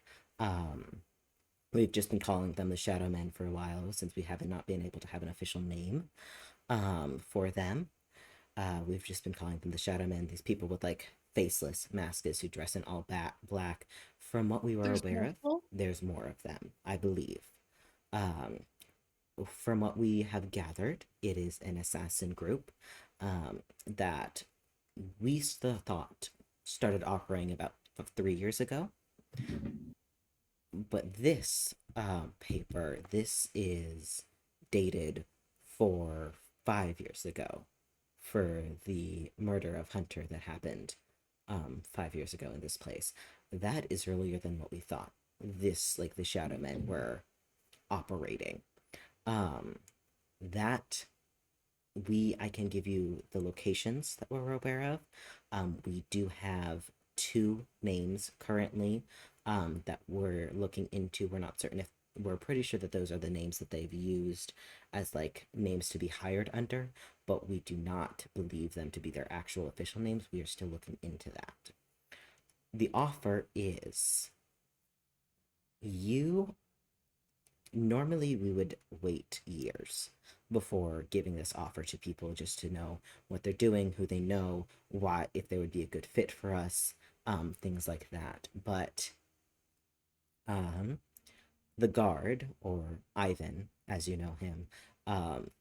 Speaker 1: We've just been calling them the Shadow Men for a while since we haven't not been able to have an official name for them. We've just been calling them the Shadow Men, these people with like faceless masks who dress in all black. From what we were aware of, there's more of them, I believe. From what we have gathered, it is an assassin group that we thought started operating about 3 years ago. But this paper, this is dated for 5 years ago for the murder of Hunter that happened 5 years ago in this place. That is earlier than what we thought. This, like the Shadow Men were operating. I can give you the locations that we're aware of. We do have 2 names currently that we're looking into. We're not certain if we're pretty sure that those are the names that they've used as like names to be hired under, but we do not believe them to be their actual official names. We are still looking into that. The offer is you normally we would wait years before giving this offer to people just to know what they're doing, who they know, why, if they would be a good fit for us, things like that. But um, the guard, or Ivan, as you know him, um,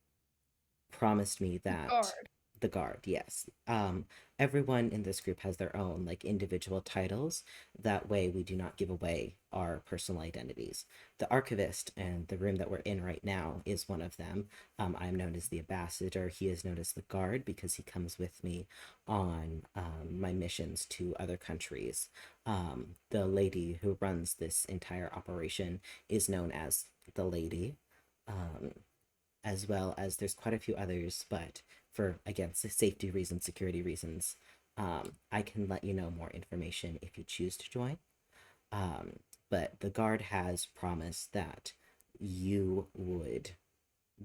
Speaker 1: promised me that
Speaker 4: Guard.
Speaker 1: the guard, yes. Everyone in this group has their own like individual titles. That way we do not give away our personal identities. The archivist and the room that we're in right now is one of them. I am known as the ambassador. He is known as the guard because he comes with me on my missions to other countries. The lady who runs this entire operation is known as the lady. Um, as well as there's quite a few others, but for again safety reasons, security reasons, I can let you know more information if you choose to join. Um, but the guard has promised that you would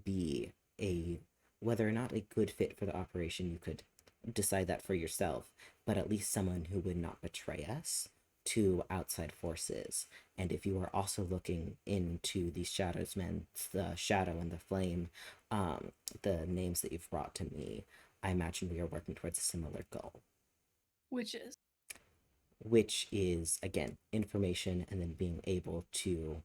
Speaker 1: be a whether or not a good fit for the operation, you could decide that for yourself, but at least someone who would not betray us to outside forces. And if you are also looking into these shadows men, the shadow and the flame, the names that you've brought to me, I imagine we are working towards a similar goal,
Speaker 4: Which is
Speaker 1: which is again information and then being able to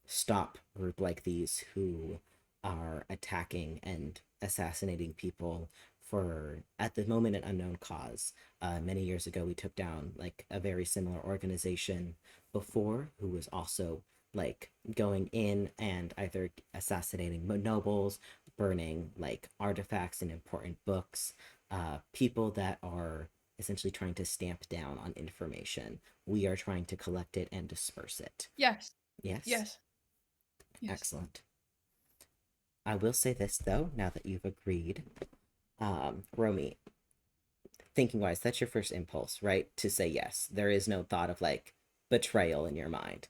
Speaker 1: stop a group like these who are attacking and assassinating people for, at the moment, an unknown cause. Many years ago, we took down like a very similar organization before who was also like going in and either assassinating nobles, burning like artifacts and important books, people that are essentially trying to stamp down on information. We are trying to collect it and disperse it.
Speaker 4: yes,
Speaker 1: Yes?
Speaker 4: yes, yes.
Speaker 1: Excellent. I will say this though, now that you've agreed, Romy, thinking wise, that's your first impulse, right? To say yes. There is no thought of like betrayal in your mind.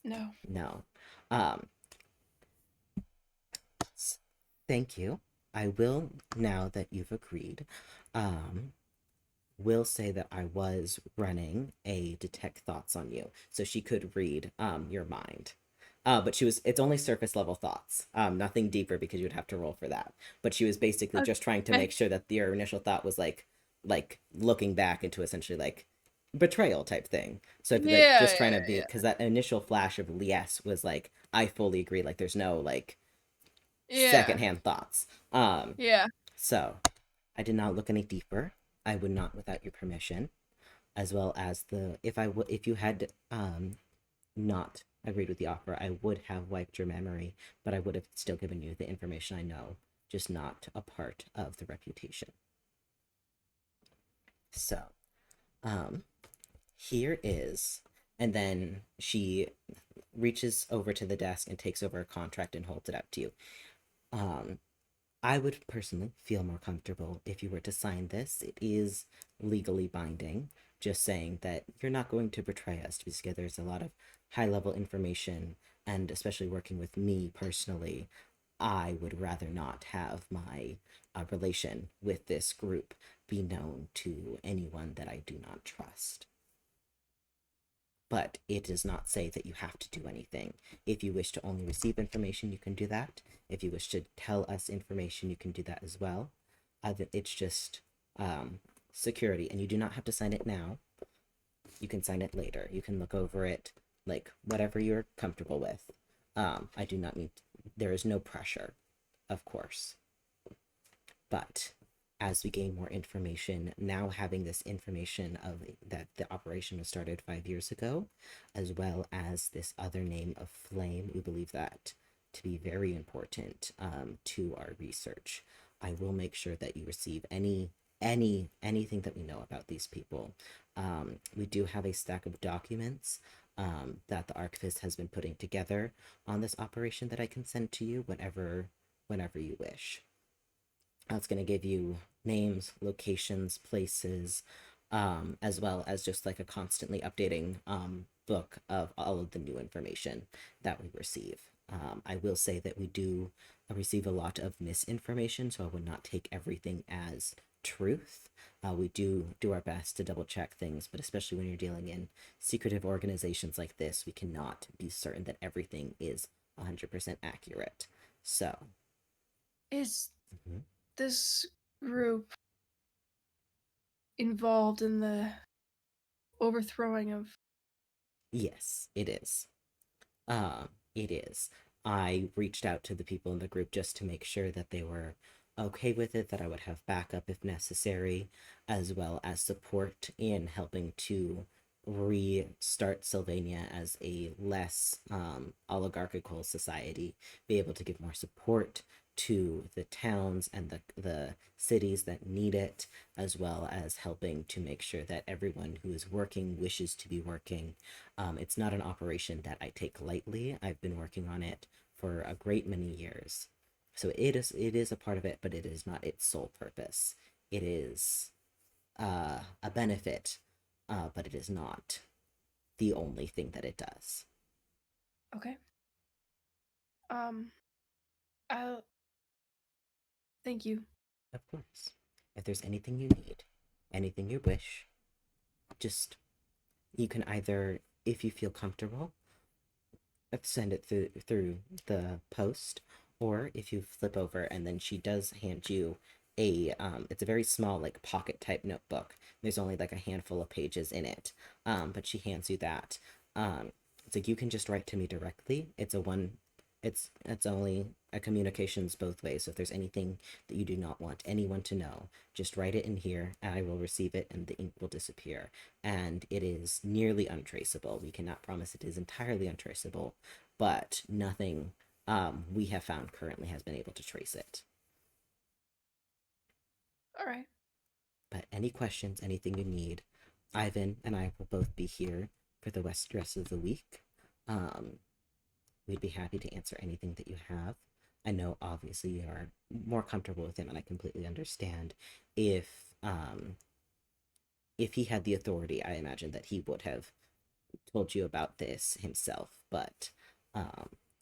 Speaker 4: No.
Speaker 1: No. Um, Thank you. I will, now that you've agreed, will say that I was running a detect thoughts on you, so she could read your mind. But it's only surface level thoughts, nothing deeper because you would have to roll for that. But she was basically just trying to
Speaker 4: Okay.
Speaker 1: make sure that your initial thought was like looking back into essentially like betrayal type thing. So like
Speaker 4: Yeah,
Speaker 1: just trying to
Speaker 4: yeah,
Speaker 1: be,
Speaker 4: yeah.
Speaker 1: because that initial flash of yes was like I fully agree. Like there's no like
Speaker 4: Yeah.
Speaker 1: secondhand thoughts.
Speaker 4: Yeah.
Speaker 1: So I did not look any deeper. I would not without your permission, as well as the if you had not agreed with the offer, I would have wiped your memory, but I would have still given you the information I know, just not a part of the reputation. So, here is, and then she reaches over to the desk and takes over a contract and holds it out to you. I would personally feel more comfortable if you were to sign this. It is legally binding, just saying that you're not going to betray us, because there's a lot of high level information, and especially working with me personally, I would rather not have my relation with this group be known to anyone that I do not trust. But it does not say that you have to do anything. If you wish to only receive information, you can do that. If you wish to tell us information, you can do that as well. It's just security, and you do not have to sign it now. You can sign it later. You can look over it, like whatever you're comfortable with. I do not need. There is no pressure, of course. But as we gain more information, now having this information of that the operation was started 5 years ago, as well as this other name of Flame, we believe that to be very important to our research. I will make sure that you receive anything that we know about these people. We do have a stack of documents that the archivist has been putting together on this operation that I can send to you whenever you wish. It's going to give you names, locations, places, as well as just like a constantly updating book of all of the new information that we receive. I will say that we do receive a lot of misinformation, so I would not take everything as truth. We do our best to double check things, but especially when you're dealing in secretive organizations like this, we cannot be certain that everything is 100% accurate. So,
Speaker 4: Is
Speaker 1: mhm.
Speaker 4: this group involved in the overthrowing of?
Speaker 1: Yes, it is. It is. I reached out to the people in the group just to make sure that they were okay with it, that I would have backup if necessary, as well as support in helping to restart Sylvania as a less oligarchical society, be able to give more support to the towns and the cities that need it, as well as helping to make sure that everyone who is working wishes to be working. It's not an operation that I take lightly. I've been working on it for a great many years. So it is a part of it, but it is not its sole purpose. It is a benefit, but it is not the only thing that it does.
Speaker 4: Okay. I'll thank you.
Speaker 1: Of course. If there's anything you need, anything you wish, just you can either, if you feel comfortable, send it through the post, or if you flip over and then she does hand you a it's a very small like pocket type notebook. There's only like a handful of pages in it, but she hands you that. It's like you can just write to me directly. It's only a communications both ways. So if there's anything that you do not want anyone to know, just write it in here and I will receive it and the ink will disappear. And it is nearly untraceable. We cannot promise it is entirely untraceable, but nothing we have found currently has been able to trace it.
Speaker 4: All right.
Speaker 1: But any questions, anything you need, Ivan and I will both be here for the rest of the week. Um, we'd be happy to answer anything that you have. I know obviously you are more comfortable with him, and I completely understand. If he had the authority, I imagine that he would have told you about this himself, but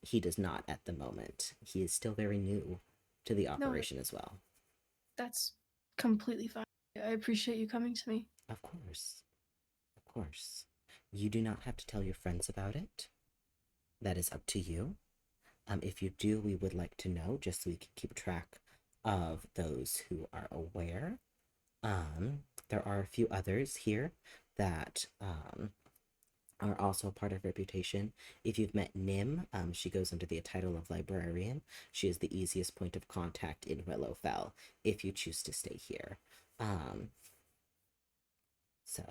Speaker 1: he does not at the moment. He is still very new to the operation as well.
Speaker 4: That's completely fine. I appreciate you coming to me.
Speaker 1: Of course. Of course. You do not have to tell your friends about it. That is up to you. If you do, we would like to know just so we can keep track of those who are aware. There are a few others here that are also part of Reputation. If you've met Nim, she goes under the title of Librarian. She is the easiest point of contact in Willowfell if you choose to stay here. And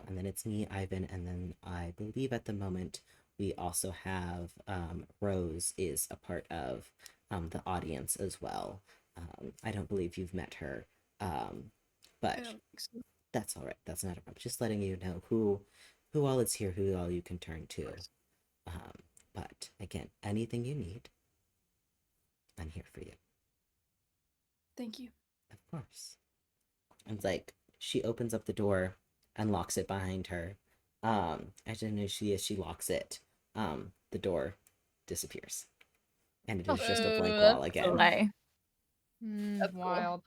Speaker 1: then it's me, Ivan, and then I believe at the moment we also have Rose is a part of the audience as well. I don't believe you've met her,
Speaker 4: I
Speaker 1: but
Speaker 4: don't think so.
Speaker 1: that's all right. That's not a problem. Just letting you know who all is here, who all you can turn to. But again, anything you need, I'm here for you.
Speaker 4: Thank you.
Speaker 1: Of course. And like she opens up the door and locks it behind her. As soon as she locks it, the door disappears. And it is just a blank wall
Speaker 3: That's
Speaker 1: again.
Speaker 3: delay.
Speaker 4: That's cool.
Speaker 2: Wild.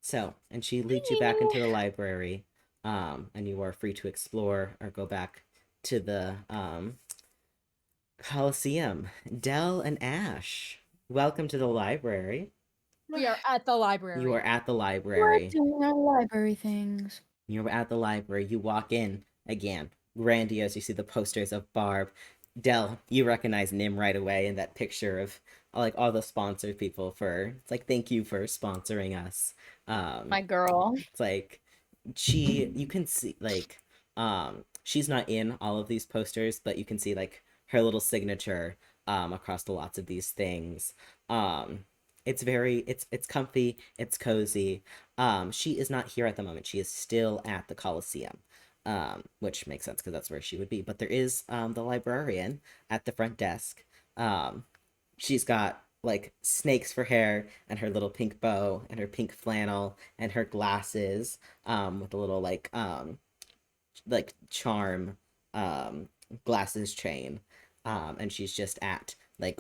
Speaker 1: So, and she leads you back into the library, and you are free to explore or go back to the Coliseum. Dell and Ash, welcome to the library.
Speaker 2: We are at the library.
Speaker 1: You are at the
Speaker 3: We're
Speaker 1: library.
Speaker 3: doing our library things.
Speaker 1: You're at the library. You walk in again, grandiose. You see the posters of Barb. Dell, you recognize Nim right away in that picture of like all the sponsored people for. It's like thank you for sponsoring us.
Speaker 3: My girl.
Speaker 1: It's like you can see like she's not in all of these posters, but you can see like her little signature across the lots of these things. It's comfy, it's cozy. She is not here at the moment. She is still at the Coliseum. Which makes sense because that's where she would be. But there is the librarian at the front desk. She's got like snakes for hair and her little pink bow and her pink flannel and her glasses with a little like charm glasses chain, and she's just at like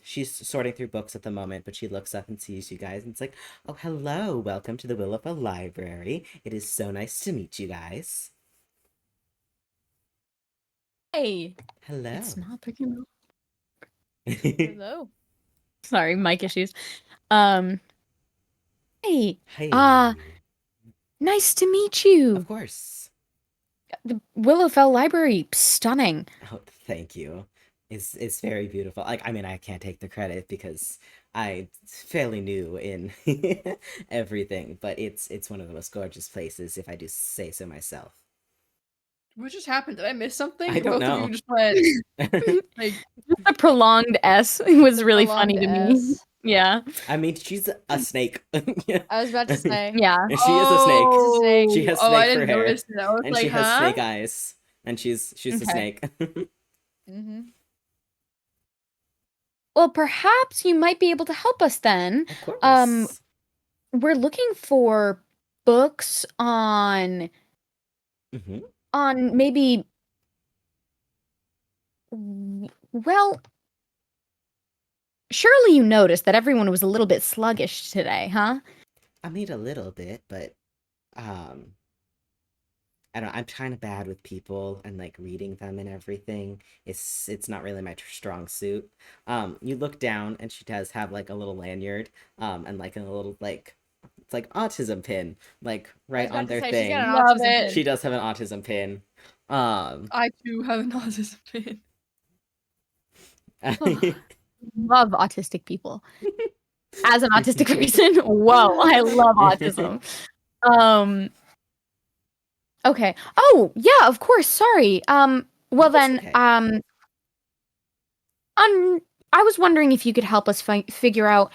Speaker 1: she's sorting through books at the moment, but she looks up and sees you guys and it's like, oh, hello, welcome to the Willowfell Library. It is so nice to meet you guys.
Speaker 3: Hey,
Speaker 1: Hello.
Speaker 3: it's not picking up.
Speaker 2: Hello.
Speaker 3: Sorry, mic issues. Hey,
Speaker 1: Hey.
Speaker 3: nice to meet you.
Speaker 1: Of course.
Speaker 3: The Willowfell Library, stunning.
Speaker 1: Oh, thank you. It's very beautiful. Like, I mean, I can't take the credit because I fairly new in everything, but it's one of the most gorgeous places, if I do say so myself.
Speaker 4: What just happened? Did I miss something?
Speaker 1: I don't
Speaker 4: Both of
Speaker 1: know.
Speaker 4: you just went like
Speaker 3: The prolonged S was really funny to
Speaker 2: Prolonged
Speaker 3: me.
Speaker 2: S.
Speaker 3: Yeah.
Speaker 1: I mean, she's a snake.
Speaker 2: I was about to say.
Speaker 3: Yeah.
Speaker 1: She is a snake.
Speaker 2: snake.
Speaker 1: She has
Speaker 4: Oh, I
Speaker 1: snake for
Speaker 4: didn't
Speaker 1: hair,
Speaker 4: notice it. I was
Speaker 1: and
Speaker 4: like,
Speaker 1: she has
Speaker 4: huh?
Speaker 1: snake eyes, and she's a
Speaker 3: Okay.
Speaker 1: snake.
Speaker 2: Mm-hmm.
Speaker 3: Well, perhaps you might be able to help us then.
Speaker 1: Of course.
Speaker 3: We're looking for books on
Speaker 1: Hmm.
Speaker 3: maybe well, surely you noticed that everyone was a little bit sluggish today, huh?
Speaker 1: I mean, a little bit, but um, I don't. I'm kind of bad with people and like reading them and everything. It's not really my strong suit. You look down and she does have like a little lanyard, and like a little like it's like autism pin, like
Speaker 2: I
Speaker 1: right
Speaker 2: was about
Speaker 1: on
Speaker 2: to
Speaker 1: their
Speaker 2: say she's got
Speaker 1: thing.
Speaker 2: an
Speaker 4: Love
Speaker 2: autism
Speaker 4: it.
Speaker 2: pin.
Speaker 1: She does have an autism pin.
Speaker 4: I too have an autism pin.
Speaker 3: Love autistic people. As an autistic person, whoa, I love autism. Okay. Oh, yeah, of course. Sorry. Well
Speaker 1: That's
Speaker 3: then,
Speaker 1: okay.
Speaker 3: I was wondering if you could help us figure out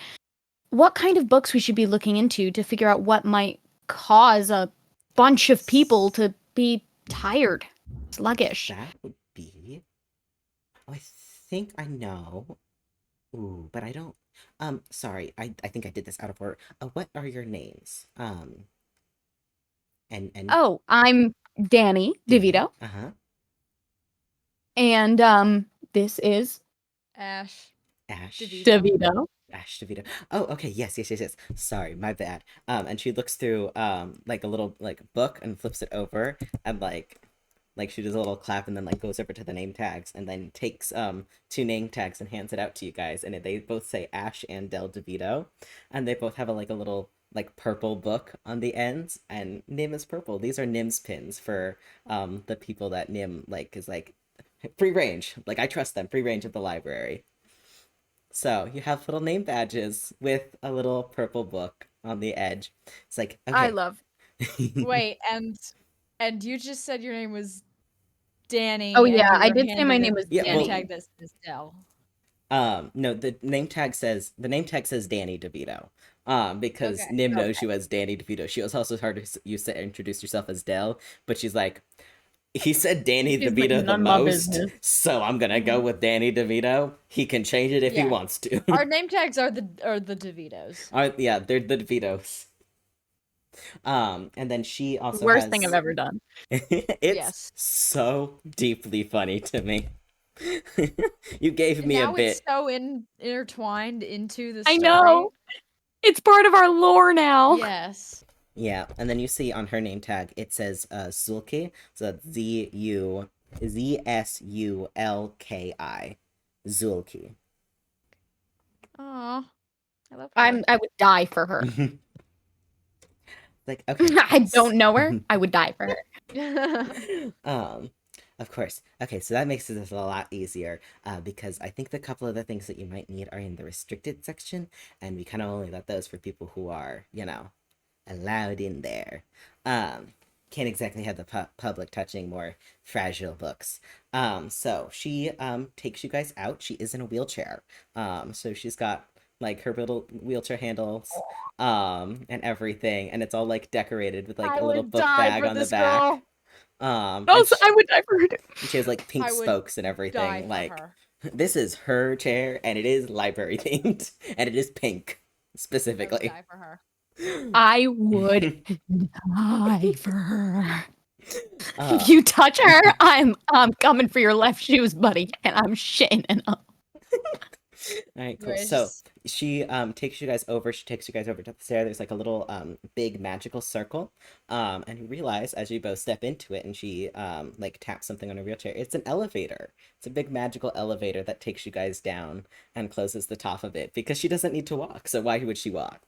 Speaker 3: what kind of books we should be looking into to figure out what might cause a bunch of people to be tired, sluggish.
Speaker 1: That would be. Oh, I think I know. Ooh, but I don't. Sorry. I think I did this out of order. What are your names? And
Speaker 3: Oh, I'm Danny DeVito,
Speaker 1: Uh-huh.
Speaker 3: and this is
Speaker 2: Ash.
Speaker 1: Ash.
Speaker 2: DeVito.
Speaker 3: DeVito.
Speaker 1: Ash DeVito. Oh, okay. Yes, yes, yes, yes. Sorry, my bad. And she looks through like a little like book and flips it over and like she does a little clap and then like goes over to the name tags and then takes two name tags and hands it out to you guys and they both say Ash and Del DeVito and they both have a like a little like purple book on the ends and Nim is purple. These are Nim's pins for the people that Nim like is like free range. Like I trust them, free range of the library. So you have little name badges with a little purple book on the edge. It's like okay.
Speaker 3: I love.
Speaker 2: Wait, and you just said your name was Danny.
Speaker 3: Oh
Speaker 2: and
Speaker 3: yeah,
Speaker 2: you
Speaker 3: I
Speaker 2: were
Speaker 3: did say my
Speaker 2: handed
Speaker 3: name
Speaker 2: a
Speaker 3: was
Speaker 1: Yeah,
Speaker 2: name
Speaker 1: well-
Speaker 3: Danny.
Speaker 2: tag that says Del.
Speaker 1: No, the name tag says Danny DeVito. Because
Speaker 2: Okay,
Speaker 1: Nim knows you as Danny DeVito. She was also hard to you to introduce yourself as Del, but she's like, he said Danny
Speaker 3: She's like,
Speaker 1: DeVito the
Speaker 3: "None of my
Speaker 1: most,
Speaker 3: business."
Speaker 1: so I'm gonna go with Danny DeVito. He can change it if he
Speaker 2: Yeah.
Speaker 1: wants to.
Speaker 2: Our name tags are the DeVitos.
Speaker 1: Yeah, they're the DeVitos. And then she also
Speaker 3: Worst
Speaker 1: has
Speaker 3: thing I've ever done.
Speaker 1: It's
Speaker 2: Yes.
Speaker 1: so deeply funny to me. You gave
Speaker 2: And
Speaker 1: me a
Speaker 2: now
Speaker 1: bit.
Speaker 2: it's so intertwined into the
Speaker 3: I
Speaker 2: story.
Speaker 3: know. It's part of our lore now.
Speaker 2: Yes.
Speaker 1: Yeah, and then you see on her name tag it says Zulki, so that's Zsulki. Zulki.
Speaker 2: Aw. I love her.
Speaker 3: I would die for her.
Speaker 1: Like okay.
Speaker 3: I
Speaker 1: yes.
Speaker 3: don't know her. I would die for her.
Speaker 1: Of course. Okay, so that makes this a lot easier because I think the couple of the things that you might need are in the restricted section, and we kind of only let those for people who are, allowed in there. Can't exactly have the public touching more fragile books. So she takes you guys out. She is in a wheelchair. So she's got like her little wheelchair handles and everything, and it's all like decorated with like
Speaker 2: I
Speaker 1: a little
Speaker 2: would
Speaker 1: book
Speaker 2: die
Speaker 1: bag
Speaker 2: for
Speaker 1: on the
Speaker 2: this
Speaker 1: back.
Speaker 2: girl.
Speaker 1: And
Speaker 3: Also, I would die for her too.
Speaker 1: she has like pink
Speaker 2: I would
Speaker 1: spokes and
Speaker 2: Die
Speaker 1: everything.
Speaker 2: for
Speaker 1: Like
Speaker 2: her.
Speaker 1: this is her chair, and it is library themed, and it is pink
Speaker 2: I would
Speaker 1: specifically.
Speaker 2: die for her.
Speaker 3: I would die for her. If you touch her, I'm coming for your left shoes, buddy, and I'm shaming them.
Speaker 1: All right, cool.
Speaker 2: Right,
Speaker 1: So
Speaker 2: just-
Speaker 1: she takes you guys over. She takes you guys over to the stair. There's like a little big magical circle. And you realize as you both step into it, and she like taps something on a wheelchair. It's an elevator. It's a big magical elevator that takes you guys down and closes the top of it because she doesn't need to walk. So why would she walk?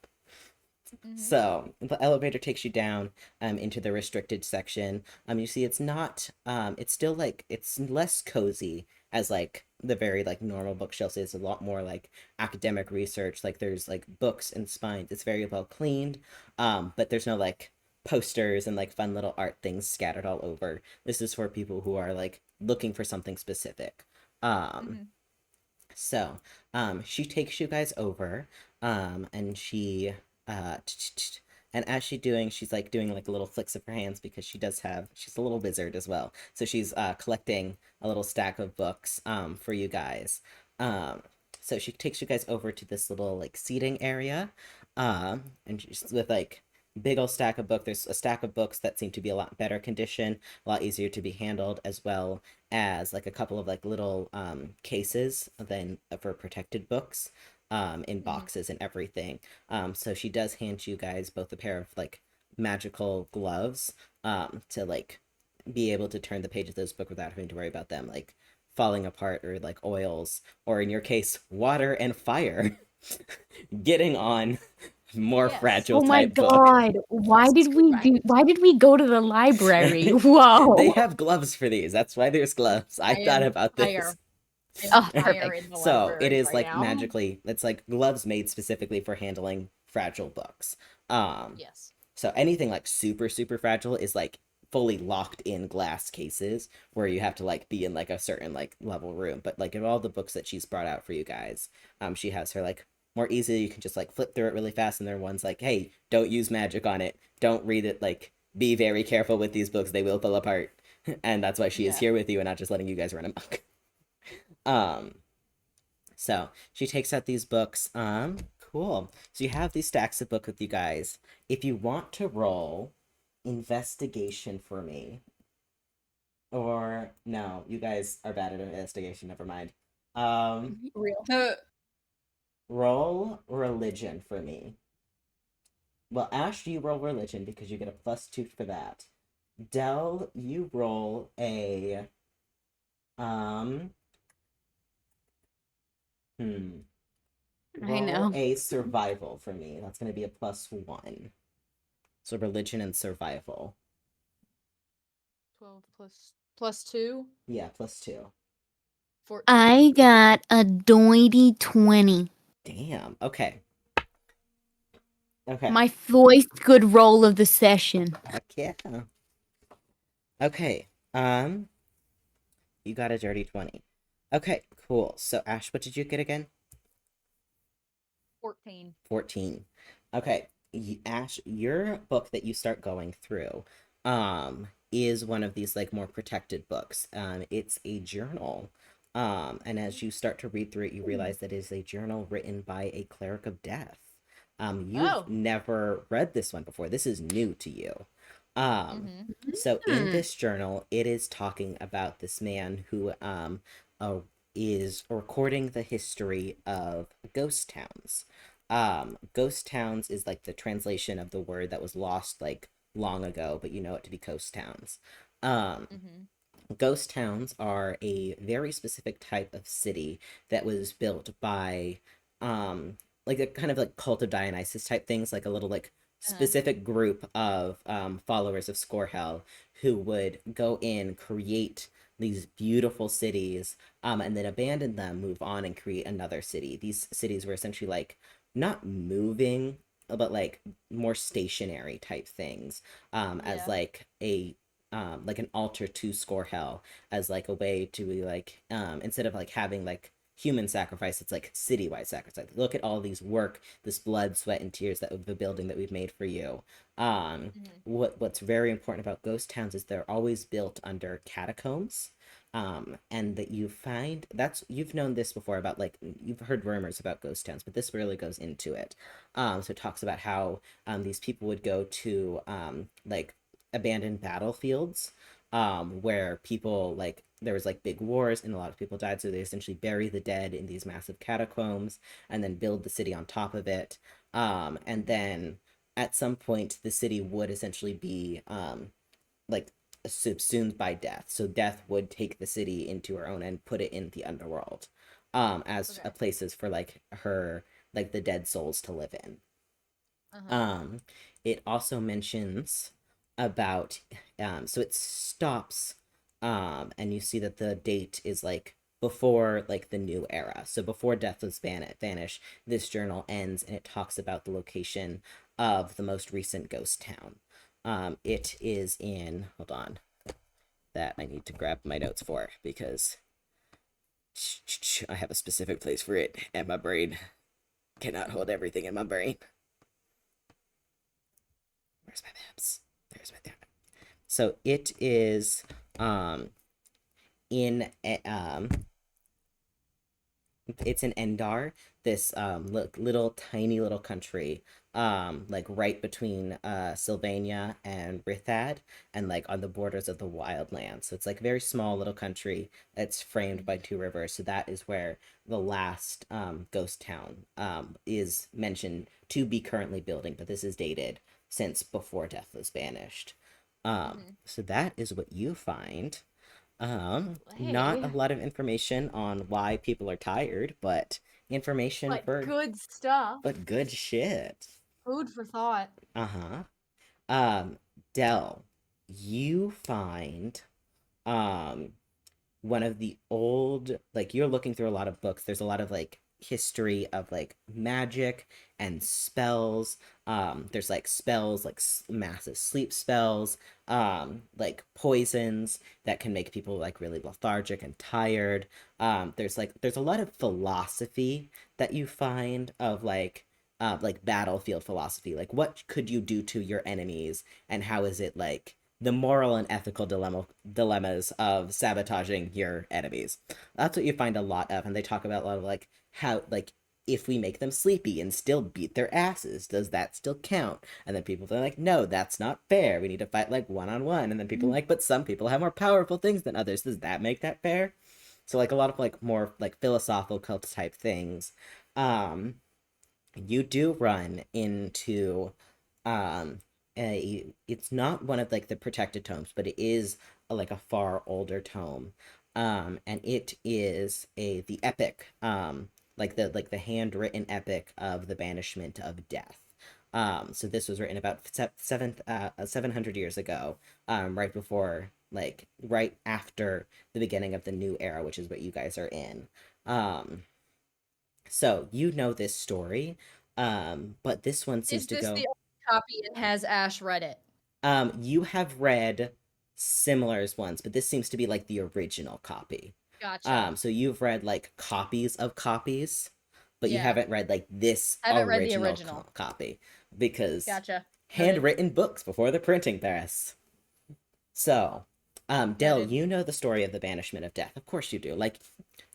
Speaker 2: Mhm.
Speaker 1: So the elevator takes you down into the restricted section. You see it's not it's still like it's less cozy as like the very like normal bookshelves is a lot more like academic research. Like there's like books and spines. It's very well cleaned. But there's no like posters and like fun little art things scattered all over. This is for people who are like looking for something specific.
Speaker 2: Mhm.
Speaker 1: So, she takes you guys over, and she, and as she's like doing like little flicks of her hands because she's a little wizard as well. So she's collecting a little stack of books, for you guys. Um, so she takes you guys over to this little like seating area, and she's with like big old stack of book. There's a stack of books that seem to be a lot better condition, a lot easier to be handled, as well as like a couple of like little cases then for protected books in boxes and everything. So she does hand you guys both a pair of like magical gloves to like be able to turn the page of those books without having to worry about them like falling apart or like oils or in your case water and fire getting on more
Speaker 2: Yes.
Speaker 1: fragile
Speaker 3: Oh my
Speaker 1: type book.
Speaker 3: god! Why did we
Speaker 2: Correct.
Speaker 3: Why did we go to the library? Whoa!
Speaker 1: They have gloves for these. That's why there's gloves. I thought
Speaker 2: am
Speaker 1: about this.
Speaker 2: fire.
Speaker 3: Oh,
Speaker 2: Fire
Speaker 3: perfect.
Speaker 2: in the
Speaker 1: So it
Speaker 2: library
Speaker 1: is
Speaker 2: right
Speaker 1: like
Speaker 2: now.
Speaker 1: magically, it's like gloves made specifically for handling fragile books.
Speaker 2: Yes.
Speaker 1: So anything like super, super fragile is like fully locked in glass cases where you have to like be in like a certain like level room. But like in all the books that she's brought out for you guys, she has her like more easy. You can just like flip through it really fast, and there are ones like, hey, don't use magic on it. Don't read it. Like, be very careful with these books. They will fall apart. And that's why she is
Speaker 2: Yeah.
Speaker 1: here with you and not just letting you guys run amok. Um, so she takes out these books. Cool. So you have these stacks of book with you guys. If you want to roll investigation for me, or no, you guys are bad at investigation. Never mind.
Speaker 2: Real.
Speaker 1: Roll religion for me. Well, Ash, you roll religion because you get a +2 for that. Dell, you roll a um hmm.
Speaker 3: I
Speaker 1: Roll
Speaker 3: know.
Speaker 1: a survival for me. That's gonna be a +1. So religion and survival.
Speaker 2: 12 plus 2.
Speaker 1: Yeah, +2.
Speaker 2: 14.
Speaker 3: I got a doity 20.
Speaker 1: Damn. Okay. Okay.
Speaker 3: My first good roll of the session.
Speaker 1: Heck yeah. Okay. You got a dirty 20. Okay, cool. So Ash, what did you get again?
Speaker 2: 14.
Speaker 1: 14. Okay, Ash, your book that you start going through is one of these like more protected books. It's a journal. And as you start to read through it, you realize that it is a journal written by a cleric of death. You've
Speaker 2: Oh.
Speaker 1: never read this one before. This is new to you. So in this journal, it is talking about this man who is recording the history of ghost towns. Ghost towns is like the translation of the word that was lost like long ago, but you know it to be coast towns. Ghost towns are a very specific type of city that was built by like a kind of like cult of Dionysus type things, like a little like specific group of followers of Scorehell who would go in, create these beautiful cities, and then abandon them, move on, and create another city. These cities were essentially like not moving, but like more stationary type things, as
Speaker 2: Yeah.
Speaker 1: like an altar to Scorehell, as like a way to be like instead of like having like human sacrifice, it's like citywide sacrifice. Look at all these work, this blood, sweat, and tears that of the building that we've made for you. What's very important about ghost towns is they're always built under catacombs. And that you find that's you've known this before about like you've heard rumors about ghost towns, but this really goes into it. So it talks about how these people would go to like abandoned battlefields, where people like there was like big wars and a lot of people died, so they essentially bury the dead in these massive catacombs and then build the city on top of it. And then at some point, the city would essentially be like subsumed by death. So death would take the city into her own and put it in the underworld, as
Speaker 2: Okay.
Speaker 1: places for like her like the dead souls to live in.
Speaker 2: Uh-huh.
Speaker 1: It also mentions about so it stops and you see that the date is like before like the new era. So before death was vanished, this journal ends and it talks about the location of the most recent ghost town. It is in, hold on, that I need to grab my notes for because I have a specific place for it and my brain cannot hold everything in my brain. Where's my maps? There's my map. So it is in it's in Endar, this little tiny little country, like right between Sylvania and Rithad, and like on the borders of the wildlands. So it's like a very small little country that's framed by two rivers. So that is where the last ghost town is mentioned to be currently building, but this is dated since before death was banished. So that is what you find. Not a
Speaker 2: Hey.
Speaker 1: lot of information on why people are tired, but information
Speaker 2: But
Speaker 1: for
Speaker 2: good stuff.
Speaker 1: but good shit.
Speaker 2: Food for thought.
Speaker 1: Uh-huh. Um, Dell, you find um one of the old, like you're looking through a lot of books. There's a lot of like history of like magic and spells. There's like spells like massive sleep spells, like poisons that can make people like really lethargic and tired. There's a lot of philosophy that you find of like battlefield philosophy, like what could you do to your enemies and how is it like the moral and ethical dilemmas of sabotaging your enemies. That's what you find a lot of, and they talk about a lot of like how like if we make them sleepy and still beat their asses, does that still count? And then people are like, no, that's not fair. We need to fight like one on one. And then people are like, but some people have more powerful things than others. Does that make that fair? So like a lot of like more like philosophical type things. Um, you do run into um it's not one of like the protected tomes, but it is like a far older tome, and it is the epic, like the handwritten epic of the banishment of death. So this was written about 700 years ago, right before like right after the beginning of the new era, which is what you guys are in. um so you know this story, but this one seems
Speaker 2: Is
Speaker 1: to
Speaker 2: this
Speaker 1: go.
Speaker 2: the only copy and has Ash read it?
Speaker 1: You have read similar ones, but this seems to be like the original copy.
Speaker 2: Gotcha.
Speaker 1: So you've read like copies of copies, but you
Speaker 2: Yeah.
Speaker 1: haven't read like this
Speaker 2: I haven't read the
Speaker 1: original
Speaker 2: original.
Speaker 1: copy because
Speaker 2: Gotcha.
Speaker 1: handwritten books before the printing press. So, Dell,
Speaker 2: Noted.
Speaker 1: you know the story of the banishment of death. Of course you do. Like,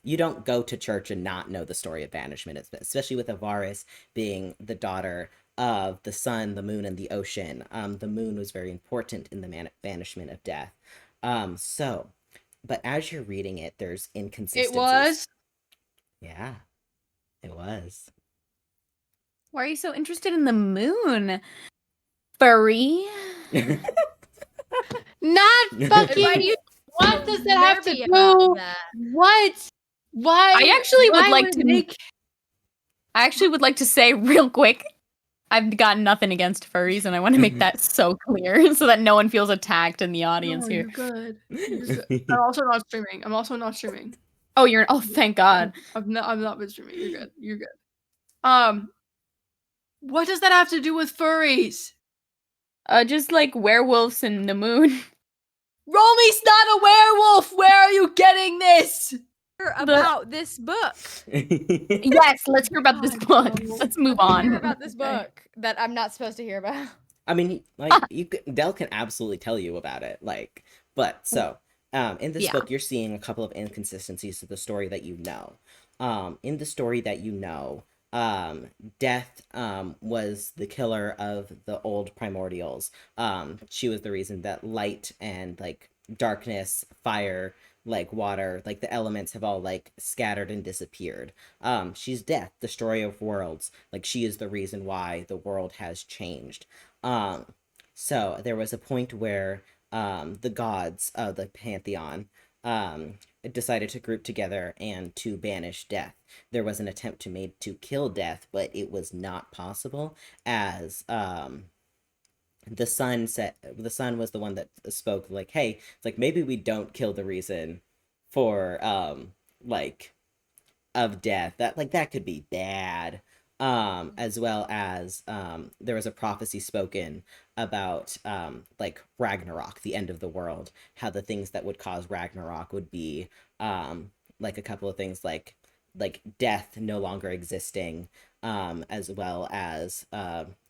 Speaker 1: you don't go to church and not know the story of banishment, especially with Avaris being the daughter of the sun, the moon, and the ocean. The moon was very important in the banishment of death. So, but as you're reading it, there's inconsistencies.
Speaker 4: It was.
Speaker 1: Yeah, it was.
Speaker 3: Why are you so interested in the moon? Furry?
Speaker 4: Not fucking.
Speaker 2: Why do you
Speaker 4: What does that have to
Speaker 2: nerdy about
Speaker 4: do?
Speaker 2: that?
Speaker 4: What? Why?
Speaker 3: I actually would
Speaker 4: why
Speaker 3: like to
Speaker 4: make.
Speaker 3: I actually would like to say real quick, I've got nothing against furries, and I want to make that so clear so that no one feels attacked in the audience
Speaker 4: No,
Speaker 3: here.
Speaker 4: you're good. You're good. I'm also not streaming.
Speaker 3: Oh, thank God.
Speaker 4: I've not been streaming. You're good. You're good. What does that have to do with furries?
Speaker 3: Just like werewolves and the moon.
Speaker 4: Romy's not a werewolf. Where are you getting this?
Speaker 2: About this book.
Speaker 3: Yes, let's hear about this
Speaker 4: God,
Speaker 3: book.
Speaker 4: no.
Speaker 3: Let's move
Speaker 2: Hear
Speaker 3: on.
Speaker 2: about this
Speaker 4: Okay.
Speaker 2: book that I'm not supposed to hear about.
Speaker 1: I mean, like Dell can absolutely tell you about it. Like, but so in this
Speaker 3: Yeah.
Speaker 1: book, you're seeing a couple of inconsistencies to the story that you know. In the story that you know, um, Death was the killer of the old primordials. She was the reason that light and like darkness, fire, like water, like the elements have all like scattered and disappeared. She's Death, destroyer of worlds. Like she is the reason why the world has changed. Um, so there was a point where the gods of the pantheon um, decided to group together and to banish Death. There was an attempt to made to kill Death, but it was not possible as the sun was the one that spoke like, hey, it's like maybe we don't kill the reason for like of death. That like that could be bad. As well as there was a prophecy spoken about like Ragnarok, the end of the world, how the things that would cause Ragnarok would be like a couple of things like death no longer existing, as well as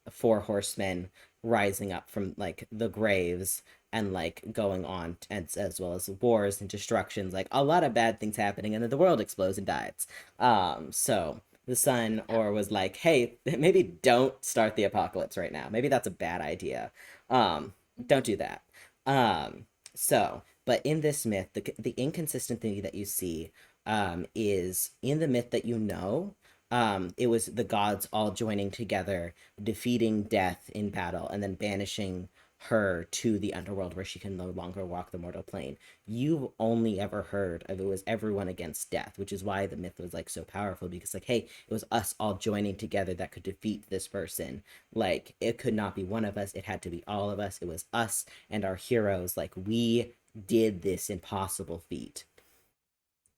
Speaker 1: four horsemen rising up from like the graves and like going on, as well as wars and destructions, like a lot of bad things happening, and then the world explodes and dies. So the sun or was like, hey, maybe don't start the apocalypse right now. Maybe that's a bad idea. Don't do that. But in this myth, the inconsistency that you see is in the myth that you know. It was the gods all joining together, defeating death in battle, and then banishing her to the underworld where she can no longer walk the mortal plane. You've only ever heard of it was everyone against death, which is why the myth was like so powerful, because like, hey, it was us all joining together that could defeat this person. Like it could not be one of us, it had to be all of us. It was us and our heroes. Like we did this impossible feat.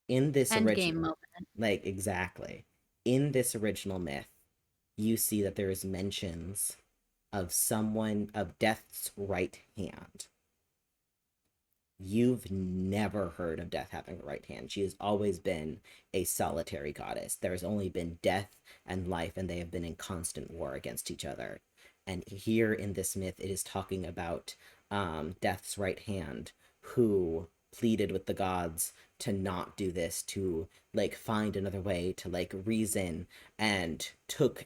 Speaker 1: In this
Speaker 3: End game
Speaker 1: original,
Speaker 3: moment.
Speaker 1: like exactly. In this original myth, you see that there is mentions of someone of Death's right hand. You've never heard of Death having a right hand. She has always been a solitary goddess. There has only been death and life, and they have been in constant war against each other. And here in this myth, it is talking about Death's right hand, who pleaded with the gods to not do this, to like find another way, to like reason, and took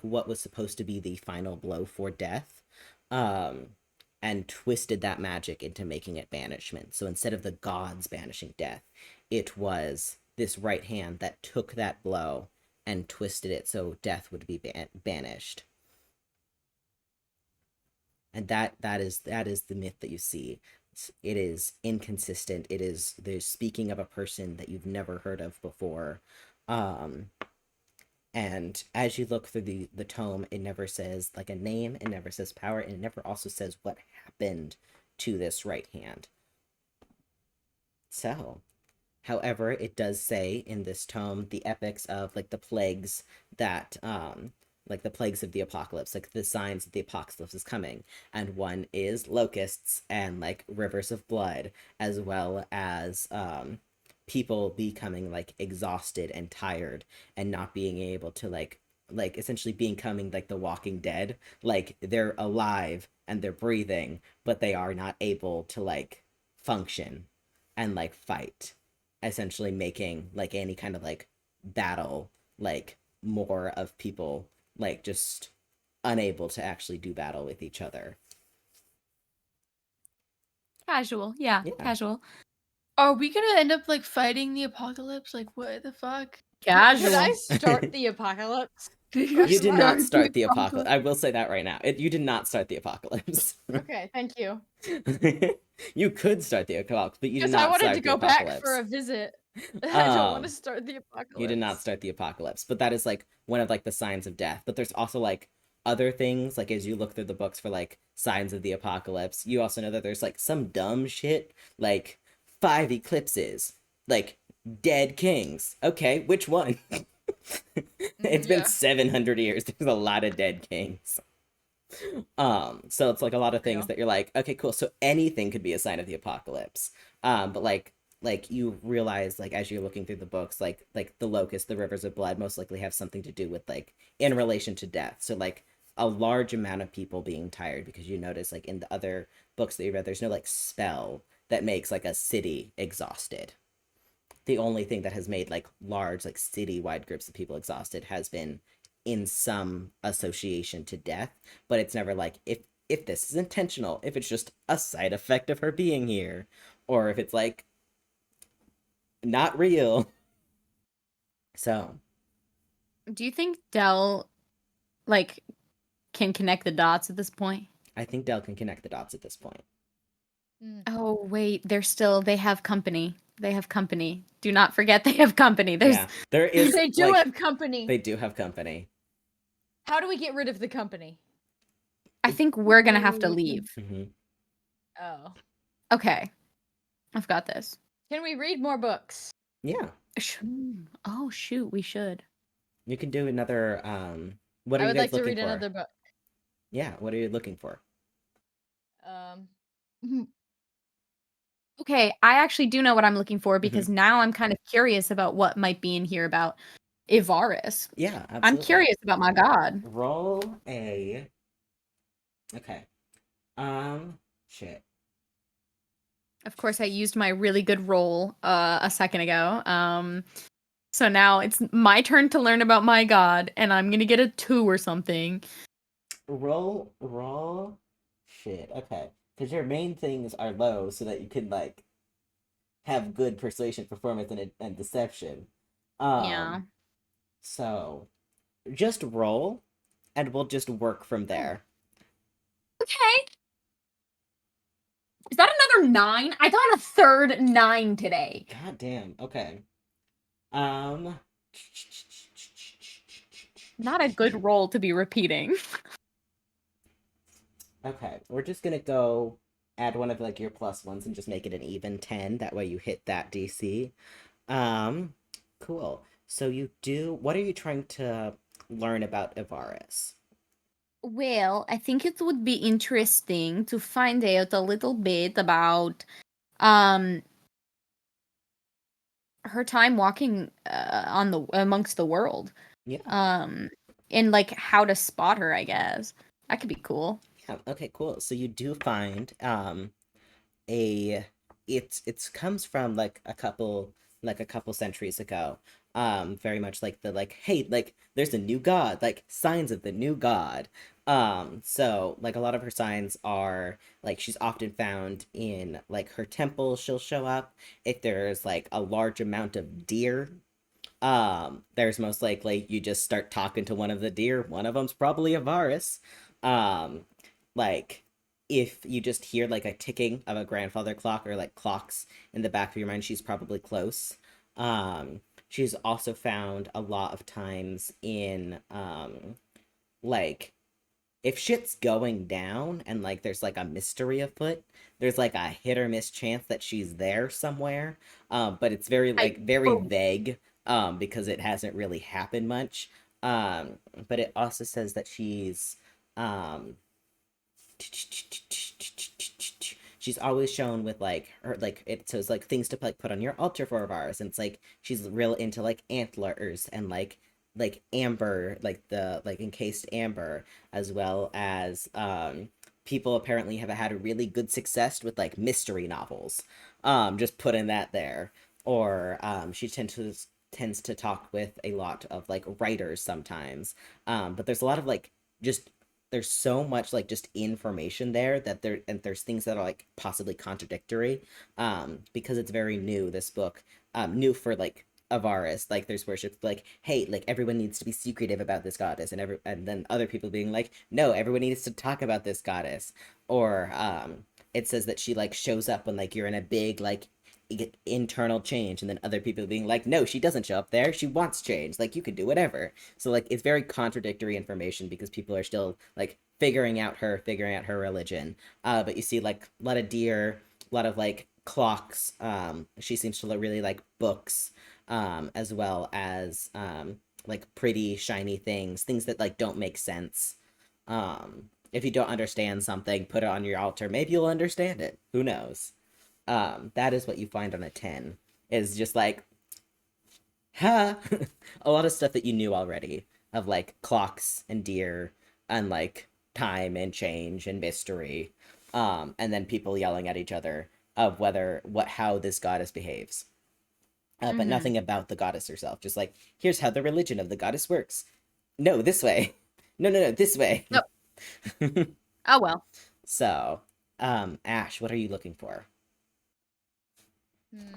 Speaker 1: what was supposed to be the final blow for Death, um, and twisted that magic into making it banishment. So instead of the gods banishing Death, it was this right hand that took that blow and twisted it so Death would be banished. And that is the myth that you see. It is inconsistent. It is there's speaking of a person that you've never heard of before. Um, and as you look through the tome, it never says like a name, it never says power, and it never also says what happened to this right hand. So, however, it does say in this tome the epics of like the plagues that like the plagues of the apocalypse, like the signs that the apocalypse is coming. And one is locusts and like rivers of blood, as well as people becoming like exhausted and tired and not being able to like essentially becoming like the walking dead. Like they're alive and they're breathing, but they are not able to like function and like fight, essentially making like any kind of like battle like more of people like just unable to actually do battle with each other.
Speaker 3: Casual, yeah,
Speaker 1: Yeah.
Speaker 3: casual.
Speaker 4: Are we gonna end up like fighting the apocalypse? Like what the fuck?
Speaker 2: Could
Speaker 3: Casual.
Speaker 2: I start the apocalypse?
Speaker 1: You did not start the
Speaker 4: apocalypse.
Speaker 1: apocalypse. I will say that right now. You did not start the apocalypse.
Speaker 2: Okay, thank you.
Speaker 1: You could start the apocalypse, but you did
Speaker 2: Because I
Speaker 1: not
Speaker 2: wanted
Speaker 1: start
Speaker 2: to
Speaker 1: the
Speaker 2: go back
Speaker 1: apocalypse.
Speaker 2: for a visit. I don't want
Speaker 1: Um,
Speaker 2: to start the apocalypse.
Speaker 1: You did not start the apocalypse, but that is like one of like the signs of death. But there's also like other things, like as you look through the books for like signs of the apocalypse, you also know that there's like some dumb shit, like 5 eclipses, like dead kings. Okay, which one? It's been
Speaker 2: Yeah.
Speaker 1: 700 years. There's a lot of dead kings. So it's like a lot of things
Speaker 2: Real.
Speaker 1: that you're like, okay, cool. So anything could be a sign of the apocalypse. But like you realize like as you're looking through the books, like the locust, the rivers of blood most likely have something to do with like in relation to death. So like a large amount of people being tired, because you notice like in the other books that you read, there's no like spell that makes like a city exhausted. the only thing that has made like large like city-wide groups of people exhausted has been in some association to death, but it's never like if this is intentional, if it's just a side effect of her being here, or if it's like not real. So
Speaker 3: Do you think Dell like can connect the dots at this point?
Speaker 1: I think Dell can connect the dots at this point.
Speaker 3: Oh wait, they have company. They have company. Do not forget they have company. There's
Speaker 1: Yeah, there is.
Speaker 2: They do
Speaker 1: like,
Speaker 2: have company.
Speaker 1: They do have company.
Speaker 2: How do we get rid of the company?
Speaker 3: I think we're gonna have to leave.
Speaker 1: Hmm.
Speaker 2: Oh.
Speaker 3: Okay. I've got this.
Speaker 2: Can we read more books?
Speaker 1: Yeah,
Speaker 3: Oh shoot, we should.
Speaker 1: you can do another. What are
Speaker 2: I
Speaker 1: you
Speaker 2: would
Speaker 1: guys
Speaker 2: like to
Speaker 1: looking
Speaker 2: read
Speaker 1: for?
Speaker 2: another book.
Speaker 1: Yeah, what are you looking for?
Speaker 3: Okay, I actually do know what I'm looking for
Speaker 1: Mm-hmm.
Speaker 3: because now I'm kind of curious about what might be in here about Ivaris.
Speaker 1: Yeah, absolutely.
Speaker 3: I'm curious about my god.
Speaker 1: Roll a. Okay. Shit.
Speaker 3: Of course, I used my really good roll a second ago. So now it's my turn to learn about my god, and I'm gonna get a 2 or something.
Speaker 1: Roll. Shit. Okay, because your main things are low, so that you can like have good persuasion, performance, and deception.
Speaker 3: Yeah.
Speaker 1: So just roll, and we'll just work from there.
Speaker 3: Okay. Is that another 9? I got a third 9 today.
Speaker 1: God damn. Okay.
Speaker 3: Not a good roll to be repeating.
Speaker 1: Okay, we're just gonna go add one of like your plus ones and just make it an even 10. That way you hit that DC. Cool. So what are you trying to learn about Ivaris?
Speaker 3: Well, I think it would be interesting to find out a little bit about um her time walking on the amongst the world.
Speaker 1: Yeah.
Speaker 3: And like how to spot her, I guess. That could be cool.
Speaker 1: Yeah. Okay, cool. So you do find a it's comes from like a couple centuries ago, very much like the like, hey, like there's a new god, like signs of the new god. So like a lot of her signs are like she's often found in like her temple. She'll show up if there's like a large amount of deer. There's most likely you just start talking to one of the deer. One of them's probably a Varus. um like if you just hear like a ticking of a grandfather clock or like clocks in the back of your mind, she's probably close. She's also found a lot of times in like if shit's going down and like there's like a mystery afoot, there's like a hit or miss chance that she's there somewhere. But it's very vague, because it hasn't really happened much. But it also says that um she's always shown with like her like it says like things to like put on your altar for Varus, and it's like she's real into like antlers and like amber, like the like encased amber, as well as people apparently have had really good success with like mystery novels. Just putting that there. Or she tends to talk with a lot of like writers sometimes. But there's a lot of like just there's so much like just information there that there's things that are like possibly contradictory, because it's very new, this book, new for like Avaris. Like there's worship like, hey, like everyone needs to be secretive about this goddess, and then other people being like, no, everyone needs to talk about this goddess. Or it says that she like shows up when like you're in a big like you get internal change, and then other people being like, no, she doesn't show up there, she wants change, like you could do whatever. So like it's very contradictory information because people are still like figuring out her religion. But you see like a lot of deer, a lot of like clocks. She seems to really like books, as well as like pretty shiny things that like don't make sense. If you don't understand something, put it on your altar, maybe you'll understand it, who knows. That is what you find on a 10, is just like, huh. A lot of stuff that you knew already, of like clocks and deer and like time and change and mystery. And then people yelling at each other of how this goddess behaves. but
Speaker 3: Mhm.
Speaker 1: nothing about the goddess herself. Just like, here's how the religion of the goddess works. No, this way. No, this way.
Speaker 3: Nope. Oh well.
Speaker 1: So, Ash, what are you looking for?
Speaker 2: Hmm.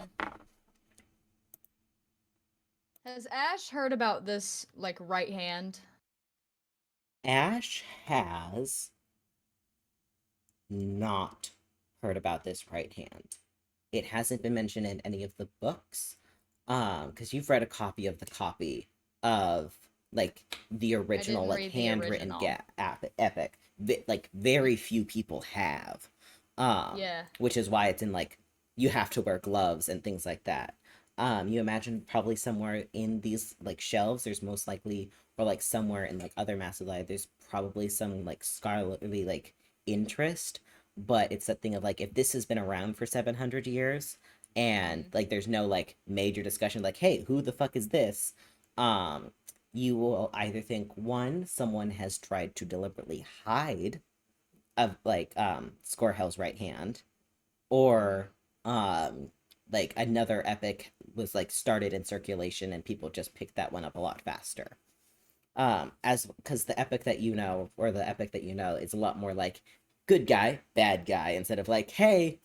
Speaker 2: Has Ash heard about this like right hand?
Speaker 1: Ash has not heard about this right hand. It hasn't been mentioned in any of the books. Because you've read a copy of the copy of like the
Speaker 2: I
Speaker 1: original,
Speaker 2: didn't
Speaker 1: like
Speaker 2: read the
Speaker 1: handwritten
Speaker 2: original.
Speaker 1: epic. Like very few people have.
Speaker 2: Yeah.
Speaker 1: Which is why it's in like you have to wear gloves and things like that. You imagine probably somewhere in these like shelves, there's most likely, or like somewhere in like other massive library, there's probably some like scholarly like interest, but it's that thing of like if this has been around for 700 years and like there's no like major discussion like hey who the fuck is this, um you will either think one someone has tried to deliberately hide of like Scorehell's right hand, or um like another epic was like started in circulation and people just picked that one up a lot faster. As because the epic that you know, or the epic that you know, is a lot more like good guy bad guy instead of like hey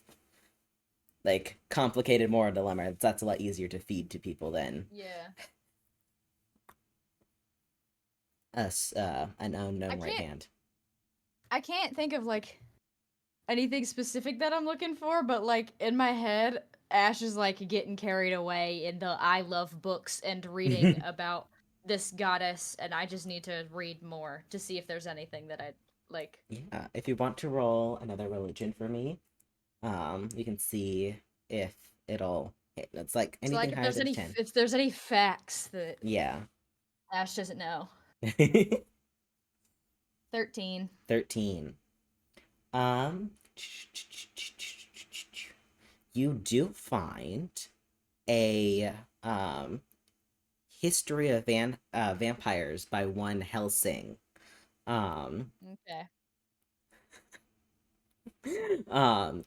Speaker 1: like complicated moral dilemma. That's a lot easier to feed to people than
Speaker 2: Yeah.
Speaker 1: us an unknown right
Speaker 2: can't-
Speaker 1: hand.
Speaker 2: I can't think of like anything specific that I'm looking for, but like in my head, Ash is like getting carried away in the I love books and reading about this goddess, and I just need to read more to see if there's anything that I like.
Speaker 1: Yeah, if you want to roll another religion for me, we can see if it'll hit. It's like
Speaker 2: So
Speaker 1: anything
Speaker 2: like
Speaker 1: higher than 10.
Speaker 2: if there's any facts that
Speaker 1: Yeah.
Speaker 2: Ash doesn't know. 13.
Speaker 1: 13. Um, you do find a history of vampires by one Helsing. Um,
Speaker 2: Okay.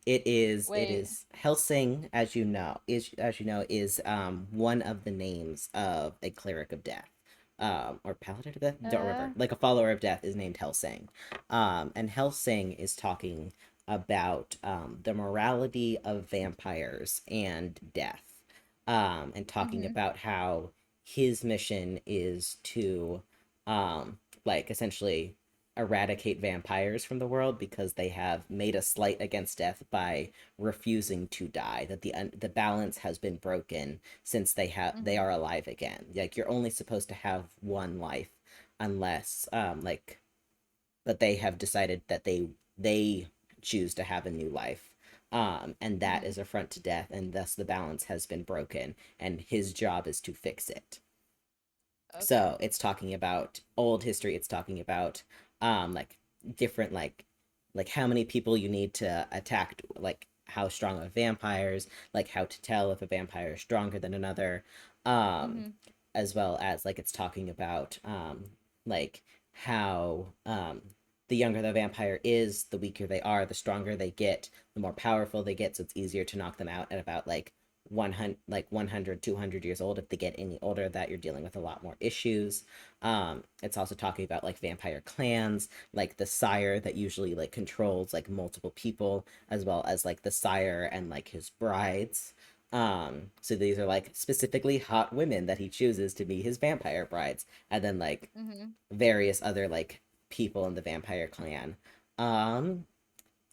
Speaker 1: it
Speaker 2: Wait.
Speaker 1: is Helsing, as you know is one of the names of a cleric of death. Or paladin of death, don't remember. Like a follower of death is named Helsing. And Helsing is talking about the morality of vampires and death. And talking
Speaker 2: Mhm.
Speaker 1: about how his mission is to like essentially eradicate vampires from the world because they have made a slight against death by refusing to die, that the balance has been broken since they
Speaker 2: Mhm.
Speaker 1: are alive again. Like you're only supposed to have one life unless like but they have decided that they choose to have a new life, and that
Speaker 2: Mhm.
Speaker 1: is affront to death, and thus the balance has been broken and his job is to fix it.
Speaker 2: Okay.
Speaker 1: So it's talking about old history. It's talking about like different like how many people you need to attack, like how strong are vampires, like how to tell if a vampire is stronger than another, um,
Speaker 2: Mhm.
Speaker 1: as well as like it's talking about like how the younger the vampire is, the weaker they are, the stronger they get, the more powerful they get. So it's easier to knock them out at about like 100 like 100 200 years old. If they get any older, that you're dealing with a lot more issues. It's also talking about like vampire clans, like the sire that usually like controls like multiple people, as well as like the sire and like his brides. So these are like specifically hot women that he chooses to be his vampire brides, and then like
Speaker 2: Mhm.
Speaker 1: various other like people in the vampire clan. um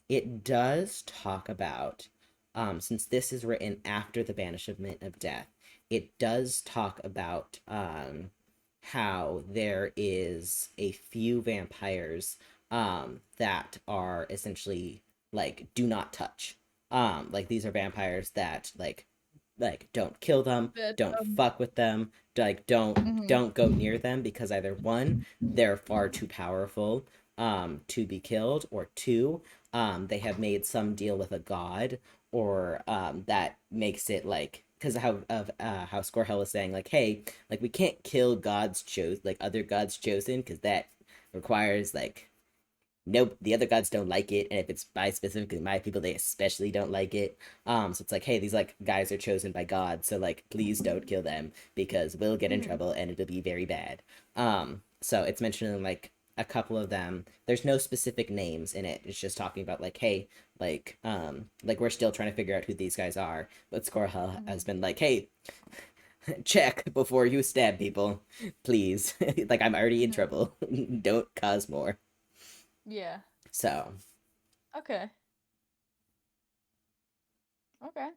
Speaker 1: it does talk about, since this is written after the banishment of death, it does talk about how there is a few vampires that are essentially like do not touch. Like these are vampires that like don't kill them,
Speaker 2: But
Speaker 1: don't fuck with them, like don't
Speaker 2: mhm.
Speaker 1: don't go near them, because either one, they're far too powerful to be killed, or two, they have made some deal with a god, or that makes it like, because how Scorehell was saying like hey like we can't kill gods chose like other gods chosen because that requires like nope, the other gods don't like it, and if it's by specifically my people, they especially don't like it. So it's like, hey, these like guys are chosen by God, so like please don't kill them because we'll get in trouble and it'll be very bad. So it's mentioning like a couple of them. There's no specific names in it. It's just talking about like, hey, like we're still trying to figure out who these guys are. But Skorha has been like, hey, check before you stab people, please. Like I'm already in trouble. Don't cause more.
Speaker 2: Yeah.
Speaker 1: So.
Speaker 2: Okay. Okay.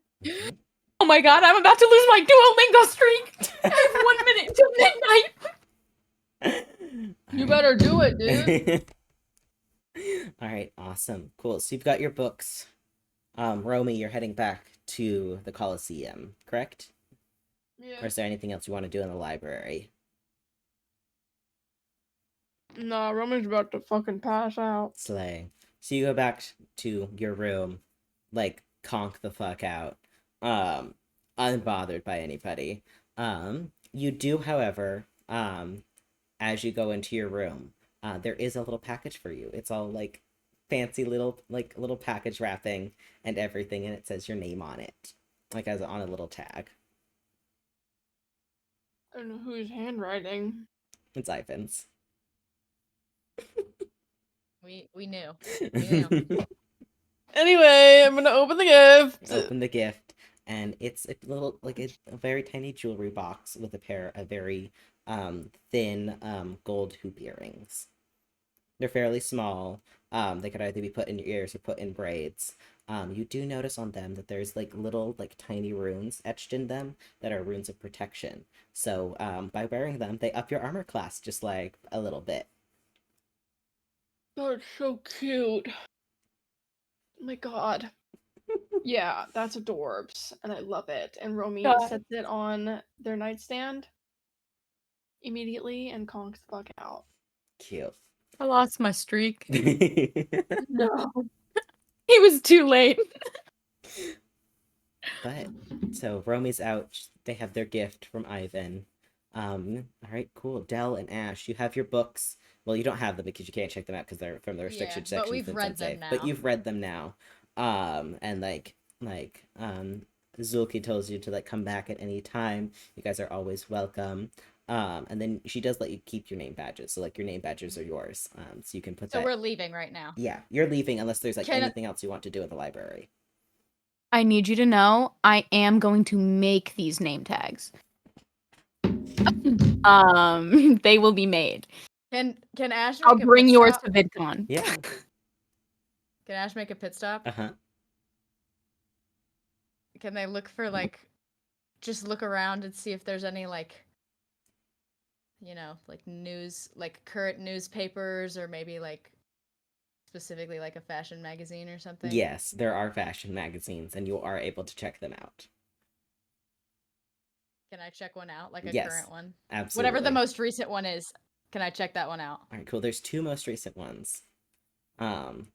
Speaker 3: Oh my god, I'm about to lose my Duolingo streak! I have 1 minute to midnight!
Speaker 4: You better do it, dude.
Speaker 1: All right, awesome, cool. So you've got your books. Romy, you're heading back to the Coliseum, correct?
Speaker 4: Yeah.
Speaker 1: Or is there anything else you want to do in the library?
Speaker 4: Nah, Roman's about to fucking pass out.
Speaker 1: Slay. So you go back to your room, like conk the fuck out, unbothered by anybody. You do, however, as you go into your room, there is a little package for you. It's all like fancy little package wrapping and everything, and it says your name on it, like as on a little tag.
Speaker 4: I don't know whose handwriting.
Speaker 1: It's Ivan's.
Speaker 2: We knew. We knew.
Speaker 4: Anyway, I'm gonna open the gift.
Speaker 1: Open the gift, and it's a little like a very tiny jewelry box with a pair of very thin gold hoop earrings. They're fairly small. They could either be put in your ears or put in braids. You do notice on them that there's like little like tiny runes etched in them that are runes of protection. So by wearing them, they up your armor class just like a little bit.
Speaker 4: That's so cute. Oh my god. Yeah, that's adorbs, and I love it. And Romy
Speaker 3: God.
Speaker 4: sets it on their nightstand immediately and conks the fuck out.
Speaker 1: Cute.
Speaker 3: I lost my streak.
Speaker 4: No.
Speaker 3: It was too late.
Speaker 1: But so Romy's out. They have their gift from Ivan. All right, cool. Dell and Ash, you have your books. Well, you don't have them because you can't check them out because they're from the restricted
Speaker 2: Yeah, but
Speaker 1: section
Speaker 2: we've
Speaker 1: since
Speaker 2: read
Speaker 1: unsafe.
Speaker 2: them
Speaker 1: But
Speaker 2: now.
Speaker 1: you've read them now. And Zulki tells you to like come back at any time. You guys are always welcome. And then she does let you keep your name badges. So like your name badges are yours. So you can put
Speaker 2: So
Speaker 1: that.
Speaker 2: we're leaving right now.
Speaker 1: Yeah, you're leaving unless there's like
Speaker 2: Can-
Speaker 1: anything else you want to do in the library.
Speaker 3: I need you to know I am going to make these name tags. They will be made.
Speaker 2: Can Ash make
Speaker 3: I'll
Speaker 2: a
Speaker 3: bring
Speaker 2: pit
Speaker 3: yours
Speaker 2: stop?
Speaker 3: to VidCon.
Speaker 1: Yeah.
Speaker 2: Can Ash make a pit stop?
Speaker 1: Uh-huh.
Speaker 2: Can they look for like just look around and see if there's any like like news, like current newspapers or maybe like specifically like a fashion magazine or something?
Speaker 1: Yes, there are fashion magazines, and you are able to check them out.
Speaker 2: Can I check one out, like a
Speaker 1: Yes,
Speaker 2: current one?
Speaker 1: absolutely.
Speaker 2: Whatever the most recent one is, can I check that one out?
Speaker 1: All right, cool. There's two most recent ones.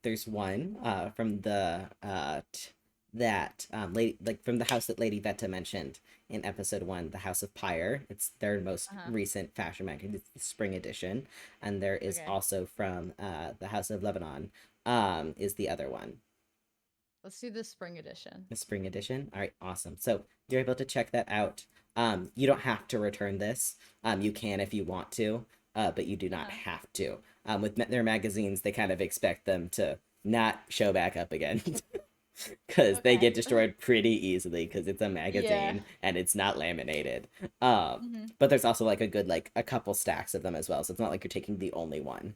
Speaker 1: There's one from the that lady, like from the house that Lady Veta mentioned in episode 1, the House of Pyre. It's their most recent fashion magazine. It's the spring edition, and there is also from the House of Lebanon. Is the other one.
Speaker 2: Let's do the spring edition.
Speaker 1: The spring edition. All right, awesome. So you're able to check that out. You don't have to return this. You can if you want to, but you do not have to. With their magazines, they kind of expect them to not show back up again. Because they get destroyed pretty easily because it's a magazine and it's not laminated. But there's also like a good like a couple stacks of them as well, so it's not like you're taking the only one.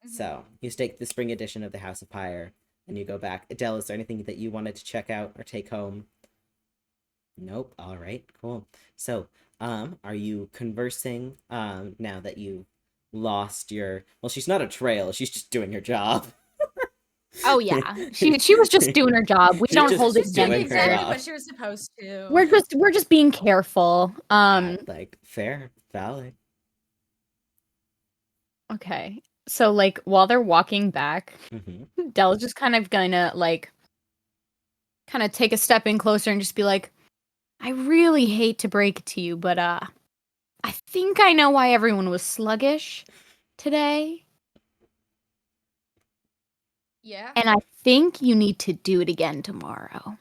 Speaker 1: So you take the spring edition of the House of Pyre and you go back. Adele, is there anything that you wanted to check out or take home? Nope. All right, cool. So are you conversing now that you lost your, well, she's not a trail, she's just doing her job.
Speaker 3: Oh yeah, she was just doing her job. We
Speaker 1: She's
Speaker 3: don't
Speaker 1: just
Speaker 3: hold it
Speaker 1: doing
Speaker 3: against
Speaker 1: her
Speaker 3: her.
Speaker 2: Exactly
Speaker 1: job.
Speaker 2: what she was supposed to.
Speaker 3: We're just being careful.
Speaker 1: Like fair, valid.
Speaker 3: Okay. So like while they're walking back, Dell's just kind of gonna like kind of take a step in closer and just be like, I really hate to break it to you, but I think I know why everyone was sluggish today.
Speaker 2: Yeah.
Speaker 3: And I think you need to do it again tomorrow.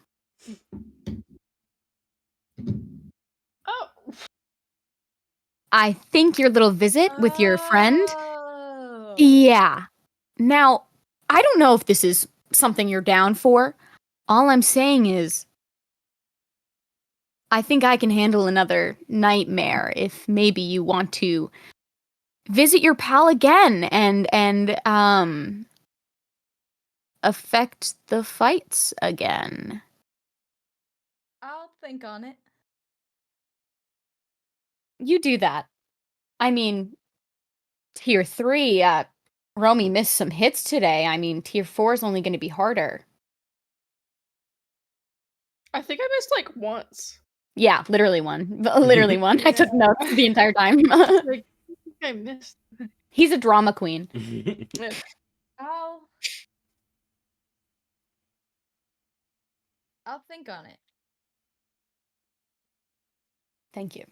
Speaker 4: Oh,
Speaker 3: I think your little visit with your friend.
Speaker 2: Oh.
Speaker 3: Yeah. Now, I don't know if this is something you're down for. All I'm saying is, I think I can handle another nightmare if maybe you want to visit your pal again and affect the fights again.
Speaker 2: I'll think on it.
Speaker 3: You do that. I mean, tier 3, Romy missed some hits today. I mean, tier 4 is only going to be harder.
Speaker 4: I think I missed like once.
Speaker 3: Yeah, literally one. Literally one. I took
Speaker 4: Yeah.
Speaker 3: notes the entire time.
Speaker 4: Like, I think I missed.
Speaker 3: He's a drama queen.
Speaker 4: Yeah.
Speaker 2: I'll think on it.
Speaker 3: Thank you.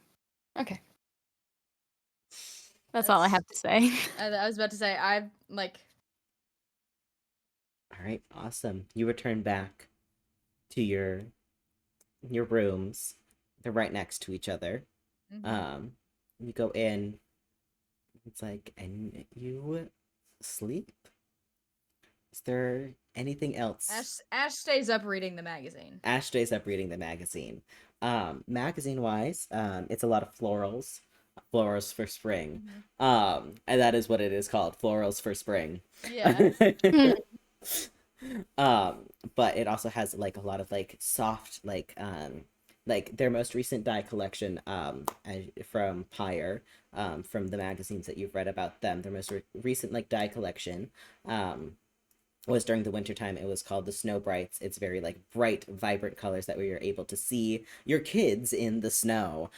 Speaker 3: Okay. That's all I have to say.
Speaker 2: I was about to say I like.
Speaker 1: All right, awesome. You return back to your rooms. They're right next to each other.
Speaker 2: Mhm.
Speaker 1: You go in. It's like, and you sleep? Is there anything else?
Speaker 2: Ash stays up reading the magazine.
Speaker 1: Ash stays up reading the magazine. Magazine wise, it's a lot of florals for spring. And that is what it is called, florals for spring.
Speaker 2: Yeah.
Speaker 1: um, but it also has like a lot of like soft like their most recent dye collection from Pyre, from the magazines that you've read about them. Their most recent like dye collection was during the wintertime. It was called the Snow Brights. It's very like bright, vibrant colors that we are able to see your kids in the snow,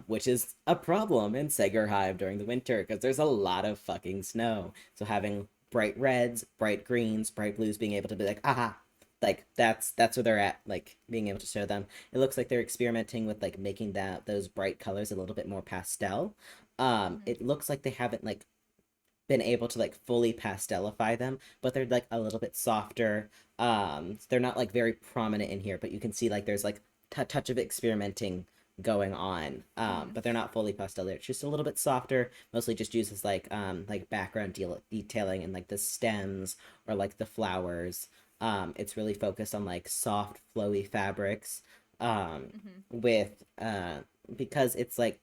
Speaker 1: which is a problem in Segerheim during the winter because there's a lot of fucking snow. So having bright reds, bright greens, bright blues, being able to be like, aha, like that's where they're at, like being able to show them. It looks like they're experimenting with like making those bright colors a little bit more pastel. It looks like they haven't like been able to like fully pastelify them, but they're like a little bit softer. They're not like very prominent in here, but you can see like there's like touch of experimenting going on. But they're not fully pastel. They're just a little bit softer. Mostly just uses like background detailing and like the stems or like the flowers. It's really focused on like soft, flowy fabrics. With because it's like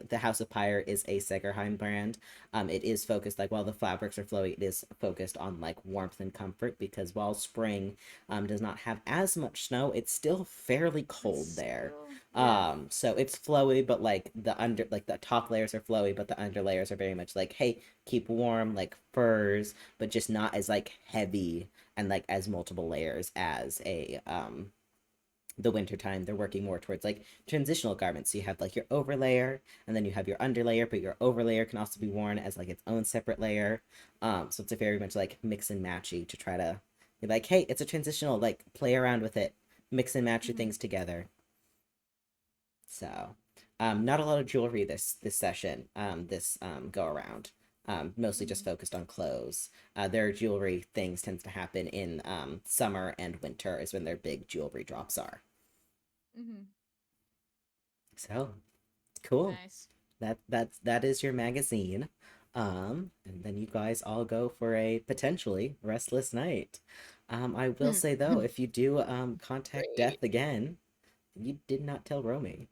Speaker 1: the House of Pyre is a Segerheim brand. It is focused like while the fabrics are flowy, it is focused on like warmth and comfort because while spring does not have as much snow, it's still fairly cold there. So it's flowy, but like the top layers are flowy, but the under layers are very much like, hey, keep warm, like furs, but just not as like heavy and like as multiple layers as a the wintertime. They're working more towards like transitional garments. So you have like your overlayer and then you have your underlayer, but your overlayer can also be worn as like its own separate layer. So it's a very much like mix and matchy to try to be like, hey, it's a transitional, like play around with it, mix and match your things together. So not a lot of jewelry this session, this go around. Mostly just focused on clothes. Their jewelry things tends to happen in summer and winter is when their big jewelry drops are. So cool.
Speaker 2: Nice.
Speaker 1: That is your magazine. And then you guys all go for a potentially restless night. I will say though, if you do contact Death again, you did not tell Romy.